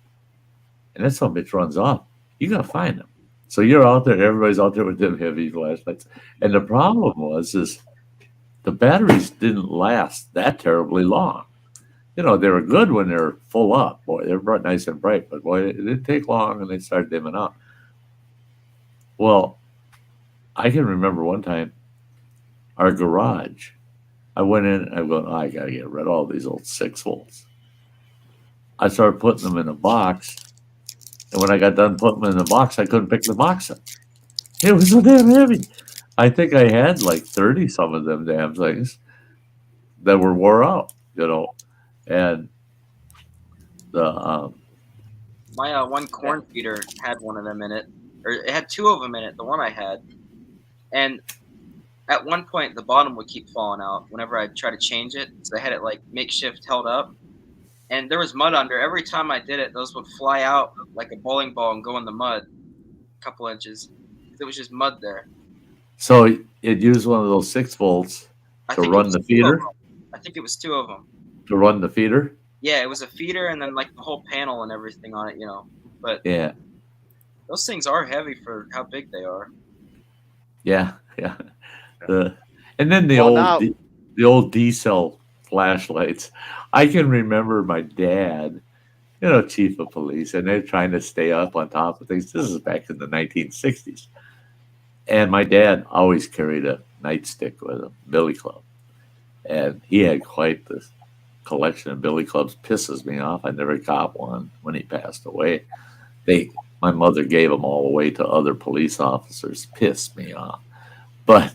and that son of a bitch runs off. You gotta find them. So you're out there. Everybody's out there with them heavy flashlights, and the problem is the batteries didn't last that terribly long. They were good when they were full up. Boy, they were nice and bright, but boy, it didn't take long, and they started dimming out. Well, I can remember one time, our garage, I went in, I'm going, I got to get rid of all these old 6 volts. I started putting them in a box, and when I got done putting them in the box, I couldn't pick the box up. It was so damn heavy. I think I had like 30 some of them damn things that were wore out, and the my one corn feeder had one of them in it, or it had 2 of them in it. The one I had, and at one point the bottom would keep falling out whenever I try to change it. So I had it like makeshift held up, and there was mud under. Every time I did it, those would fly out like a bowling ball and go in the mud, a couple inches. It was just mud there. So it used one of those 6 volts to run the feeder. I think it was 2 of them. To run the feeder. Yeah, it was a feeder and then like the whole panel and everything on it, But yeah, those things are heavy for how big they are. Yeah. And then the old D-cell flashlights. I can remember my dad, chief of police, and they're trying to stay up on top of things. This is back in the 1960s. And my dad always carried a nightstick with him, billy club. And he had quite this collection of billy clubs. Pisses me off. I never got one when he passed away. My mother gave them all away to other police officers. Pissed me off. But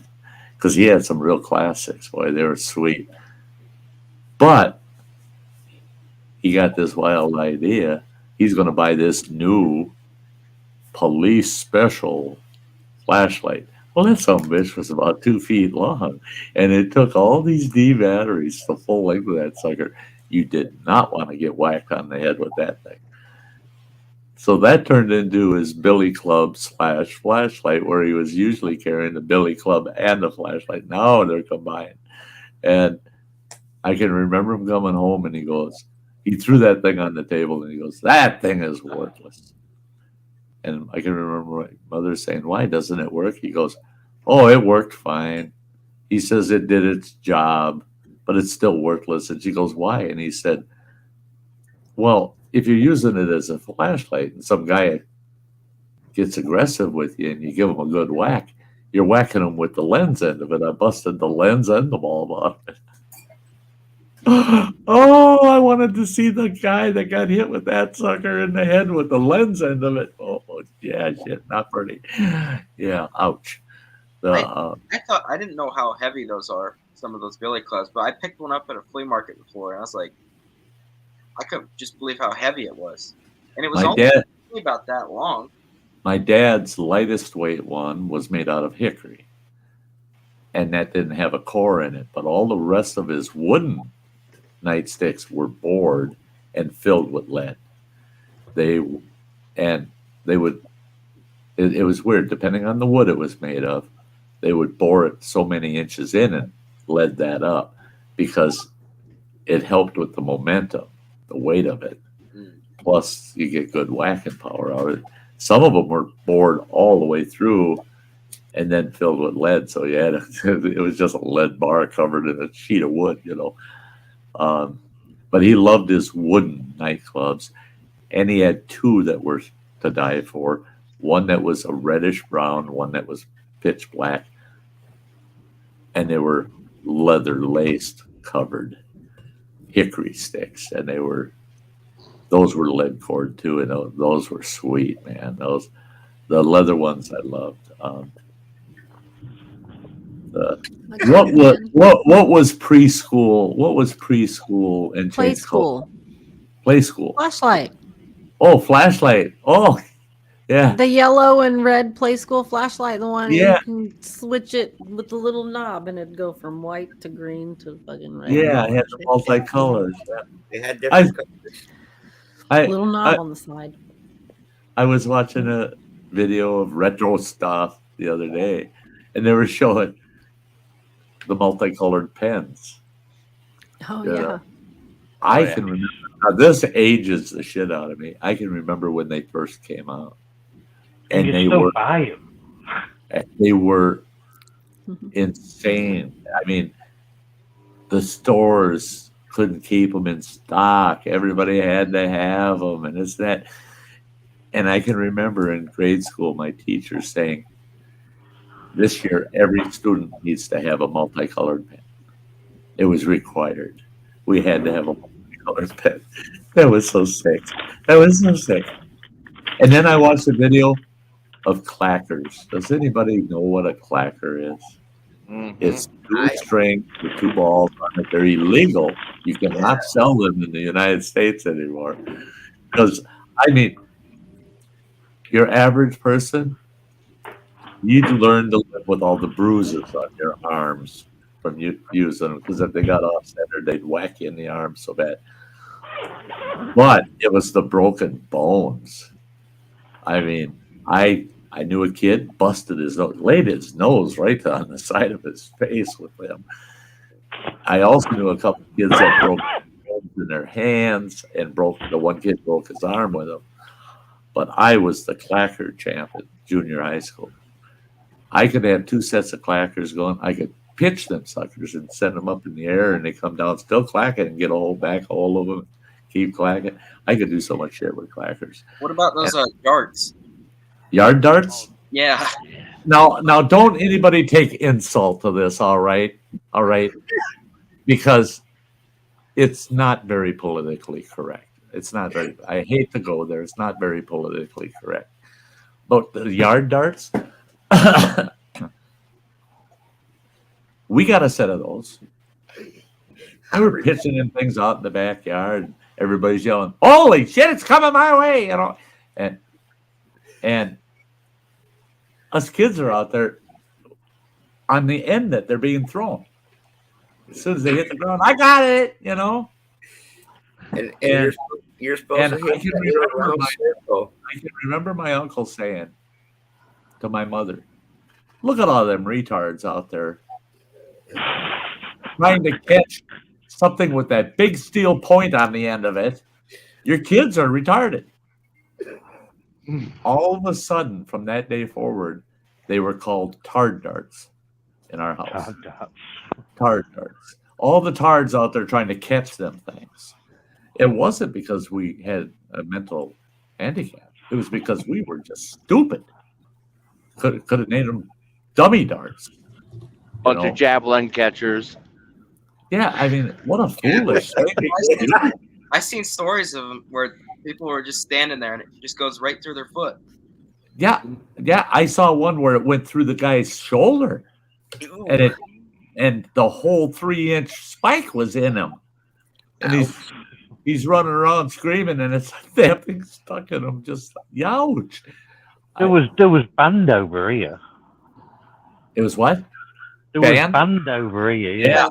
because he had some real classics, boy, they were sweet. But he got this wild idea. He's going to buy this new police special flashlight. Well, that son of a bitch was about 2 feet long, and it took all these D batteries, the full length of that sucker. You did not want to get whacked on the head with that thing. So that turned into his billy club / flashlight, where he was usually carrying the billy club and the flashlight. Now they're combined. And I can remember him coming home, and he threw that thing on the table, and he goes, that thing is worthless. And I can remember my mother saying, why doesn't it work? He goes, oh, it worked fine. He says it did its job, but it's still worthless. And she goes, why? And he said, well, if you're using it as a flashlight and some guy gets aggressive with you and you give them a good whack, you're whacking them with the lens end of it. I busted the lens and the ball on it. Oh, I wanted to see the guy that got hit with that sucker in the head with the lens end of it. Oh, yeah, shit, not pretty. Yeah, ouch. I thought I didn't know how heavy those are, some of those billy clubs, but I picked one up at a flea market before, and I was like, I couldn't just believe how heavy it was, and it was only about that long. My dad's lightest weight one was made out of hickory, and that didn't have a core in it, but all the rest of his wooden nightsticks were bored and filled with lead. It was weird, depending on the wood it was made of, they would bore it so many inches in and lead that up because it helped with the momentum, the weight of it. Plus you get good whacking power out of it. Some of them were bored all the way through and then filled with lead, so it was just a lead bar covered in a sheet of wood, but he loved his wooden nightclubs, and he had two that were to die for. One that was a reddish brown, one that was pitch black, and they were leather laced covered hickory sticks, and those were lead cord too, and those were sweet, man. The leather ones I loved. What was preschool? What was preschool and play school? Play school. Flashlight. Oh, flashlight. Oh, yeah. The yellow and red play school flashlight, the one you can switch it with the little knob and it'd go from white to green to fucking red. Yeah, it had the multicolors. Yeah. They had different colors. Little knob on the side. I was watching a video of retro stuff the other day, and they were showing the multicolored pens. Oh, yeah. I can remember. Now, this ages the shit out of me. I can remember when they first came out. And you still buy them. They were insane. I mean, the stores couldn't keep them in stock. Everybody had to have them, and it's that. And I can remember in grade school, my teacher saying, this year, every student needs to have a multicolored pen. It was required. We had to have a multicolored pen. That was so sick. And then I watched a video of clackers. Does anybody know what a clacker is? Mm-hmm. It's two strings with two balls on it. They're illegal. You cannot sell them in the United States anymore. Because, I mean, your average person, you'd learn to live with all the bruises on your arms from using them, because if they got off center, they'd whack you in the arm so bad. But it was the broken bones. I mean, I knew a kid busted his nose, laid his nose right on the side of his face with them. I also knew a couple of kids that broke bones in their hands, and the one kid broke his arm with them. But I was the clacker champ at junior high school. I could have two sets of clackers going. I could pitch them suckers and send them up in the air, and they come down still clacking and get a whole of them, keep clacking. I could do so much shit with clackers. What about those darts? Yard darts? Yeah. Now, don't anybody take insult to this, all right? Because it's not very politically correct. It's not very. I hate to go there. It's not very politically correct. But the yard darts, we got a set of those. We were pitching in things out in the backyard. Everybody's yelling, "Holy shit! It's coming my way!" and us kids are out there on the end that they're being thrown. As soon as they hit the ground, I got it. And you're supposed to hit. I can remember my uncle saying to my mother, "Look at all them retards out there trying to catch something with that big steel point on the end of it. Your kids are retarded." All of a sudden, from that day forward, they were called tard darts in our house. Tard darts. All the tards out there trying to catch them things. It wasn't because we had a mental handicap. It was because we were just stupid. Could have named them dummy darts. Bunch of javelin catchers. Yeah, I mean, what a foolish thing. I've seen stories of them where people were just standing there and it just goes right through their foot. Yeah, I saw one where it went through the guy's shoulder, and the whole 3-inch spike was in him, and he's running around screaming, and it's that thing stuck in him. Just youch. There was band over here. It was what? There was band over here. Yeah.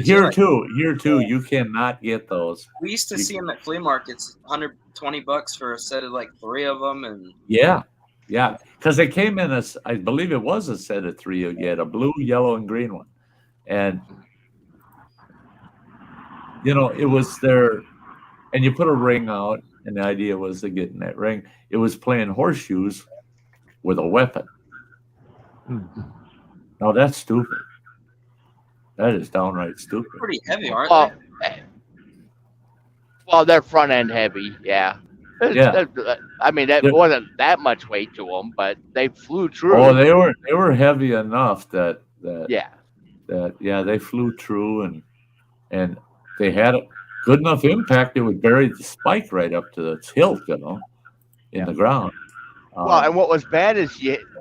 Here too. You cannot get those. We used to see them at flea markets, $120 for a set of like 3 of them, and yeah, because they came in I believe it was a set of 3. You had a blue, yellow, and green one, and it was there, and you put a ring out, and the idea was to get in that ring. It was playing horseshoes with a weapon. Now that's stupid. That is downright stupid. Pretty heavy, aren't they? Well, they're front end heavy, yeah. Yeah. I mean, that wasn't that much weight to them, but they flew true. Oh, they were heavy enough that they flew true, and they had a good enough impact. It would bury the spike right up to its hilt, in the ground. Well, and what was bad is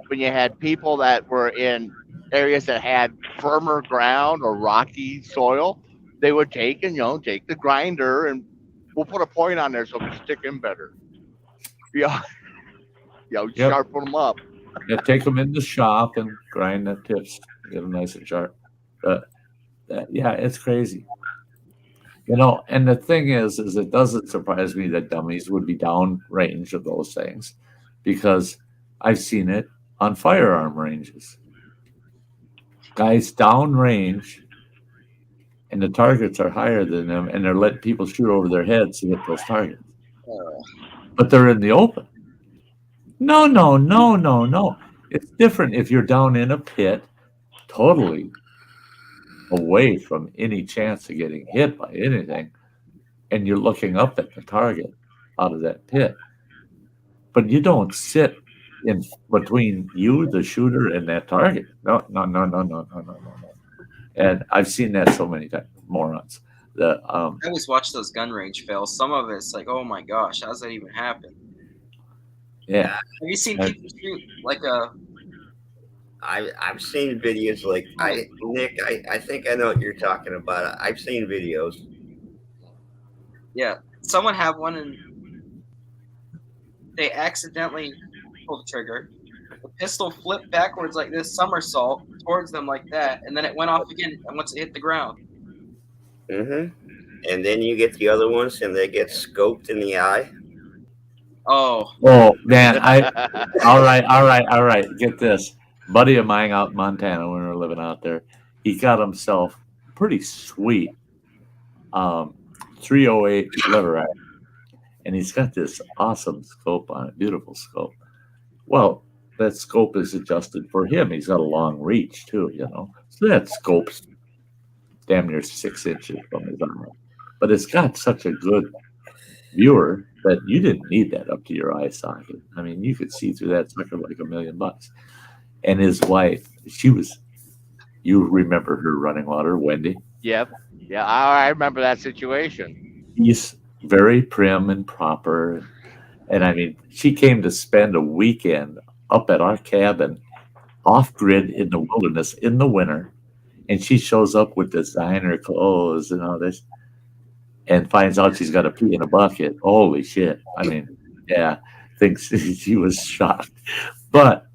when you had people that were in areas that had firmer ground or rocky soil, they would take the grinder and we'll put a point on there so we stick in better. Sharpen them up. Yeah, take them in the shop and grind the tips, get them nice and sharp. It's crazy. And the thing is it doesn't surprise me that dummies would be downrange of those things, because I've seen it on firearm ranges. Guys downrange, and the targets are higher than them, and they're letting people shoot over their heads to hit those targets. But they're in the open. No. It's different if you're down in a pit, totally away from any chance of getting hit by anything, and you're looking up at the target out of that pit. But you don't sit in between you, the shooter, and that target. No. And I've seen that so many times. Morons. I always watch those gun range fails. Some of it's like, oh my gosh, how does that even happen? Yeah. Have you seen people shoot like a? I've seen videos like Nick. I think I know what you're talking about. I've seen videos. Yeah, someone had one and they accidentally pulled the trigger. The pistol flipped backwards like this, somersault towards them like that, and then it went off again. And once it hit the ground. And then you get the other ones, and they get scoped in the eye. Oh man! All right. Get this. Buddy of mine out in Montana, when we were living out there, he got himself pretty sweet 308 lever action, and he's got this awesome scope on it, beautiful scope. Well, that scope is adjusted for him. He's got a long reach too, So that scope's damn near 6 inches from his arm, but it's got such a good viewer that you didn't need that up to your eye socket. I mean, you could see through that sucker like $1 million. And his wife, you remember her running water, Wendy? Yep. Yeah, I remember that situation. He's very prim and proper. And I mean, she came to spend a weekend up at our cabin, off-grid in the wilderness in the winter. And she shows up with designer clothes and all this, and finds out she's got to pee in a bucket. Holy shit. I mean, yeah, thinks she was shocked. But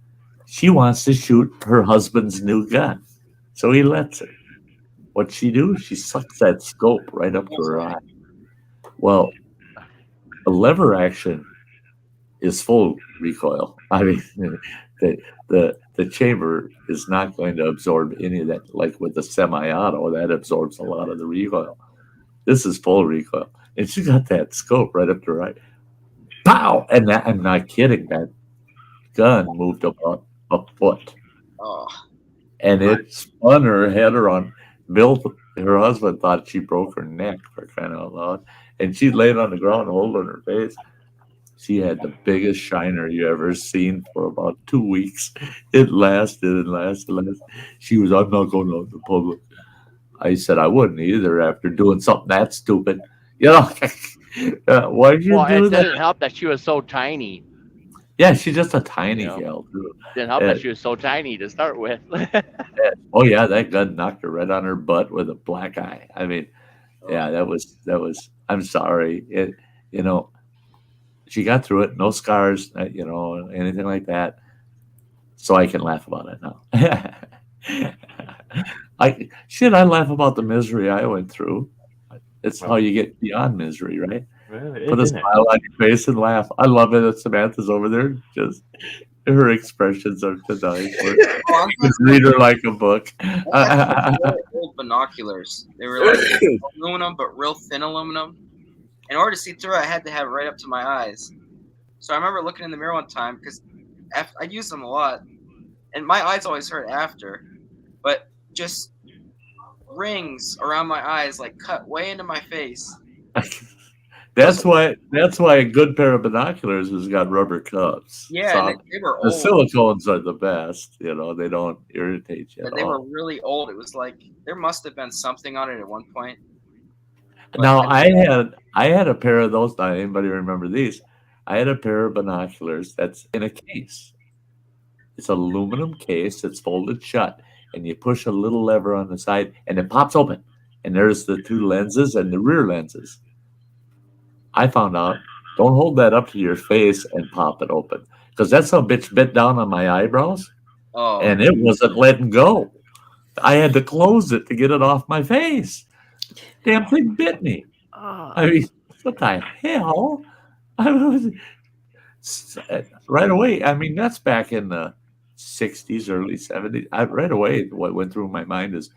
she wants to shoot her husband's new gun. So he lets her. What'd she do? She sucks that scope right up to her eye. Well, the lever action is full recoil. I mean, the chamber is not going to absorb any of that. Like with the semi-auto, that absorbs a lot of the recoil. This is full recoil. And she got that scope right up to her eye. Pow! And that, I'm not kidding, that gun moved about a foot. Oh. And it spun her head around. Her husband thought she broke her neck, for crying out loud. And she laid on the ground holding her face. She had the biggest shiner you ever seen for about 2 weeks. It lasted and lasted and lasted. She was, I'm not going out in the public. I said I wouldn't either after doing something that stupid. You know, why did you Well, do it that? didn't help that she was so tiny. Yeah, she's just a tiny You know, gal. Too. didn't help that she was so tiny to start with. Oh yeah, that gun knocked her right on her butt with a black eye. I mean, yeah, that was. I'm sorry. You know, she got through it. No scars. You know, anything like that. So I can laugh about it now. I laugh about the misery I went through. It's how you get beyond misery, right? Put a smile on your face and laugh. I love it that Samantha's over there. Just her expressions are to die for. You can read her like a book. Old binoculars. They were like aluminum, but real thin aluminum. In order to see through it, I had to have it right up to my eyes. So I remember looking in the mirror one time because I used them a lot, and my eyes always hurt after. But just rings around my eyes, like cut way into my face. That's why a good pair of binoculars has got rubber cups. Yeah, they were the old. silicones are the best. You know, they don't irritate you. But they were really old. It was like there must have been something on it at one point. But now I had a pair of those. Now, anybody remember these? I had a pair of binoculars that's in a case. It's an aluminum case that's folded shut, and you push a little lever on the side, and it pops open. And there's the two lenses and the rear lenses. I found out, don't hold that up to your face and pop it open, because that son of a bitch bit down on my eyebrows, and it wasn't letting go. I had to close it to get it off my face. Damn thing bit me. I mean, what the hell? I was right away. I mean, that's back in the 60s, early 70s. Right away, what went through my mind is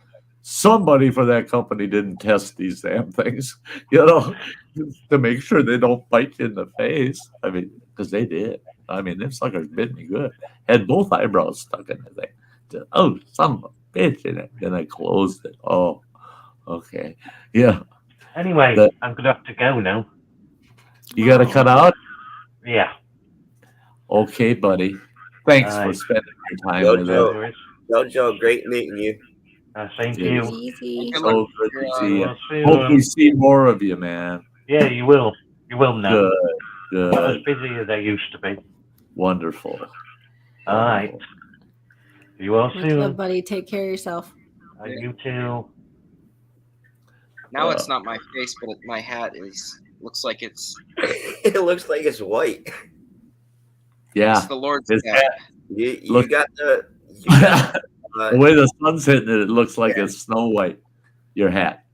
somebody for that company didn't test these damn things, you know, to make sure they don't bite you in the face. I mean, because they did. I mean, them suckers bit me good. Had both eyebrows stuck in the thing. Oh, son of a bitch in it. Then I closed it. Oh, okay. Yeah. Anyway, I'm going to have to go now. You got to cut out? Yeah. Okay, buddy. Thanks for spending your time with us. Jojo, great meeting you. Thank you. So good to see you. Hope we see more of you, man. Yeah, you will. You will now. Good. Not as busy as I used to be. Wonderful. All right. See you all soon. Love, buddy. Take care of yourself. You too. Now it's not my face, but my hat looks like it's. It looks like it's white. Yeah. It's the Lord's hat. You got the. The way the sun's hitting it, it looks like it's Snow White. Your hat.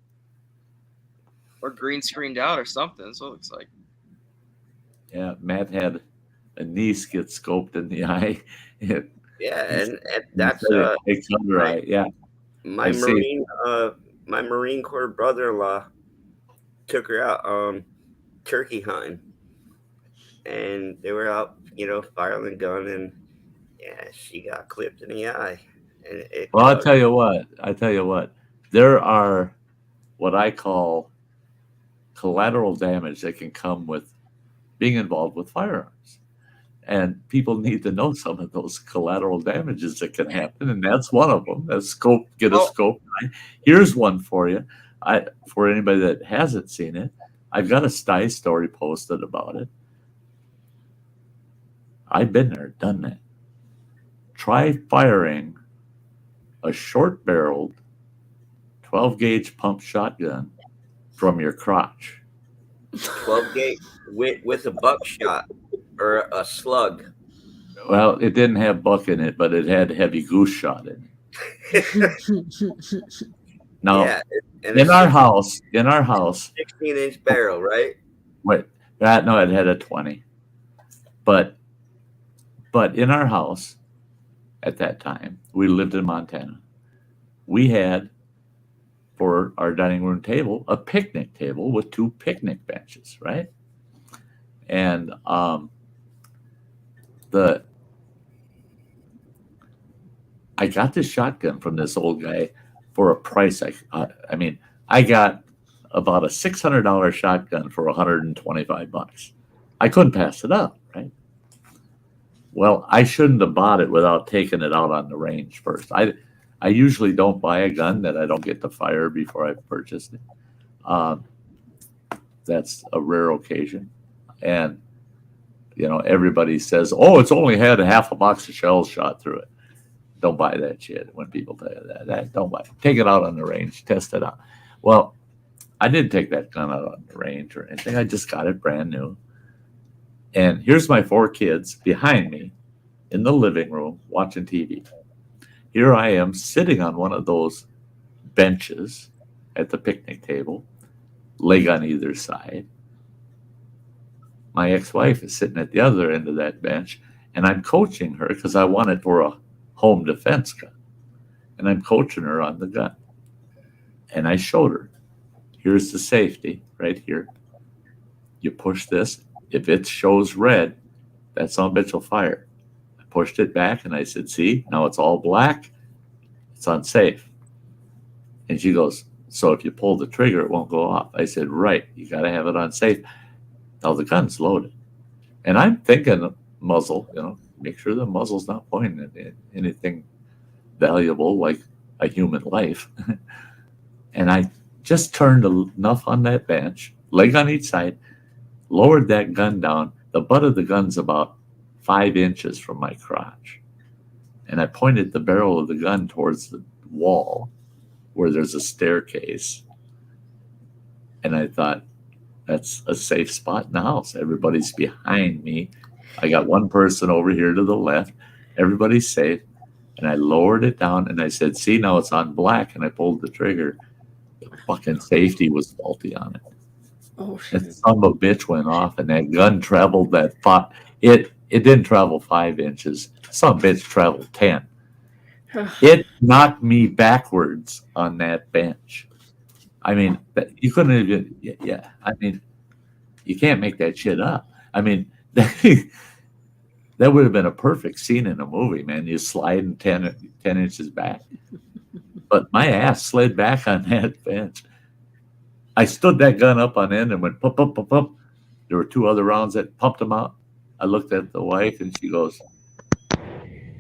Or green screened out or something. That's what it looks like. Yeah, Matt had a niece get scoped in the eye. And that's under eye. Yeah. My Marine Corps brother-in-law took her out turkey hunting, and they were out, firing a gun, and she got clipped in the eye. Well, I tell you what. There are what I call collateral damage that can come with being involved with firearms. And people need to know some of those collateral damages that can happen, and that's one of them. Get a scope. Here's one for you. For anybody that hasn't seen it, I've got a Sty story posted about it. I've been there, done that. Try firing a short-barreled 12-gauge pump shotgun from your crotch. 12-gauge with a buckshot or a slug. Well, it didn't have buck in it, but it had heavy goose shot in it. Now, in our house, 16-inch barrel, right? No, it had a 20. But in our house at that time, we lived in Montana. We had, for our dining room table, a picnic table with 2 picnic benches, right? And I got this shotgun from this old guy for a price. I got about a $600 shotgun for $125. I couldn't pass it up, right? Well, I shouldn't have bought it without taking it out on the range first. I usually don't buy a gun that I don't get to fire before I've purchased it. That's a rare occasion. And, everybody says, oh, it's only had half a box of shells shot through it. Don't buy that shit when people tell you that. Don't buy it. Take it out on the range. Test it out. Well, I didn't take that gun out on the range or anything. I just got it brand new. And here's my 4 kids behind me in the living room watching TV. Here I am sitting on one of those benches at the picnic table, leg on either side. My ex-wife is sitting at the other end of that bench, and I'm coaching her because I want it for a home defense gun. And I'm coaching her on the gun. And I showed her, here's the safety right here. You push this. If it shows red, that son of a bitch will fire. I pushed it back and I said, see, now it's all black. It's unsafe. And she goes, so if you pull the trigger, it won't go off. I said, right, you got to have it unsafe. Now the gun's loaded. And I'm thinking muzzle, make sure the muzzle's not pointing at anything valuable like a human life. And I just turned enough on that bench, leg on each side, lowered that gun down. The butt of the gun's about 5 inches from my crotch. And I pointed the barrel of the gun towards the wall where there's a staircase. And I thought, that's a safe spot in the house. Everybody's behind me. I got one person over here to the left. Everybody's safe. And I lowered it down and I said, see, now it's on black. And I pulled the trigger. The fucking safety was faulty on it. Oh, shit. And son of a bitch went off and that gun traveled that far. It didn't travel 5 inches. Some bitch traveled 10. It knocked me backwards on that bench. I mean, you couldn't even, yeah. I mean, you can't make that shit up. I mean, that would have been a perfect scene in a movie, man. You sliding 10 inches back. But my ass slid back on that bench. I stood that gun up on end and went pump, pump, pump, pump. There were 2 other rounds that pumped them out. I looked at the wife and she goes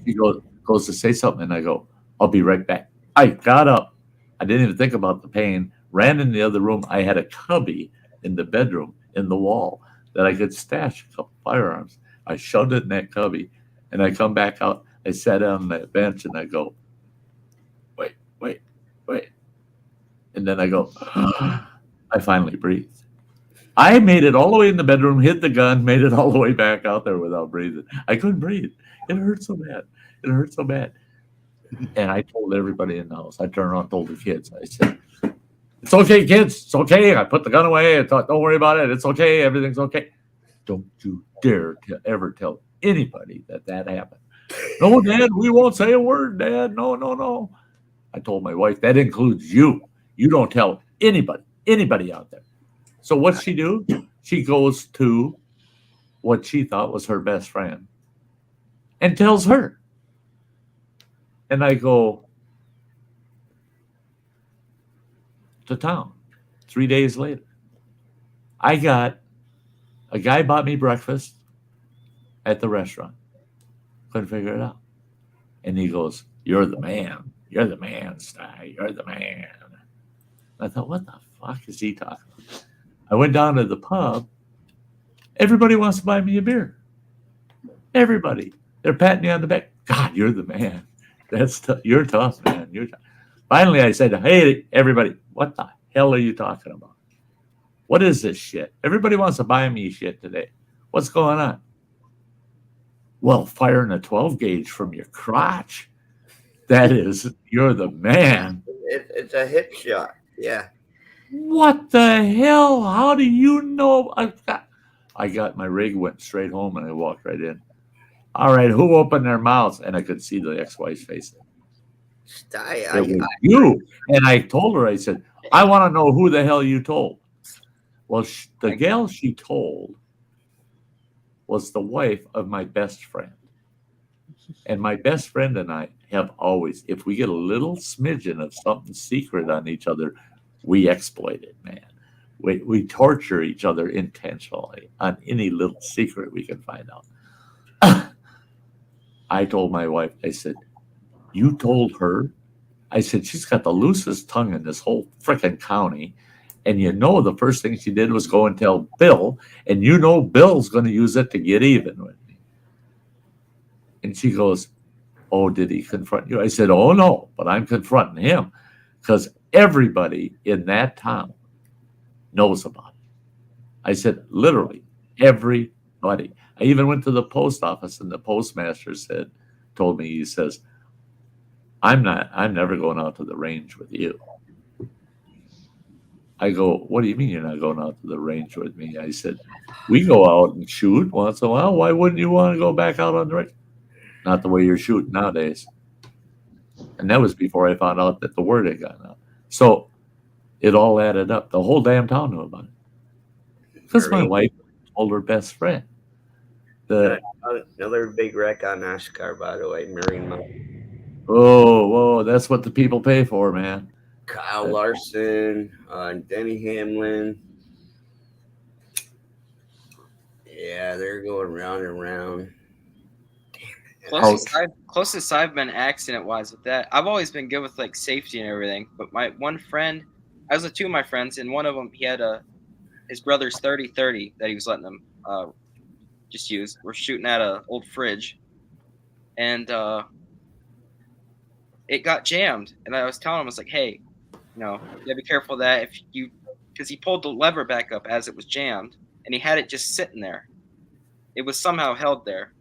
to say something, and I go, I'll be right back. I got up. I didn't even think about the pain. Ran in the other room. I had a cubby in the bedroom in the wall that I could stash a couple firearms. I shoved it in that cubby, and I come back out. I sat down on that bench, and I go, wait. And then I go, I finally breathed. I made it all the way in the bedroom, hid the gun, made it all the way back out there without breathing. I couldn't breathe. It hurt so bad. And I told everybody in the house. I turned around and told the kids. I said, it's okay, kids. It's okay. I put the gun away. I thought, don't worry about it. It's okay. Everything's okay. Don't you dare ever tell anybody that happened. No, Dad, we won't say a word, Dad. No. I told my wife, that includes you. You don't tell anybody out there. So what's she do? She goes to what she thought was her best friend and tells her. And I go to town 3 days later. A guy bought me breakfast at the restaurant. Couldn't figure it out. And he goes, you're the man. You're the man, Sty. You're the man. I thought, what the fuck is he talking about? I went down to the pub. Everybody wants to buy me a beer. Everybody. They're patting me on the back. God, you're the man. You're tough, man. Finally, I said, hey, everybody, what the hell are you talking about? What is this shit? Everybody wants to buy me shit today. What's going on? Well, firing a 12 gauge from your crotch. You're the man. It's a hip shot. Yeah. What the hell? How do you know? I got my rig, went straight home, and I walked right in. All right, who opened their mouths? And I could see the ex-wife's face. Sty, you. And I told her, I said, I want to know who the hell you told. Well, the gal she told was the wife of my best friend. And my best friend and I have always, if we get a little smidgen of something secret on each other, we exploit it, man. We torture each other intentionally on any little secret we can find out. I told my wife, I said, you told her? I said, she's got the loosest tongue in this whole frickin' county. And you know the first thing she did was go and tell Bill, and you know Bill's going to use it to get even with me. And she goes, oh, did he confront you? I said, oh, no, but I'm confronting him because everybody in that town knows about it. I said, literally, everybody. I even went to the post office, and the postmaster told me, he says, I'm never going out to the range with you. I go, what do you mean you're not going out to the range with me? I said, we go out and shoot once in a while. Why wouldn't you want to go back out on the range? Not the way you're shooting nowadays. And that was before I found out that the word had gotten out. So it all added up. The whole damn town knew about it. Because my wife told her best friend. Another big wreck on NASCAR, by the way, Marine Mountain. Oh, whoa, that's what the people pay for, man. Kyle Larson, Denny Hamlin. Yeah, they're going round and round. Closest I've been accident-wise with that. I've always been good with like safety and everything, but my one friend, I was with two of my friends, and one of them, he had his brother's 30-30 that he was letting them just use. We're shooting at an old fridge, and it got jammed. And I was telling him, I was like, hey, you gotta be careful of that because he pulled the lever back up as it was jammed, and he had it just sitting there. It was somehow held there.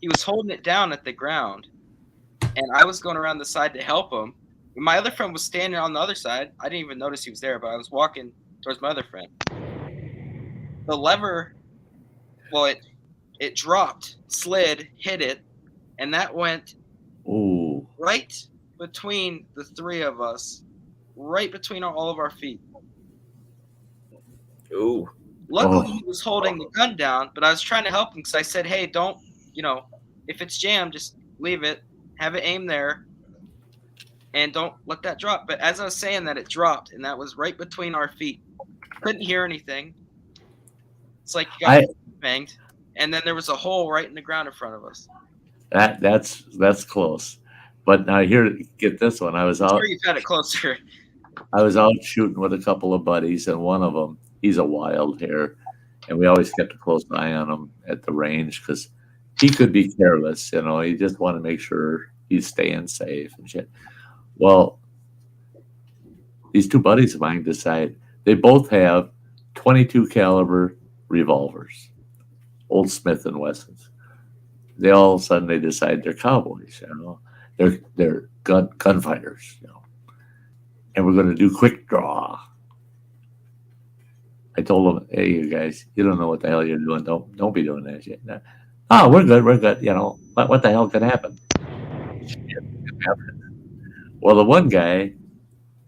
He was holding it down at the ground, and I was going around the side to help him. And my other friend was standing on the other side. I didn't even notice he was there, but I was walking towards my other friend. The lever, well, it dropped, slid, hit it, and that went right between the three of us, right between all of our feet. Ooh. Luckily, he was holding the gun down, but I was trying to help him because I said, hey, don't, if it's jammed, just leave it, have it aim there, and don't let that drop. But as I was saying that, it dropped, and that was right between our feet. Couldn't hear anything. It's like you got banged, and then there was a hole right in the ground in front of us. That's close. But now get this one. I was out. I'm sure you've had it closer. I was out shooting with a couple of buddies, and one of them, he's a wild hare, and we always kept a close eye on him at the range because he could be careless. He just want to make sure he's staying safe and shit. Well, these two buddies of mine decide they both have 22 caliber revolvers, old Smith and Wessons. They all of a sudden they decide they're cowboys. They're gunfighters. And we're going to do quick draw. I told them, hey, you guys, you don't know what the hell you're doing. Don't be doing that shit. Oh, we're good. What the hell could happen? Well, the one guy,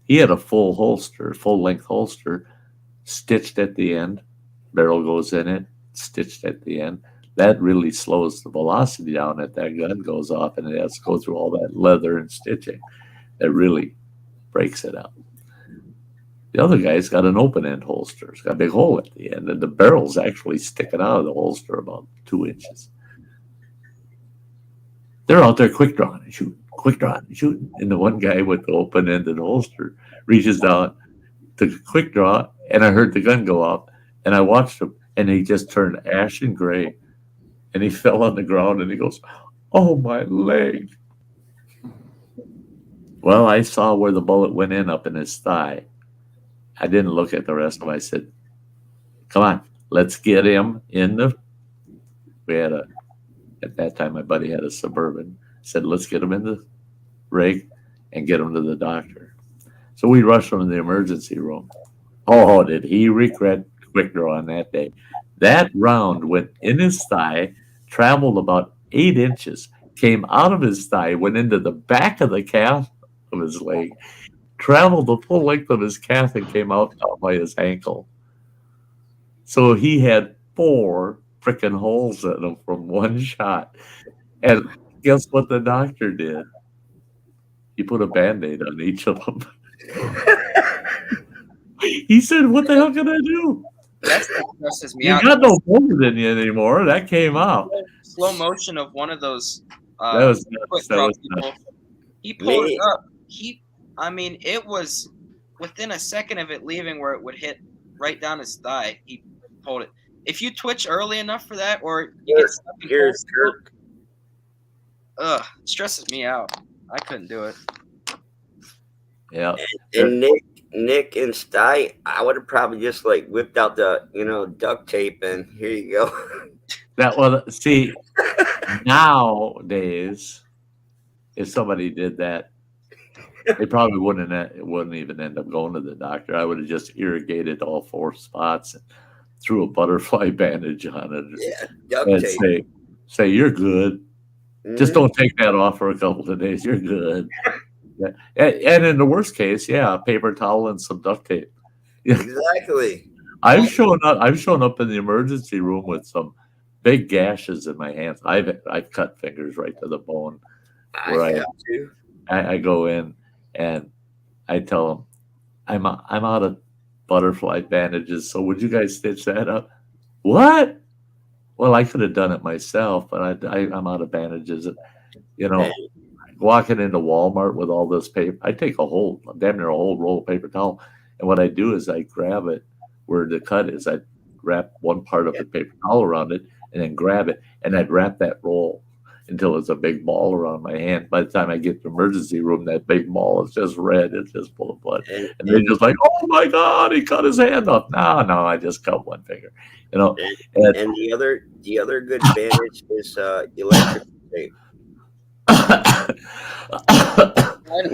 he had a full-length holster, stitched at the end. Barrel goes in it, stitched at the end. That really slows the velocity down if that gun goes off, and it has to go through all that leather and stitching. That really breaks it up. The other guy's got an open-end holster. It's got a big hole at the end, and the barrel's actually sticking out of the holster about 2 inches. They're out there quick drawing and shooting. And the one guy with the open-ended holster reaches down to quick draw, and I heard the gun go off, and I watched him, and he just turned ashen gray, and he fell on the ground, and he goes, oh, my leg. Well, I saw where the bullet went in up in his thigh. I didn't look at the rest of them. I said, come on, let's get him in we had at that time, my buddy had a Suburban. I said, let's get him in the rig and get him to the doctor. So we rushed him in the emergency room. Oh, did he regret quick draw on that day. That round went in his thigh, traveled about 8 inches, came out of his thigh, went into the back of the calf of his leg, traveled the full length of his calf, and came out by his ankle. So he had 4 freaking holes in him from one shot. And guess what the doctor did? He put a Band-Aid on each of them. He said, "What the hell can I do?" That's what stresses me You out. got no bone in you anymore. That came out. Slow motion of one of those That was nuts. quick That draw was people. nuts. He pulled it up. It was within a second of it leaving where it would hit right down his thigh. He pulled it. If you twitch early enough for that, or you get stuck in Here's cold, Kirk. it stresses me out. I couldn't do it. Yeah. And Nick and Sty, I would have probably just like whipped out the duct tape and here you go. That was see nowadays. If somebody did that, they probably wouldn't even end up going to the doctor. I would have just irrigated all 4 spots and threw a butterfly bandage on it. Yeah, duct and tape. say you're good. Just don't take that off for a couple of days. You're good. Yeah. And in the worst case, a paper towel and some duct tape. Exactly. I've shown up in the emergency room with some big gashes in my hands. I've cut fingers right to the bone. I go in and I tell them, I'm out of butterfly bandages. So would you guys stitch that up? What? Well, I could have done it myself, but I'm out of bandages. Walking into Walmart with all this paper, I take damn near a whole roll of paper towel. And what I do is I grab it where the cut is. I wrap one part of the paper towel around it and then grab it. And I'd wrap that roll until it's a big ball around my hand. By the time I get to the emergency room, that big ball is just red. It's just full of blood. And they're just like, oh my God, he cut his hand off. No, I just cut one finger. And the other good bandage is electric tape. I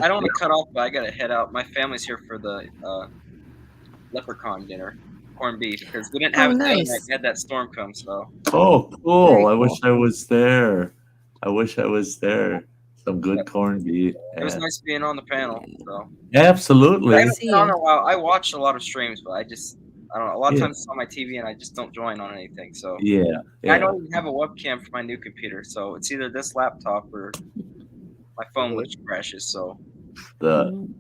don't want to cut off, but I gotta head out. My family's here for the leprechaun dinner, corned beef, because we didn't have it. Nice. We had that storm come, so. Oh, cool! Very I cool. wish I was there. Some good corned beef. It was nice being on the panel. So. Absolutely. I haven't been on in a while. I watch a lot of streams, but I don't know. A lot of times it's on my TV and I just don't join on anything. So I don't even have a webcam for my new computer, so it's either this laptop or my phone, which crashes. So I'm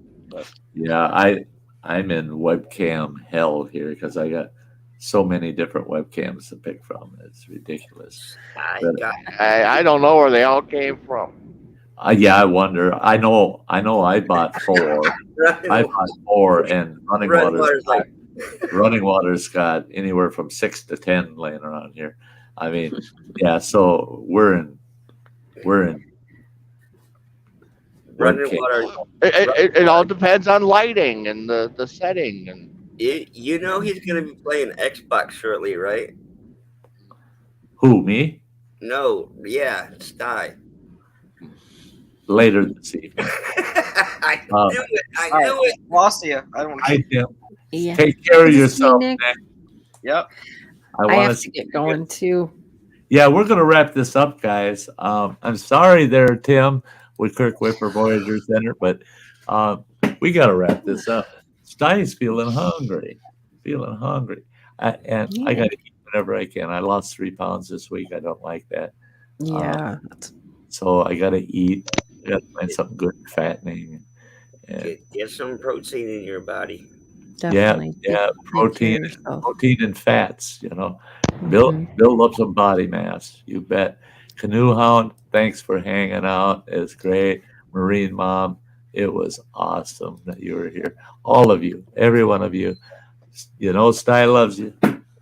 in webcam hell here because I got so many different webcams to pick from. It's ridiculous. I don't know where they all came from. I wonder. I know. I bought 4. I bought 4, and Running Water's got anywhere from 6 to 10 laying around here. I mean, so we're in Running Water. It all depends on lighting and the setting. And he's going to be playing Xbox shortly, right? Who, me? No, Sty. Later this evening. I knew it. Lost you. I don't. Take care of yourself, Nick. Yep. I have to get going too. Yeah, we're gonna wrap this up, guys. I'm sorry there, Tim, with Kirk Whipper Voyager Center, but we gotta wrap this up. Stein's feeling hungry. I gotta eat whenever I can. I lost 3 pounds this week. I don't like that. Yeah. So I gotta eat. I gotta find something good and fattening. Get some protein in your body. Definitely. Yeah, protein and fats, build up some body mass. You bet. Canoe Hound, thanks for hanging out. It's great. Marine Mom, it was awesome that you were here. All of you, every one of you. Sty loves you.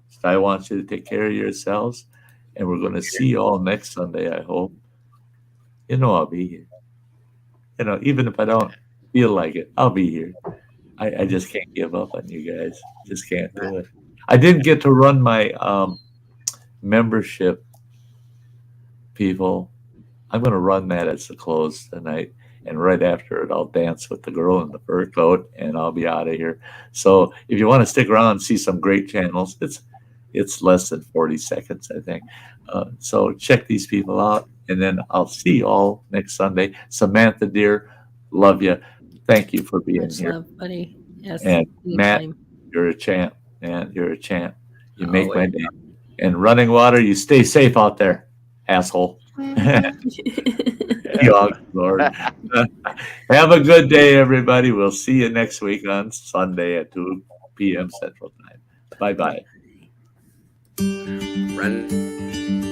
Sty wants you to take care of yourselves. And we're going to see you all next Sunday, I hope. I'll be here. Even if I don't feel like it, I'll be here. I just can't give up on you guys. Just can't do it. I didn't get to run my membership, people. I'm going to run that as the close tonight. And right after it, I'll dance with the girl in the fur coat, and I'll be out of here. So if you want to stick around and see some great channels, it's less than 40 seconds, I think. So check these people out, and then I'll see you all next Sunday. Samantha, dear, love you. Thank you for being here. Love, buddy. Yes. And Matt, you're a champ, man. You're a champ. You make my day. And Running Water, you stay safe out there, asshole. Lord. Have a good day, everybody. We'll see you next week on Sunday at 2 p.m. Central Time. Bye-bye. Run.